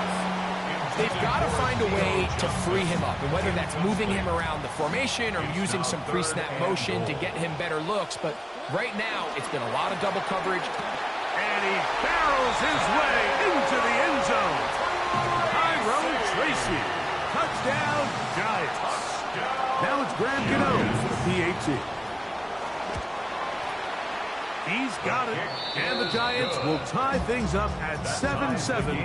They've got to find a way to free him up, and whether that's moving him around the formation or using some pre-snap motion to get him better looks, but right now it's been a lot of double coverage. And he barrels his way into the end zone. Tyrone Tracy. Touchdown, Giants. Now it's Graham Gano for the PAT. He's got it, and the Giants will tie things up at 7-7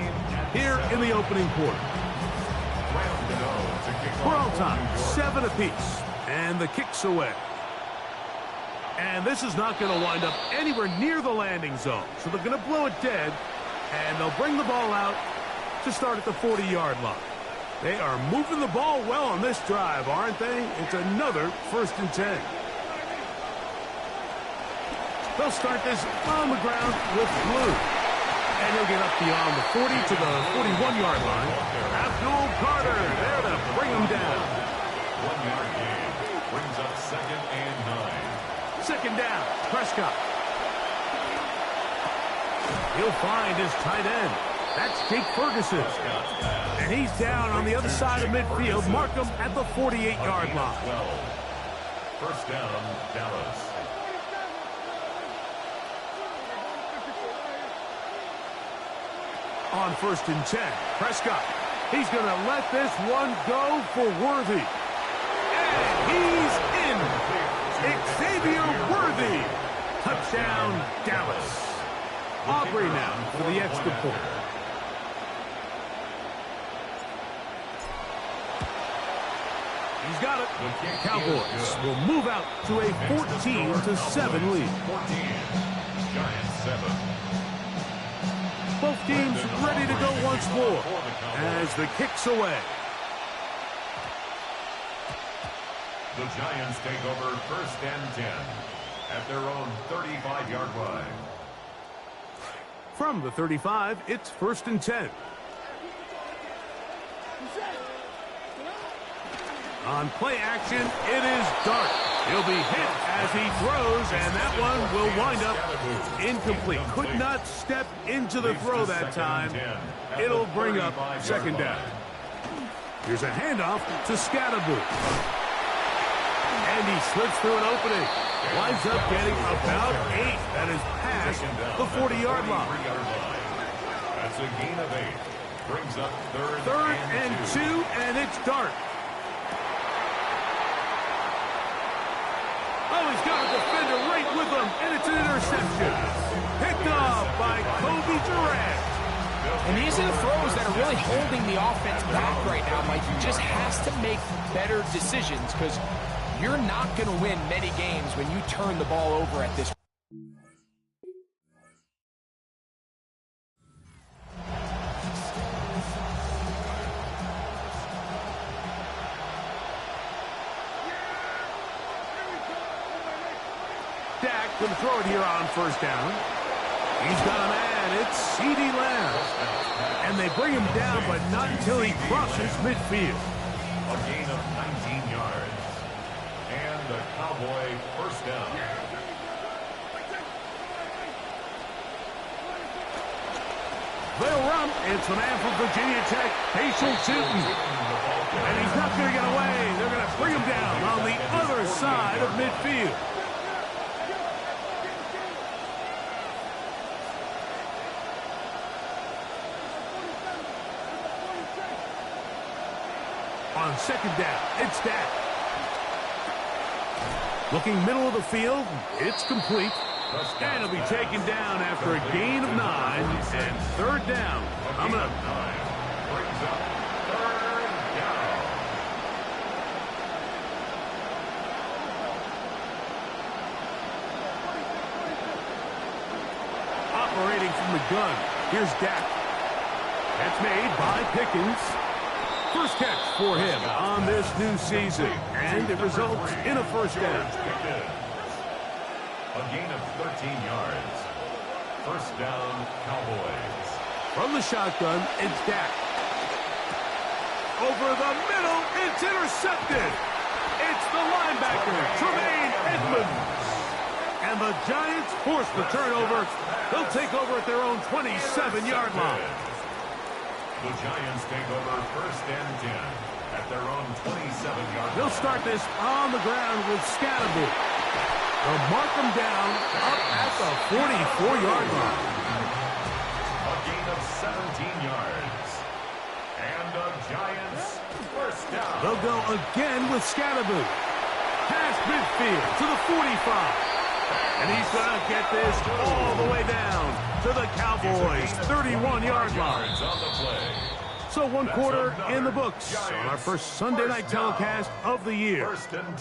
here in the opening quarter. We're on time, 7 apiece, and the kick's away. And this is not going to wind up anywhere near the landing zone, so they're going to blow it dead, and they'll bring the ball out to start at the 40-yard line. They are moving the ball well on this drive, aren't they? It's another 1st and 10. They'll start this on the ground with Blue. And he'll get up beyond the 40 to the 41-yard line. Abdul Carter there to bring him down. 1-yard gain brings up second and 9. Second down, Prescott. He'll find his tight end. That's Jake Ferguson. And he's down on the other side of midfield. Mark him at the 48-yard line. 1st down, Dallas. On 1st and 10, Prescott. He's going to let this one go for Worthy. And he's in. Xavier Worthy. Touchdown, Dallas. Aubrey now for the extra point. He's got it. Cowboys will move out to a 14-7 lead. 14. Giants 7. Both teams ready to go once more as the kick's away. The Giants take over 1st and 10 at their own 35-yard line. From the 35, it's 1st and 10. On play action, it is Dart. He'll be hit as he throws, and that one will wind up incomplete. Could not step into the throw that time. It'll bring up second down. Here's a handoff to Scatterboot. And he slips through an opening. Winds up getting about 8. That is past the 40-yard line. That's a gain of 8. Brings up third and 2, and it's Dart. Oh, he's got a defender right with him, and it's an interception. Picked off by Kobe Durant. And these are the throws that are really holding the offense back right now. Mike, he just has to make better decisions because you're not going to win many games when you turn the ball over at this. Dak going to throw it here on 1st down. He's got a man. It's CeeDee Lamb. And they bring him down, but not until he crosses midfield. A gain of 19 yards. And the Cowboy 1st down. They'll run. It's the man from Virginia Tech, Facial Tootin. And he's not going to get away. They're going to bring him down on the other side of midfield. On 2nd down, it's Dak. Looking middle of the field, it's complete. And he'll be taken down after a gain of 9 and 3rd down. Coming up. Brings up 3rd down. Operating from the gun, here's Dak. That's made by Pickens. First catch for him on this new season, and it results in a 1st down. A gain of 13 yards. 1st down, Cowboys. From the shotgun, it's Dak. over the middle. It's intercepted. It's the linebacker, Tremaine Edmonds. And the Giants force the turnover. They'll take over at their own 27-yard line. The Giants take over 1st and 10 at their own 27-yard line. They'll start this on the ground with Scatterby. They'll mark them down up at the 44-yard line. A gain of 17 yards. And the Giants first down. They'll go again with Scatterby. Past midfield to the 45. And he's going to get this all the way down to the Cowboys' 31-yard line. So 1 quarter in the books on our first Sunday night telecast of the year.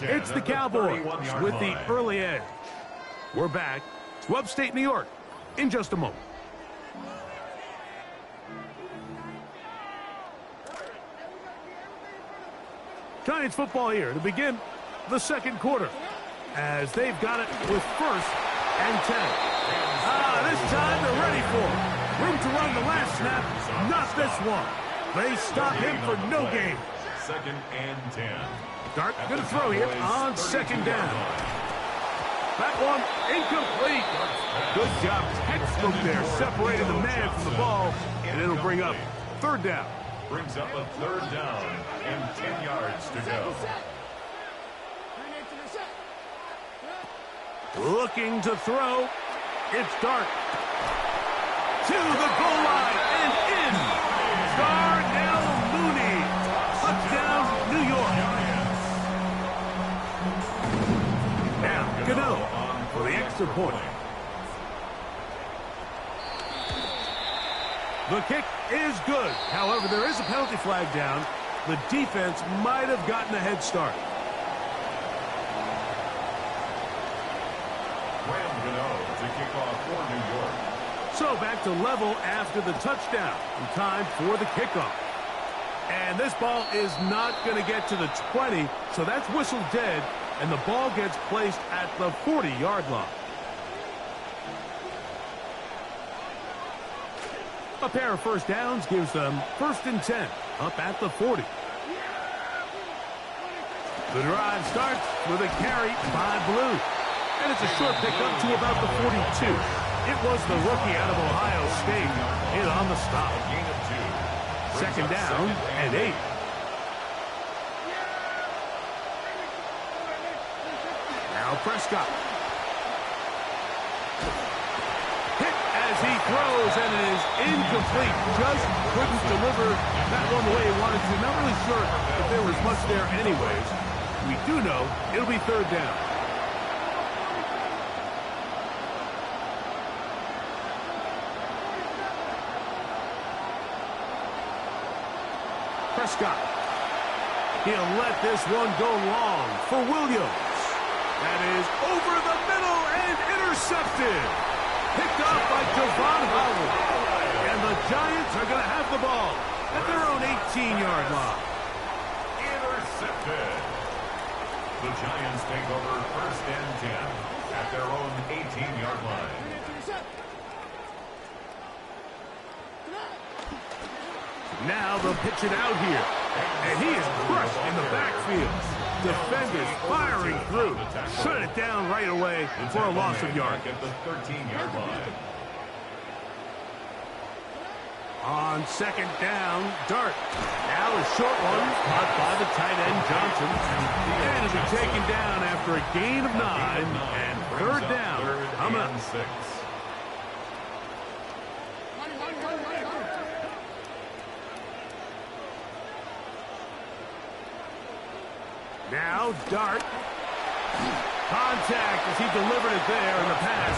It's the Cowboys with the early edge. We're back to upstate New York in just a moment. Giants football here to begin the 2nd quarter, as they've got it with 1st and 10. This time they're ready for it. Room to run the last snap, not this one. They stop him for no gain. 2nd and 10. Dart going to throw here on 2nd down. That one incomplete. Good job, textbook there, separated the man from the ball, and it'll bring up 3rd down. Brings up a 3rd down and 10 yards to go. Looking to throw. It's Dart. To the goal line and in. Darnell Mooney. Touchdown, New York. Now, Cano for the extra point. The kick is good. However, there is a penalty flag down. The defense might have gotten a head start. To kick off for New York. So back to level after the touchdown. In time for the kickoff. And this ball is not going to get to the 20, so that's whistled dead, and the ball gets placed at the 40-yard line. A pair of 1st downs gives them 1st and 10 up at the 40. The drive starts with a carry by Blue. And it's a short pickup to about the 42. It was the rookie out of Ohio State in on the stop. Gain of 2. 2nd down and 8. Now Prescott. Hit as he throws, and it is incomplete. Just couldn't deliver that one the way he wanted to. Not really sure if there was much there anyways. We do know it'll be 3rd down. Prescott. He'll let this one go long for Williams. That is over the middle and intercepted. Picked up by Javon Howard. And the Giants are going to have the ball at their own 18-yard line. Intercepted. The Giants take over 1st and 10 at their own 18-yard line. Now they'll pitch it out here. And he is crushed in the backfield. Defenders firing through. Shut it down right away for a loss of yard. At the 13-yard line. On 2nd down, Dart. Now a short one caught by the tight end Johnson. And it'll be taken down after a gain of 9 and 3rd down. Coming up. 6. Now Dart. Contact as he delivered it there, and the pass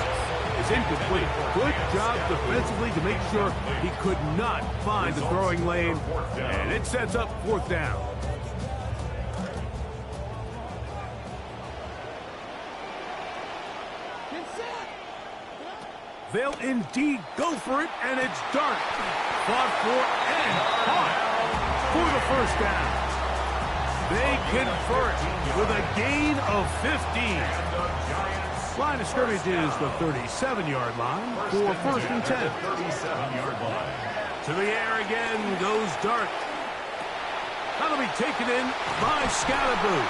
is incomplete. Good job defensively to make sure he could not find the throwing lane, and it sets up 4th down. They'll indeed go for it, and it's Dart. Fought for and caught for the 1st down. They convert with a gain of 15. Line of scrimmage is the 37-yard line for 1st and 10. 37-yard line. To the air again goes Dart. That'll be taken in by Scalaboo.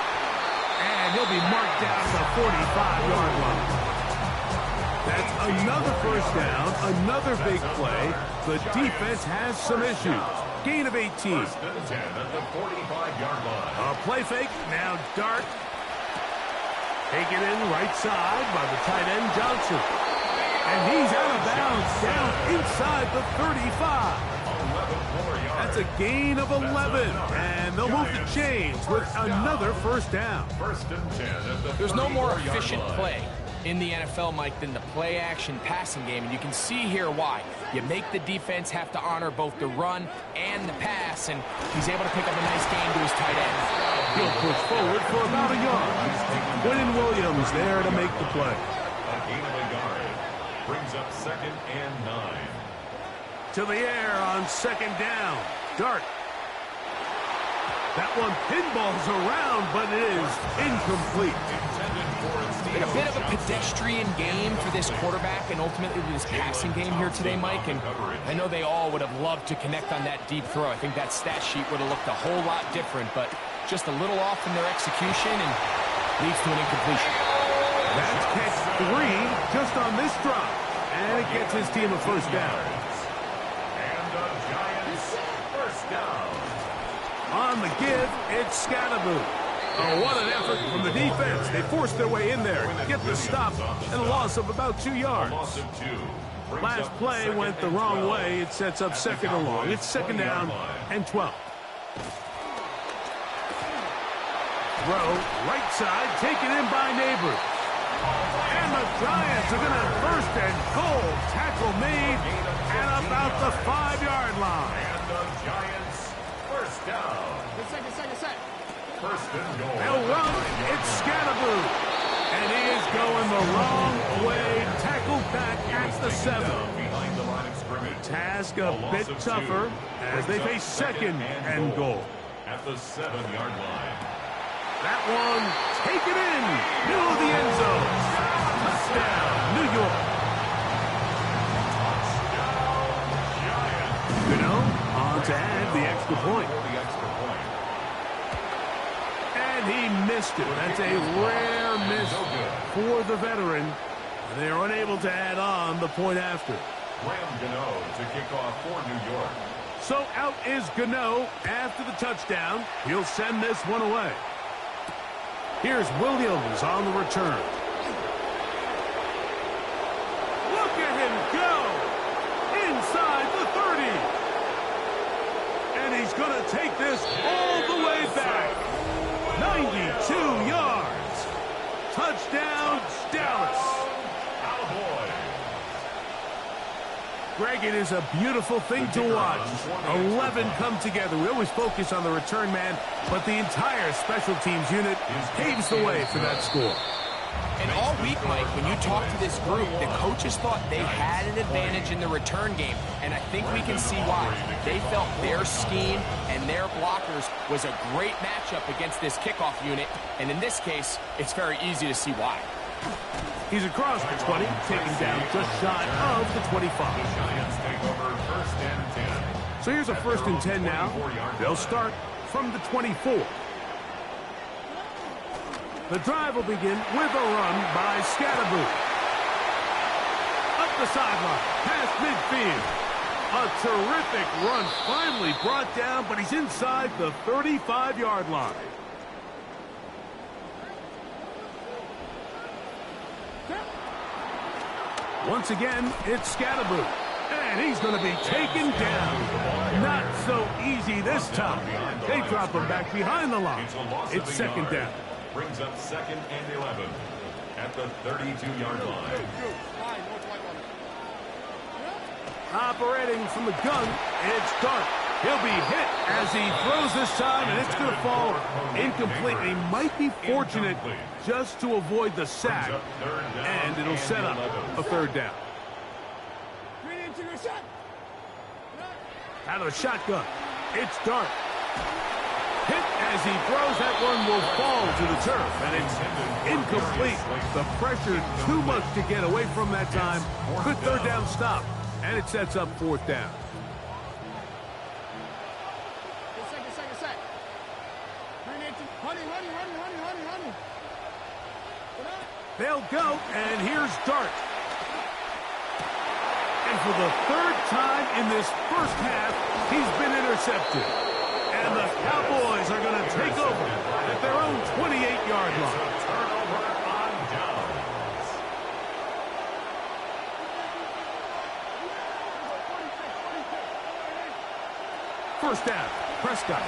And he'll be marked down at the 45-yard line. That's another first down, another big play. The defense has some issues. Gain of 18. First and 10 at the 45-yard line. A play fake, now Dart. Taken in right side by the tight end Johnson. And he's out of bounds, down inside the 35. That's a gain of 11. And they'll move the chains with another first down. First and 10 at the There's no more 34-yard efficient line. play in the NFL, Mike, than the play-action passing game, and you can see here why. You make the defense have to honor both the run and the pass, and he's able to pick up a nice gain to his tight end. He'll push forward for about a yard. Quentin Williams there to make the play. A gain of a yard brings up 2nd and 9. To the air on 2nd down. Dart. That one pinballs around, but it is incomplete. Been a bit of a pedestrian game for this quarterback and ultimately this passing game here today, Mike. And I know they all would have loved to connect on that deep throw. I think that stat sheet would have looked a whole lot different, but just a little off in their execution and leads to an incompletion. That's catch 3 just on this drive. And it gets his team a first down. And the Giants first down. On the give, it's Scalaboo. Oh, what an effort from the defense. They forced their way in there, get the stop, and a loss of about 2 yards. Last play went the wrong way. It sets up 2nd and long. It's 2nd down and 12. Throw, right side, taken in by Neighbors. And the Giants are going to first and goal. Tackle made at about the 5-yard line. And the Giants first down. Second. First and goal. They'll run. It's Scalaboo. And he is going the wrong way. Tackled back at the 7. Behind the line of scrimmage. Task a bit tougher as they face 2nd and goal. At the 7-yard line. That one taken in. Middle of the end zone. Touchdown, New York. On to add the extra point. And he missed it. That's a rare miss for the veteran. And they are unable to add on the point after. Graham Gano to kick off for New York. So out is Gano after the touchdown. He'll send this one away. Here's Williams on the return. Look at him go! Inside the 30. And he's going to take this all the way back. 92 yards. Touchdown, Dallas. Greg, it is a beautiful thing to watch. 11 come together. We always focus on the return man, but the entire special teams unit paves the way for that score. And all week, Mike, when you talk to this group, the coaches thought they had an advantage in the return game, and I think we can see why. They felt their scheme and their blockers was a great matchup against this kickoff unit, and in this case, it's very easy to see why. He's across the 20, taken down just shy of the 25. Giants take over first and 10. So here's a first and 10 now. They'll start from the 24. The drive will begin with a run by Scalaboo. Up the sideline, past midfield. A terrific run finally brought down, but he's inside the 35-yard line. Once again, it's Scalaboo. And he's going to be taken down. Not so easy this time. They drop him back behind the line. It's 2nd down. Brings up 2nd and 11 at the 32-yard line. Operating from the gun, it's Dart. He'll be hit as he throws this time, and it's going to fall incomplete. He might be fortunate just to avoid the sack, and it'll set up a 3rd down. Out of the shotgun, it's Dart. Hit as he throws, that one will fall to the turf, and it's incomplete. The pressure too much to get away from that time. Good 3rd down stop, and it sets up 4th down. They'll go, and here's Dart. And for the third time in this first half, he's been intercepted. And the Cowboys are going to take over at their own 28-yard line. Turnover on downs. First down, Prescott.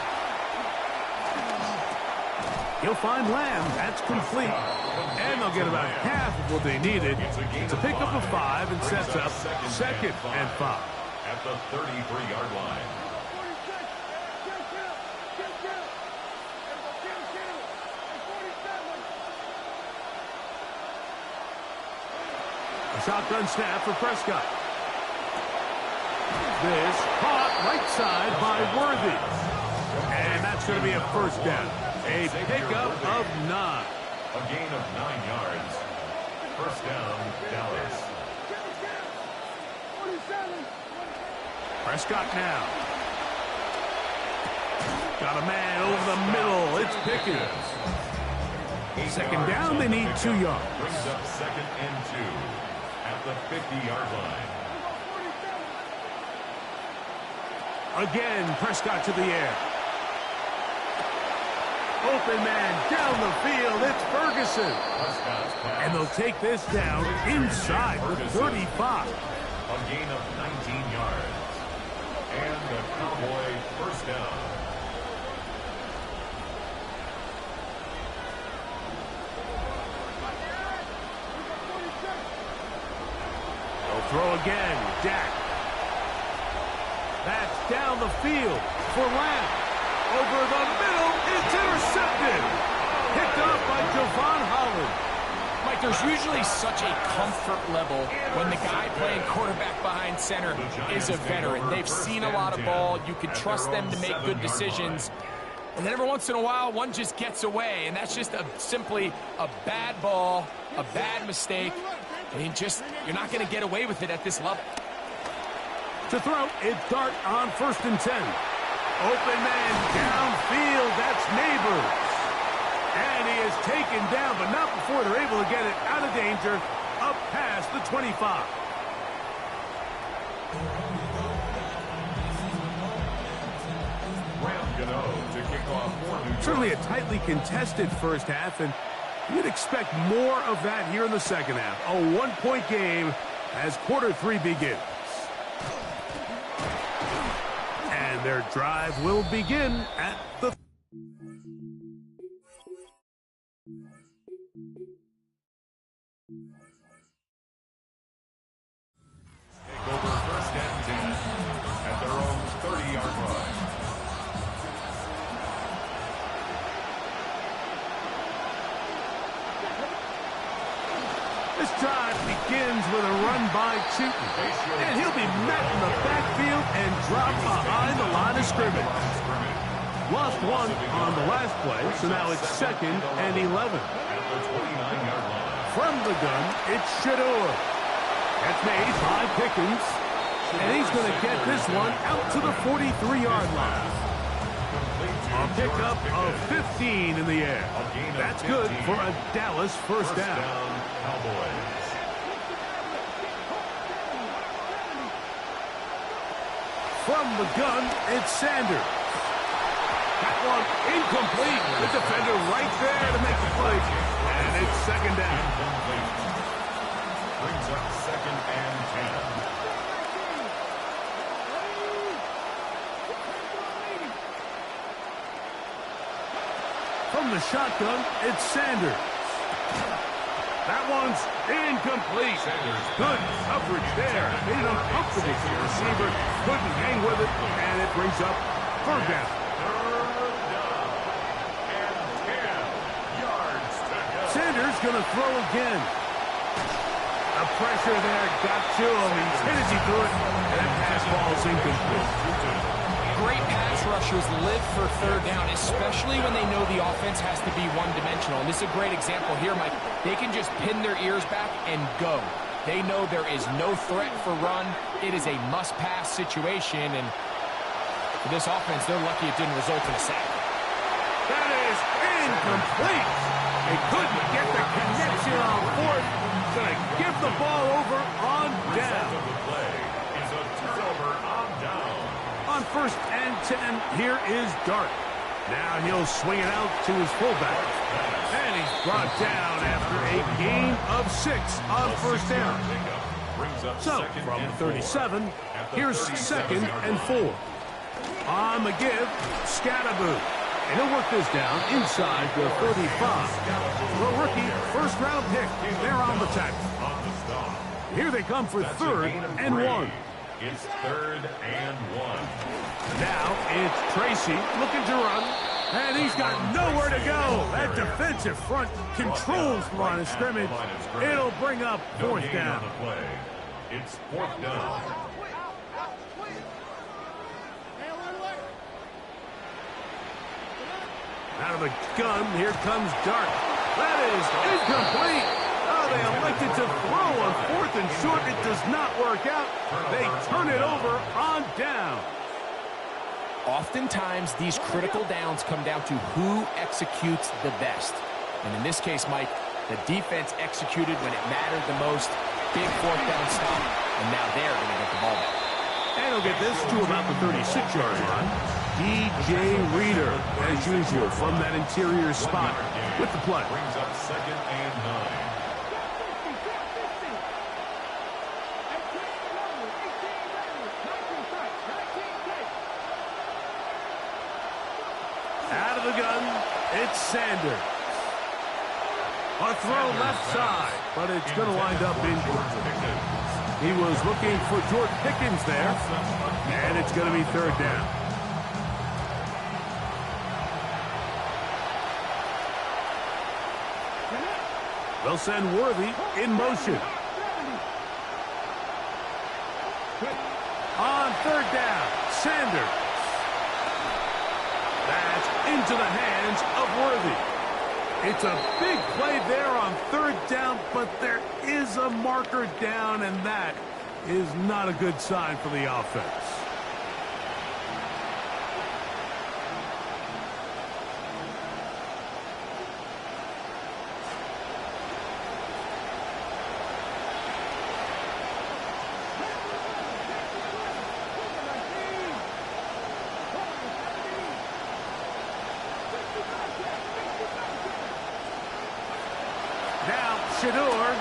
He'll find Lamb. That's complete. And they'll get about half of what they needed to pick up a 5 and sets up 2nd and 5. At the 33-yard line. A shotgun snap for Prescott. This caught right side by Worthy. And that's going to be a first down. A pickup of 9. A gain of 9 yards. First down, Dallas. Prescott now. Got a man over the middle. It's Pickens. Second down, they need 2 yards. Brings up 2nd and 2 at the 50-yard line. Again, Prescott to the air. Open man down the field. It's Ferguson. And they'll take this down inside the 35. A gain of 19 yards. And the Cowboy first down. They'll throw again. Dak. That's down the field for Lamb. Over the middle, it's intercepted. Picked up by Javon Holland. Mike, there's usually such a comfort level when the guy playing quarterback behind center is a veteran. They've seen a lot of ball. You can trust them to make good decisions. And then every once in a while, one just gets away, and that's just simply a bad ball, a bad mistake. And you're not going to get away with it at this level. To throw, it's Dart on 1st and 10. Open man downfield, that's Neighbors. And he is taken down, but not before they're able to get it out of danger, up past the 25. To kick off certainly a tightly contested first half, and you'd expect more of that here in the second half. A one-point game as quarter 3 begins. And their drive will begin at the... Take over 1st and 10 at their own 30-yard line. This drive begins with a run by Cheaton. And he'll be met in the backfield and dropped behind the line of scrimmage. Lost one on the last play, so now it's 2nd and 11. From the gun, it's Shador. That's made by Pickens. And he's going to get this one out to the 43-yard line. A pickup of 15 in the air. That's good for a Dallas first down. Cowboys. From the gun, it's Sanders. That one incomplete. The defender right there to make the play. And it's 2nd down. Brings up 2nd and 10. From the shotgun, it's Sanders. That one's incomplete. Good coverage there. Made it uncomfortable for the receiver. Couldn't hang with it, and it brings up 3rd down. Sanders going to throw again. The pressure there got to him. He's hit as he threw it, and that pass ball's incomplete. Great pass rushers live for 3rd down, especially when they know the offense has to be one-dimensional. And this is a great example here, Mike. They can just pin their ears back and go. They know there is no threat for run. It is a must-pass situation, and for this offense, they're lucky it didn't result in a sack. That is incomplete. They couldn't get the connection on fourth. Going to give the ball over on down. The play is a turnover on down. On first and 10, here is Dart. Now he'll swing it out to his fullback. And he's brought down after a gain of 6 on first down. So, from the 37, here's 2nd and 4. On the give, Scattaboo. And he'll work this down inside the 35. The rookie first-round pick. They're on the tackle. Here they come for 3rd and 1. It's 3rd and 1. Now it's Tracy looking to run. And he's got nowhere to go. That defensive front controls the line of scrimmage. It'll bring up 4th down. It's 4th down. Out of the gun, here comes Dart. That is incomplete. Oh, they elected to throw on 4th and short. It does not work out. They turn it over on down. Oftentimes, these critical downs come down to who executes the best. And in this case, Mike, the defense executed when it mattered the most. Big 4th down stop, and now they're going to get the ball back. And he'll get this to about the 36-yard line. DJ Reader, as usual, from that interior spot with the play. Brings up 2nd and 9. Out of the gun, it's Sanders. A throw left side, but it's going to wind up incomplete. He was looking for Jordan Pickens there, and it's going to be 3rd down. They'll send Worthy in motion. On 3rd down, Sanders. That's into the hands of Worthy. It's a big play there on 3rd down, but there is a marker down, and that is not a good sign for the offense. Now, Shador.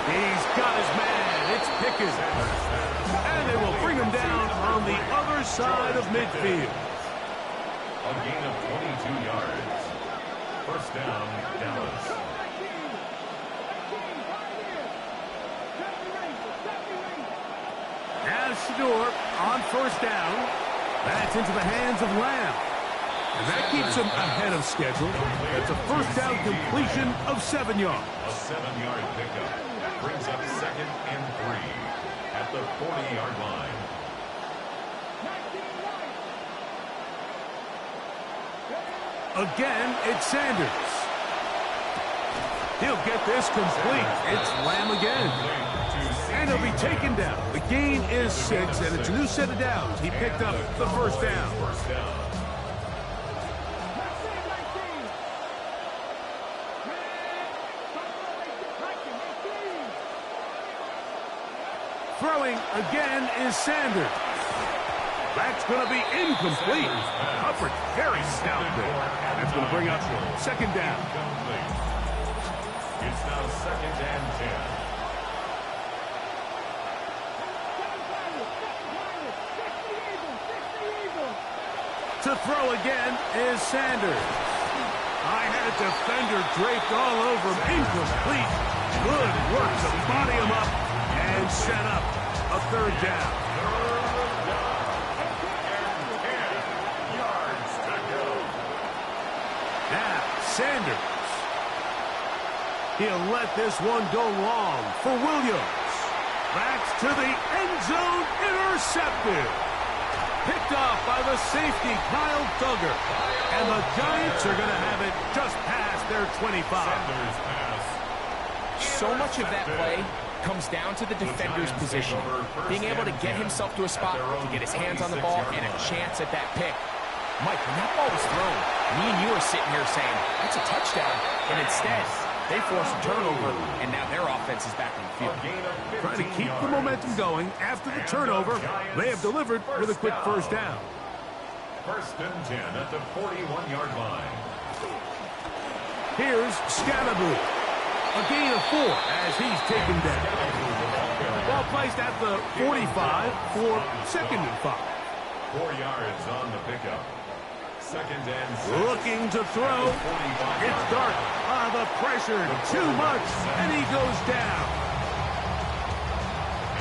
He's got his man. It's Pickens. And they will bring him down on the other side of midfield. A gain of 22 yards. First down, Dallas. Now Shador on first down. That's into the hands of Lamb. And that keeps him ahead of schedule. That's a first down completion of 7 yards. A 7-yard pickup brings up 2nd and 3 at the 40-yard line. Again, it's Sanders. He'll get this complete. It's Lamb again. And he'll be taken down. The gain is 6, and it's a new set of downs. He picked up the first down. Throwing again is Sanders. That's going to be incomplete. Coverage very stout there. That's going to bring up 2nd down. It's now 2nd and 10. To throw again is Sanders. I had a defender draped all over him. Incomplete. Good work to body him up and set up a 3rd down. Now, Sanders. He'll let this one go long for Williams. That's to the end zone, intercepted. Picked off by the safety, Kyle Duggar. And the Giants are going to have it just past their 25. So much of that play comes down to the defender's position. Being able to get himself to a spot to get his hands on the ball and a chance at that pick. Mike, when that ball was thrown, were sitting here saying, that's a touchdown. And instead, they force a turnover, and now their offense is back on the field. Trying to keep the momentum going after the turnover. They have delivered with a quick first down. 1st and 10 at the 41-yard line. Here's Scalaboo. A gain of 4 as he's taken down. Ball placed at the 45 for 2nd and 5. 4 yards on the pickup. 2nd and 6. Looking to throw. It's dark. The pressure too much, and he goes down.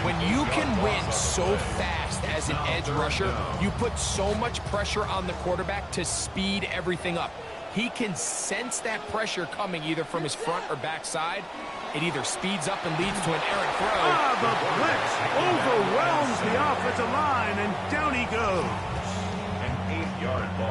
When you can win so fast as an edge rusher, you put so much pressure on the quarterback to speed everything up. He can sense that pressure coming either from his front or back side. It either speeds up and leads to an errant throw. The blitz overwhelms the offensive line, and down he goes.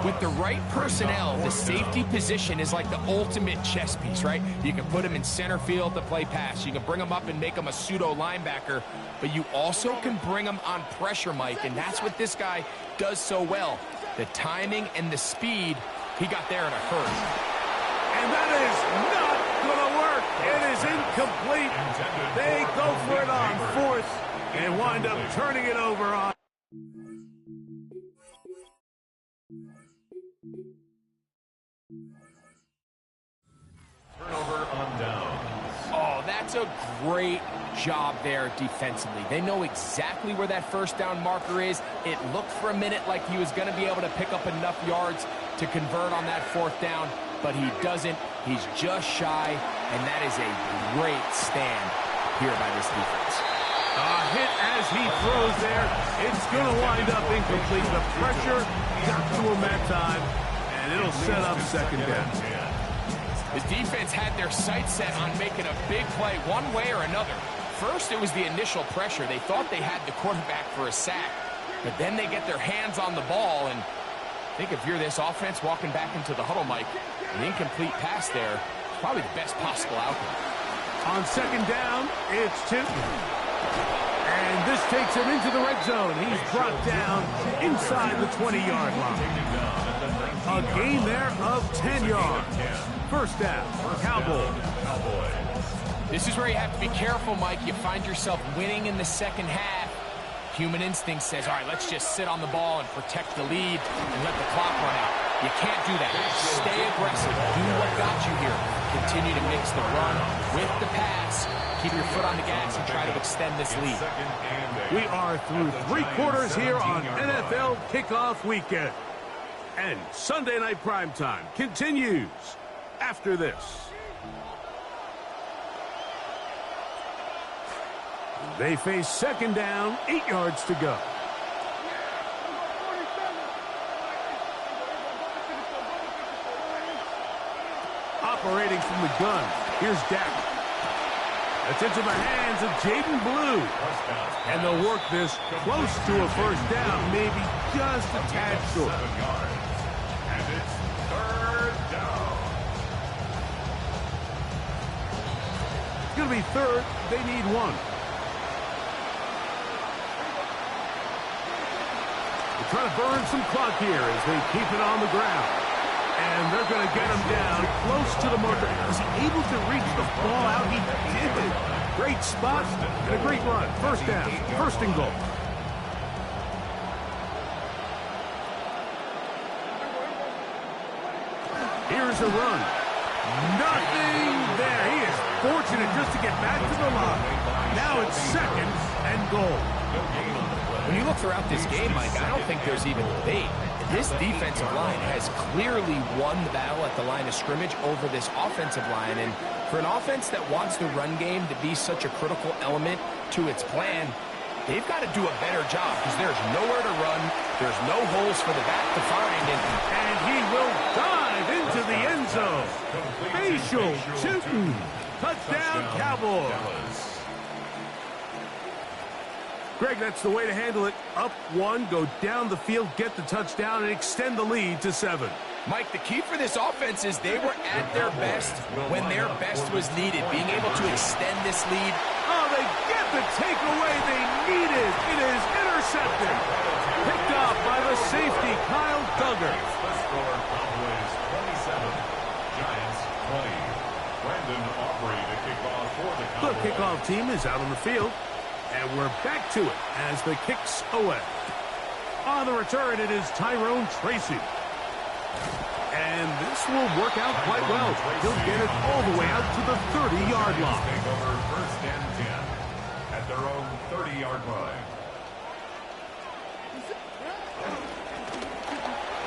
With the right personnel, the safety position is like the ultimate chess piece, right? You can put him in center field to play pass. You can bring him up and make him a pseudo linebacker, but you also can bring him on pressure, Mike, and that's what this guy does so well. The timing and the speed, he got there in a hurry. And that is not going to work. It is incomplete. They go for it on 4th and wind up turning it over on. Turnover on downs. Oh, that's a great job there defensively. They know exactly where that first down marker is. It looked for a minute like he was going to be able to pick up enough yards to convert on that 4th down, but he doesn't. He's just shy, and that is a great stand here by this defense. A hit as he throws there. It's going to wind up incomplete. The pressure got to him that time, and it'll set up 2nd down. The defense had their sights set on making a big play one way or another. First, it was the initial pressure. They thought they had the quarterback for a sack, but then they get their hands on the ball, and I think if you're this offense walking back into the huddle, Mike, an incomplete pass there is probably the best possible outcome. On 2nd down, it's Tipton. And this takes him into the red zone. He's brought down inside the 20-yard line. A gain there of 10 yards. 1st down, Cowboys. This is where you have to be careful, Mike. You find yourself winning in the 2nd half. Human instinct says, all right, let's just sit on the ball and protect the lead and let the clock run out. You can't do that. Stay aggressive. Do what got you here. Continue to mix the run with the pass. Keep your foot on the gas and try to extend this lead. We are through 3 quarters here on NFL Kickoff Weekend. And Sunday Night Primetime continues after this. They face 2nd down, 8 yards to go. Operating from the gun, here's Dak. That's into the hands of Jaden Blue. And they'll work this close to a 1st down, maybe just a tad short. And it's 3rd down. It's going to be 3rd. They need 1. They're trying to burn some clock here as they keep it on the ground. And they're going to get him down close to the marker. Was he able to reach the ball out? He did it. Great spot and a great run. 1st down, 1st and goal. Here's a run. Nothing there. He is fortunate just to get back to the line. Now it's 2nd and goal. When you look throughout this game, Mike, I don't think there's even debate. This defensive line has clearly won the battle at the line of scrimmage over this offensive line. And for an offense that wants the run game to be such a critical element to its plan, they've got to do a better job because there's nowhere to run. There's no holes for the back to find. And he will dive into the end zone. Facial shooting. Touchdown, Cowboys. Greg, that's the way to handle it. Up 1, go down the field, get the touchdown, and extend the lead to 7. Mike, the key for this offense is they were at their best when their best was needed. Being able to extend this lead. Oh, they get the takeaway they needed. It is intercepted. Picked off by the safety, Kyle Duggar. The score, Cowboys 27, Giants 20. Brandon Aubrey to kick off for the The Cowboys. kickoff team is out on the field, and we're back to it as the kick's away. On the return, it is Tyrone Tracy. And this will work out quite well. He'll get it all the way out to the 30-yard line. Take over first and 10 at their own 30-yard line.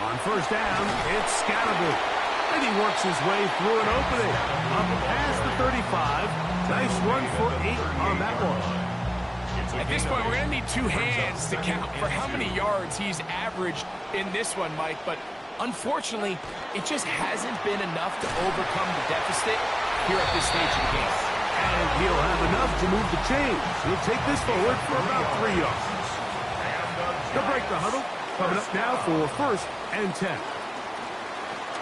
On first down, it's Scatterboot. And he works his way through an opening. Up past the 35. Nice run for 8 on that one. At this point, we're going to need two hands to count for how many yards he's averaged in this one, Mike. But unfortunately, it just hasn't been enough to overcome the deficit here at this stage of the game. And he'll have enough to move the chains. He'll take this forward for about 3 yards. They'll break the huddle. Coming up now for first and 10.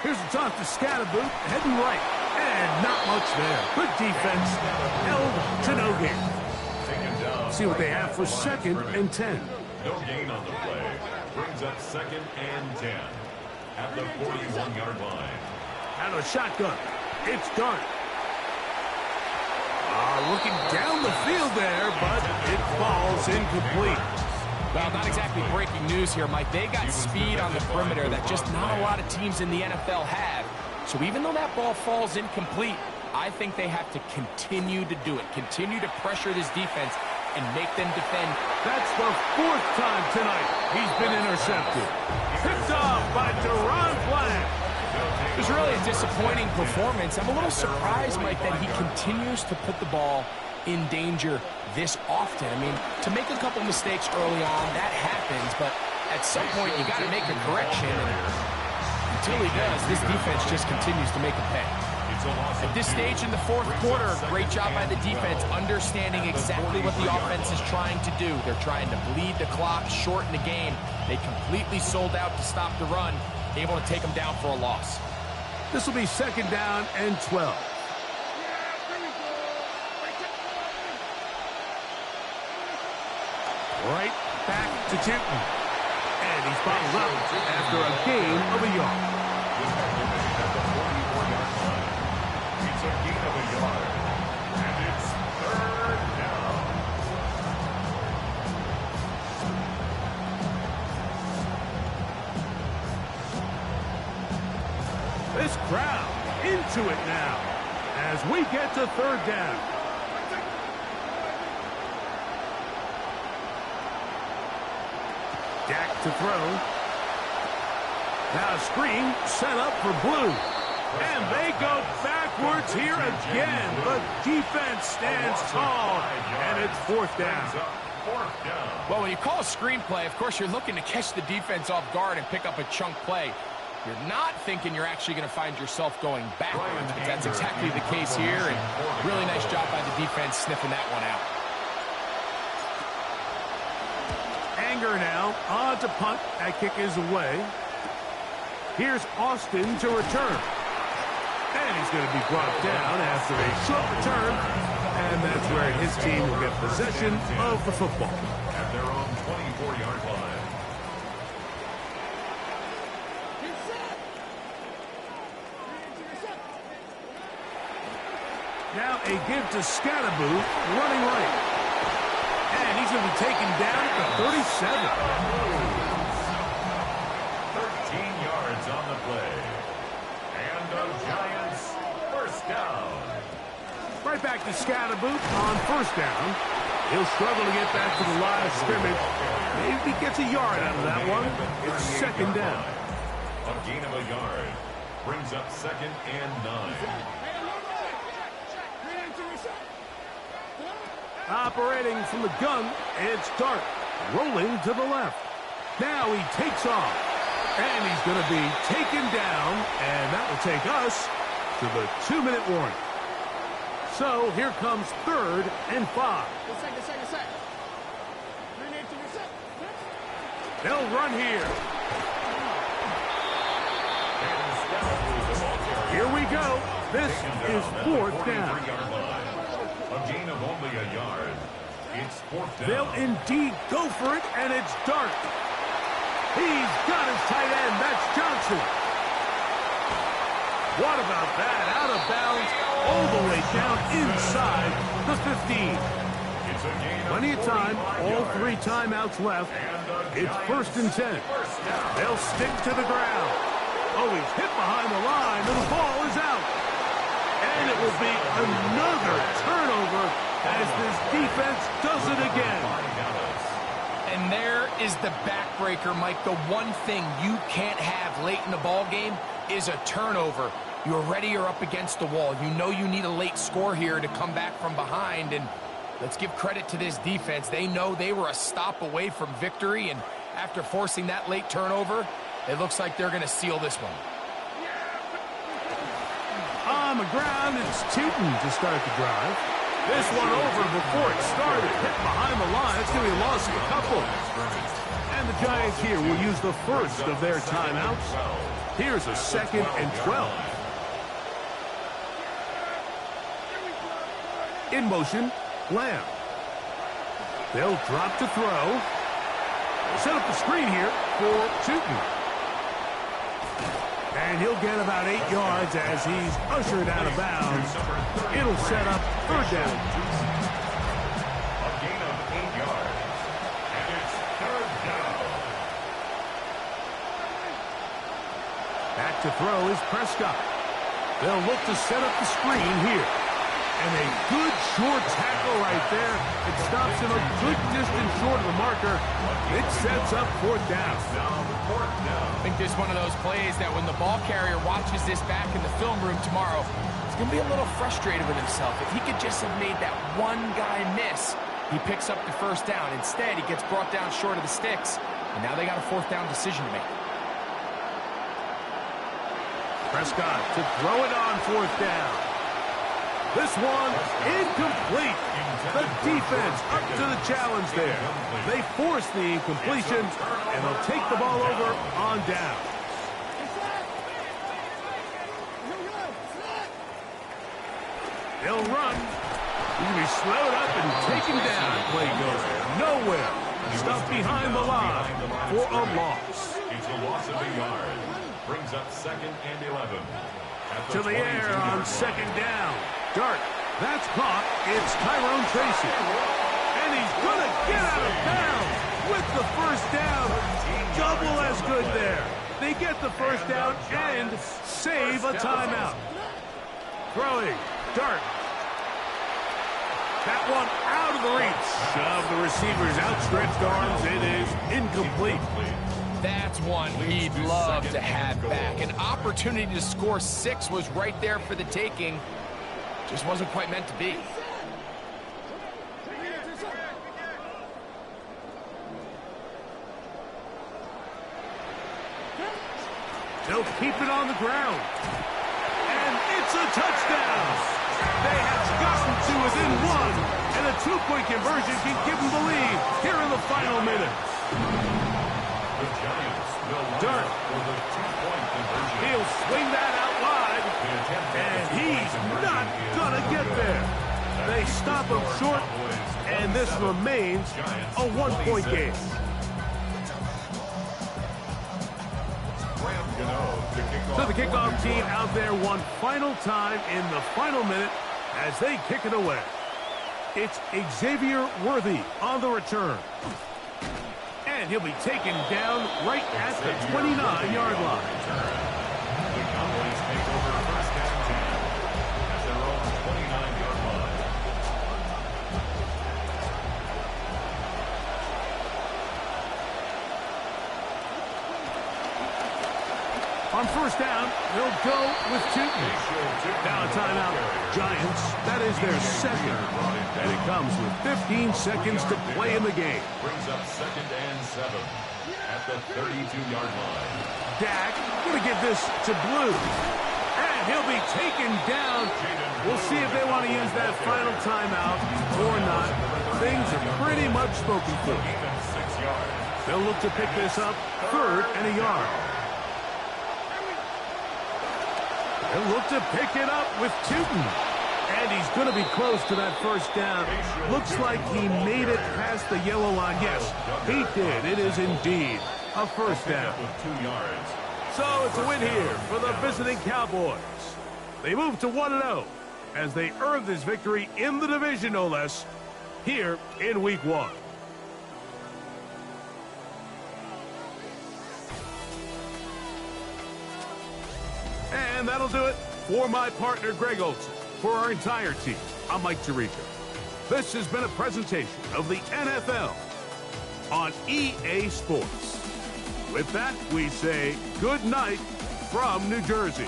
Here's a toss to Scatterboot, heading right. And not much there. Good defense. Held to no gain. See what they have for second and 10. No gain on the play. Brings up second and 10 at the 41-yard line. Out of the shotgun. It's Dart. Looking down the field there, but it falls incomplete. Well, not exactly breaking news here, Mike. They got speed on the perimeter that just not a lot of teams in the NFL have. So even though that ball falls incomplete, I think they have to continue to do it. Continue to pressure this defense and make them defend. That's the 4th time tonight he's been intercepted. Picked off by Deron Bland. It was really a disappointing performance. I'm a little surprised, Mike, that he continues to put the ball in danger this often. I mean, to make a couple mistakes early on, that happens, but at some point you got to make a correction, and until he does, this defense just continues to make a pay. At this stage in the 4th quarter, great job by the defense, understanding exactly what the offense is trying to do. They're trying to bleed the clock, shorten the game. They completely sold out to stop the run, able to take them down for a loss. This will be second down and 12. Right back to Newton. And he's bottled up after a gain of a yard. It's a gain of a yard. And it's third down. This crowd into it now as we get to third down. Dak to throw. Now a screen set up for Blue. And they go backwards here again. The defense stands tall, and it's 4th down. Well, when you call a screenplay, of course, you're looking to catch the defense off guard and pick up a chunk play. You're not thinking you're actually going to find yourself going backwards, but that's exactly the case here, and really nice job by the defense sniffing that one out. Anger now on to punt. That kick is away. Here's Austin to return. And he's going to be brought down after a short return. And that's where his team will get possession of the football. At their own 24-yard line. Now a give to Scatterboot, running right. And he's going to be taken down at the 37. 13 yards on the play. And the Giants first down. Right back to Scatterboot on first down. He'll struggle to get back to the line of scrimmage. Maybe he gets a yard out of that one. It's second down. A gain of a yard. Brings up second and 9. Operating from the gun, it's Dart. Rolling to the left. Now he takes off. And he's going to be taken down. And that will take us to the 2-minute warning. So here comes 3rd and 5. They'll run here. Here we go. This is 4th down. A gain of only a yard. It's 4th down. They'll indeed go for it, and it's Dart. He's got his tight end. That's Johnson. What about that? Out of bounds, all the way down inside the 15. Plenty of time, all 3 timeouts left. It's 1st and 10. They'll stick to the ground. Oh, he's hit behind the line, and the ball is out. And it will be another turnover as this defense does it again. And there is the backbreaker, Mike. The one thing you can't have late in the ball game is a turnover. You're ready, you're up against the wall. You know you need a late score here to come back from behind, and let's give credit to this defense. They know they were a stop away from victory, and after forcing that late turnover, it looks like they're going to seal this one. On the ground, it's Tootin to start the drive. This one over before it started. Hit behind the line. It's going to be a loss of a couple. And the Giants here will use the first of their timeouts. Here's a 2nd and 12. In motion, Lamb. They'll drop to throw. Set up the screen here for Tootin. And he'll get about 8 yards as he's ushered out of bounds. It'll set up 3rd down. A gain of 8 yards. And it's 3rd down. Back to throw is Prescott. They'll look to set up the screen here. And a good short tackle right there. It stops him a good distance short of the marker. It sets up 4th down. I think this is one of those plays that when the ball carrier watches this back in the film room tomorrow, he's going to be a little frustrated with himself. If he could just have made that one guy miss, he picks up the 1st down. Instead, he gets brought down short of the sticks, and now they got a 4th down decision to make. Prescott to throw it on 4th down. This one incomplete. The defense up to the challenge there. They force the incompletion, and they'll take the ball over on down. They'll run. He's going to be slowed up and taken down. Play goes nowhere. Stuff behind the line for a loss. It's a loss of a yard. Brings up 2nd and 11. To the air on 2nd down. Dart. That's caught. It's Tyrone Tracy. And he's going to get out of bounds with the 1st down. Double as good there. They get the 1st down and save a timeout. Throwing. Dart. That one out of the reach of the receiver's outstretched arms. It is incomplete. That's one he'd love to have back. An opportunity to score 6 was right there for the taking. Just wasn't quite meant to be. They'll keep it on the ground. And it's a touchdown. They have gotten to within 1. And a 2-point conversion can give them the lead here in the final minutes. The Giants will Dart. for the 2-point conversion. He'll swing that out wide. And he's not going to get there. They stop him short. And this remains a 1-point game. So the kickoff team out there one final time in the final minute as they kick it away. It's Xavier Worthy on the return. And he'll be taken down right at the 29-yard line. The Cowboys take over 1st and 10 at their own 29-yard line. On 1st down, they'll go with Tootin. Now a timeout. Giants, that is their 2nd. And it comes with 15 seconds to play in the game. Brings up 2nd and 7 at the 32-yard line. Dak going to give this to Blue. And he'll be taken down. We'll see if they want to use that final timeout or not. Things are pretty much spoken for. They'll look to pick this up 3rd and a yard. They'll look to pick it up with Tootin. And he's going to be close to that 1st down. Looks like he made it past the yellow line. Yes, he did. It is indeed a 1st down. With 2 yards. So it's a win here for the visiting Cowboys. They move to 1-0 as they earn this victory in the division, no less, here in Week 1. And that'll do it for my partner, Greg Olson. For our entire team, I'm Mike Tirico. This has been a presentation of the NFL on EA Sports. With that, we say good night from New Jersey.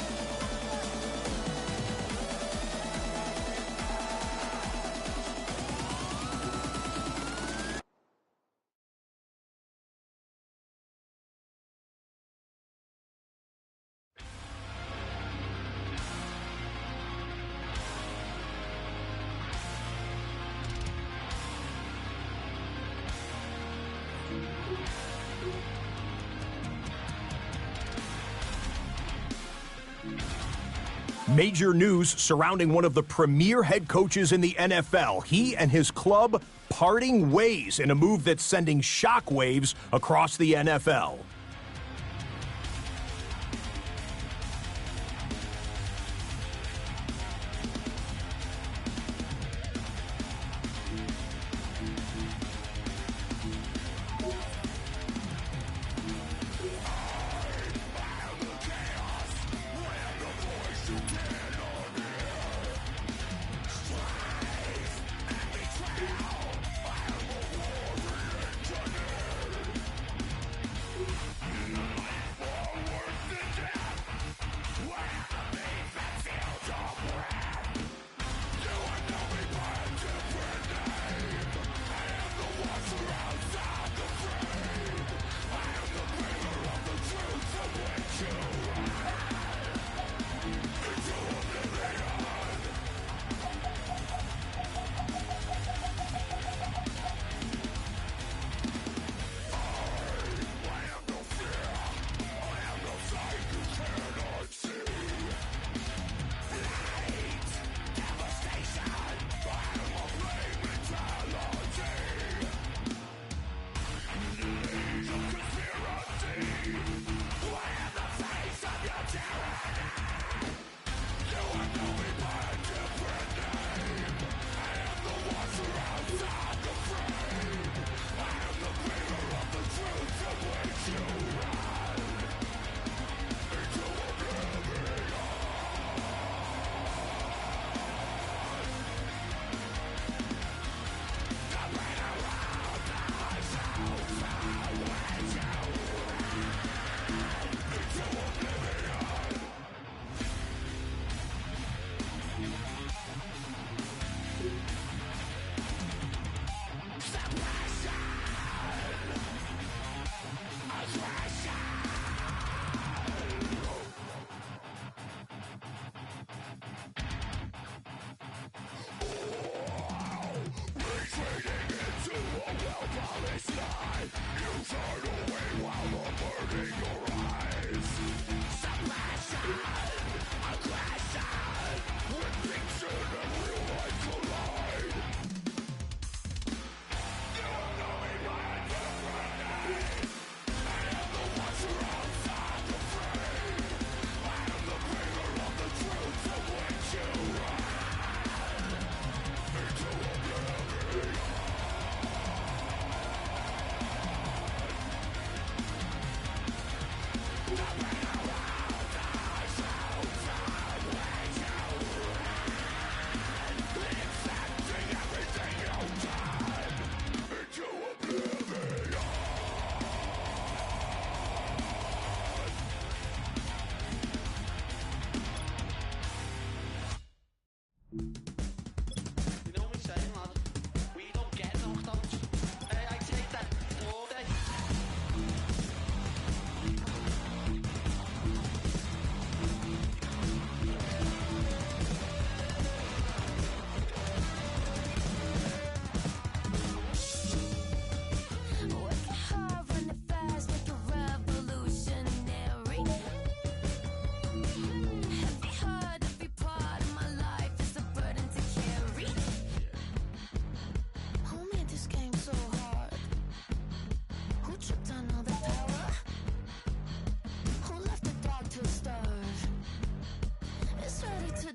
Major news surrounding one of the premier head coaches in the NFL. He and his club parting ways in a move that's sending shockwaves across the NFL.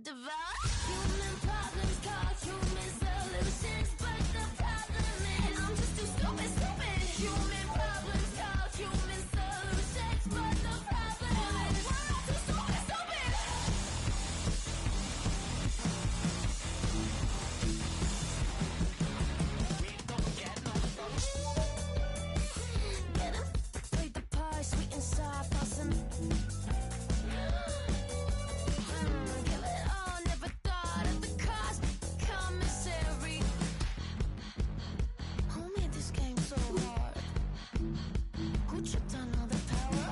devour. Human problems cause human solutions, but the problem is I'm just too stupid, stupid. Human problems cause human solutions, but the problem is I'm too stupid, stupid. Get 'em, eat the pie, sweet and sour, fussing. Give it all, never thought of the cost. Commissary. Who made this game so hard? Who tripped on all the power?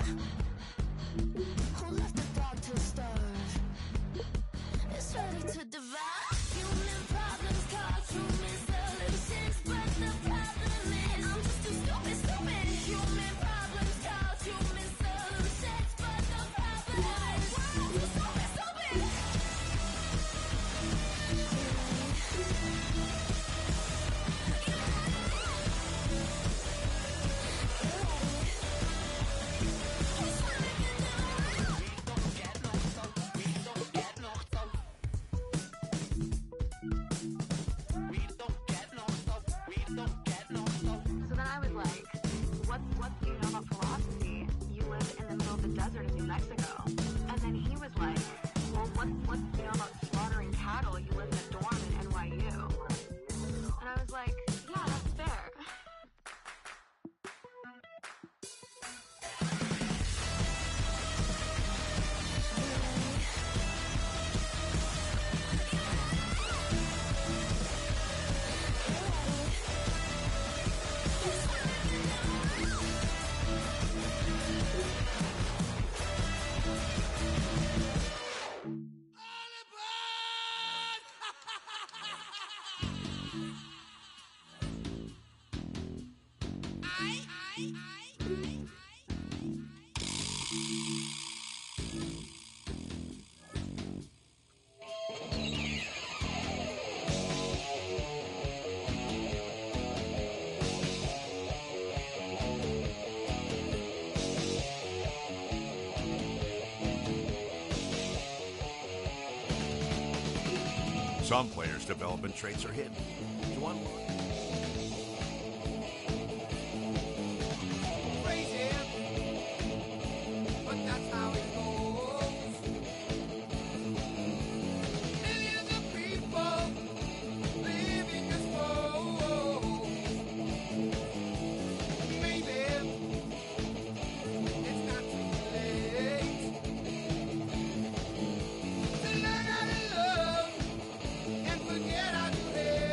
Who left the dog to starve? It's ready to devour. Human problems cause human solutions, but the problem is I'm just too stupid, stupid. Human problems cause human solutions, but the problem is I'm too stupid, stupid. So then I was like, what do you know about philosophy? You live in the middle of the desert in New Mexico. And then he was like, well, what do you know about slaughtering cattle? You live in a dorm in NYU. And I was like, yeah, that's fair. Some players' development traits are hidden to unlock. Crazy, but that's how it goes. Millions of people living this world. Maybe it's not too late to learn how to love and forget how to hate.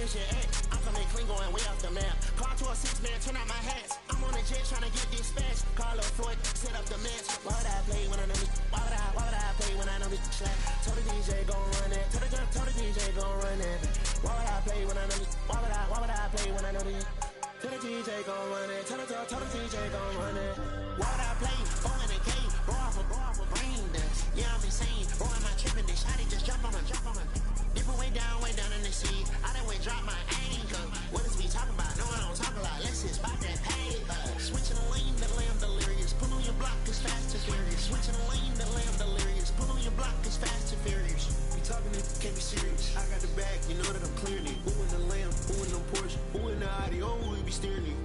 this shit at? I'm from that clean going way off the map. Call to a 6-man, turn out my hats. I'm on a jet trying to get dispatched. Call up Floyd, set up the match. Why would I play when I know this? Why would I play when I know this slap? Told the DJ gon' run that. Told the DJ gon' run that. Why would I play when I know this? Why would I play when I know this? Tell the DJ gon' run it. Tell the DJ gon' run it. Why would I play? 4 in the game. Roll off a brain dance. Yeah, I'm insane. Bro, am I tripping? This shotty just jump on him. Dipping way down in the sea. I done way drop my anchor. What is we talking about? No, I don't talk a lot. Let's just spot that paper. Switching the lane, the lamb delirious. Pull on your block, it's fast and furious. Switching the lane, the lamb delirious. Pull on your block, it's fast and furious. We talking it, can't be serious. I got the bag, you know that I'm clearing it. Who in the lamb? Who in the Porsche? Who in the Audi? Oh, who we be steering it?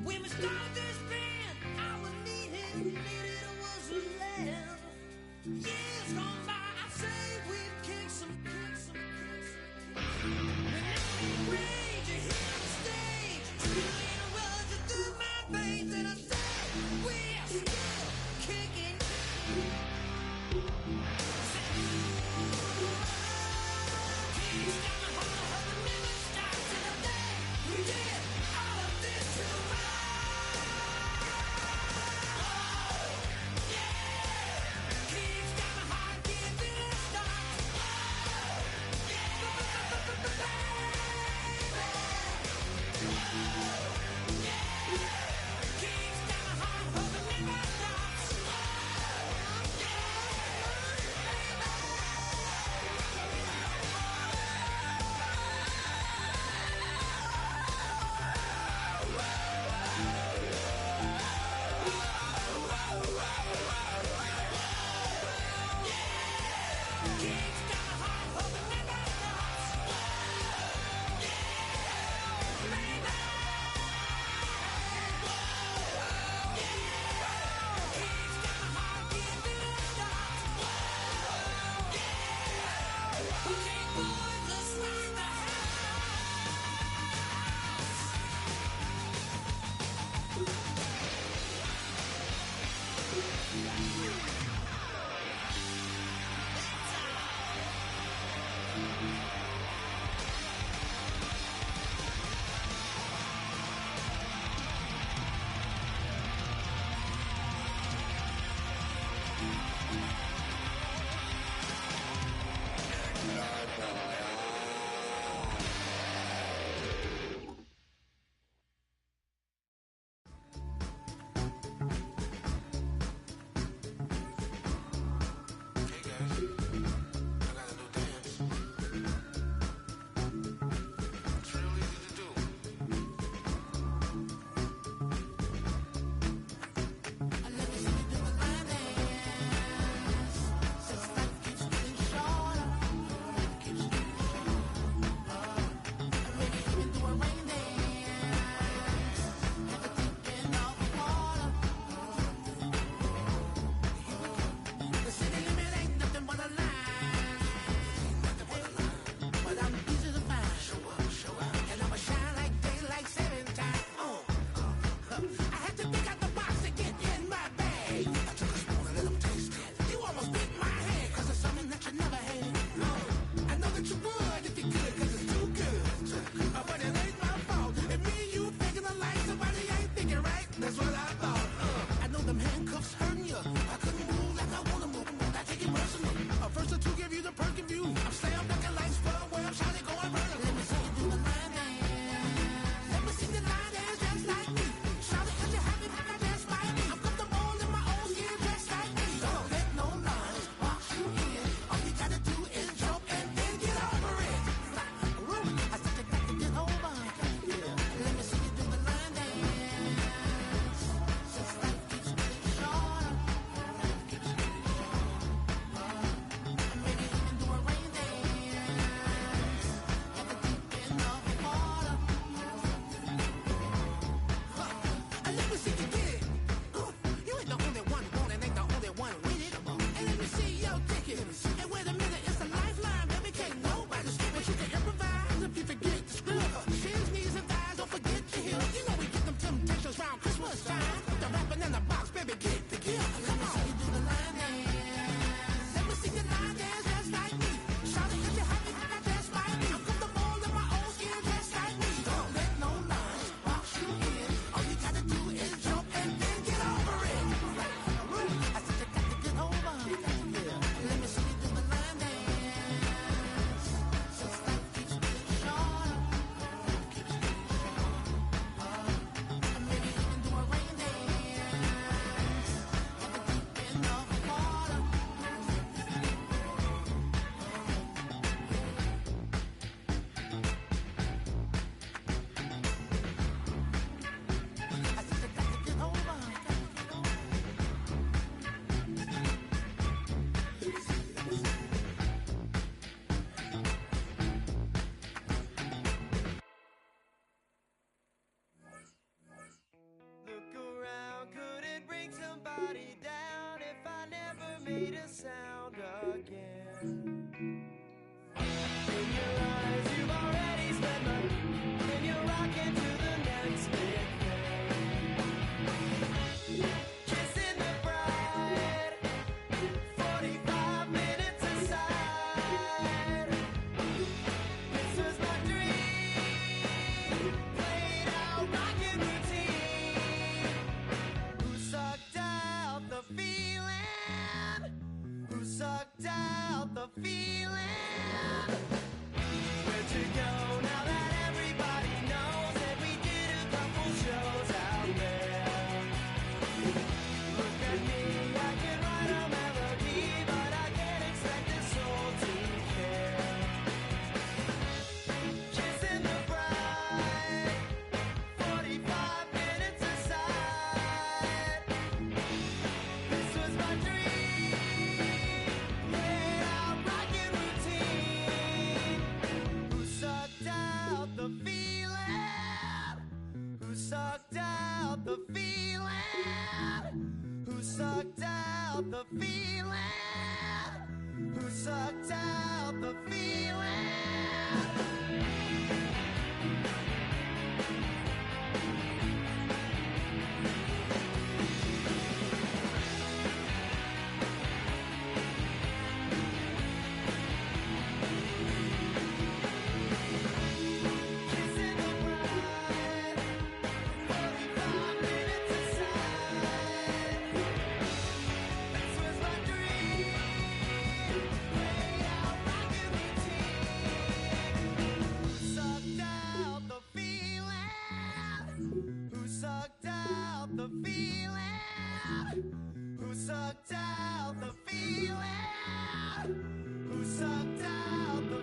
When we started this band, our needed was love. Years gone by, I say we've kicked some. When I'm rage, you hear the stage, feeling wells through my veins, and I say we're still kicking. sucked out the feeling? Where'd you go now that everybody knows that we did a couple shows out there? Look at me, I can write a melody, but I can't expect the soul to care. Kissing the bride, 45 minutes aside. This was my dream, laid out rocket routine. Who sucked out the feeling? Who sucked out the feeling? Who sucked out the feeling? Who sucked out the feeling? Sucked out the feeling? Who sucked out the feeling? Who sucked out the feeling? Who sucked out the feeling? Who sucked out the feeling? Who sucked out the feeling? Who sucked out the feeling? Who sucked out the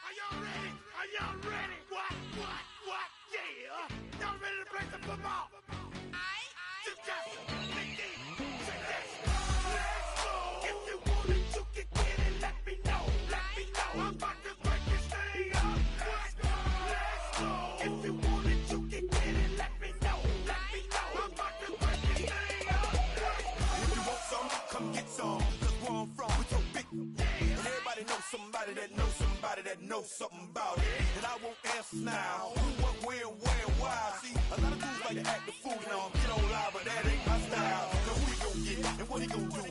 Are y'all ready? Are y'all ready? What? Yeah. Y'all ready to play some football? Just check this. Let's go. If you want it, you can get it. Let me know. I'm about to break this thing up. Let's go. If you want it, you can get it. Let me know. I'm about to break this thing up. If you want some, come get some. Cause where I'm from, we so big. And everybody knows somebody that knows somebody that knows something about it. And I won't answer now. Who, what, where, why? See, a lot of dudes like to act the fool now. Get on live, but that ain't my style. So who he gon' get and what he gon' do?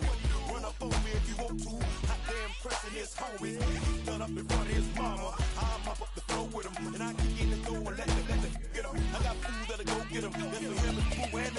Run up on me if you want to. Hot damn pressing his homies. He's done up in front of his mama. I'm up the floor with him. And I kick in the door and let the get him. I got food that'll go get him. That's for him, it's cool and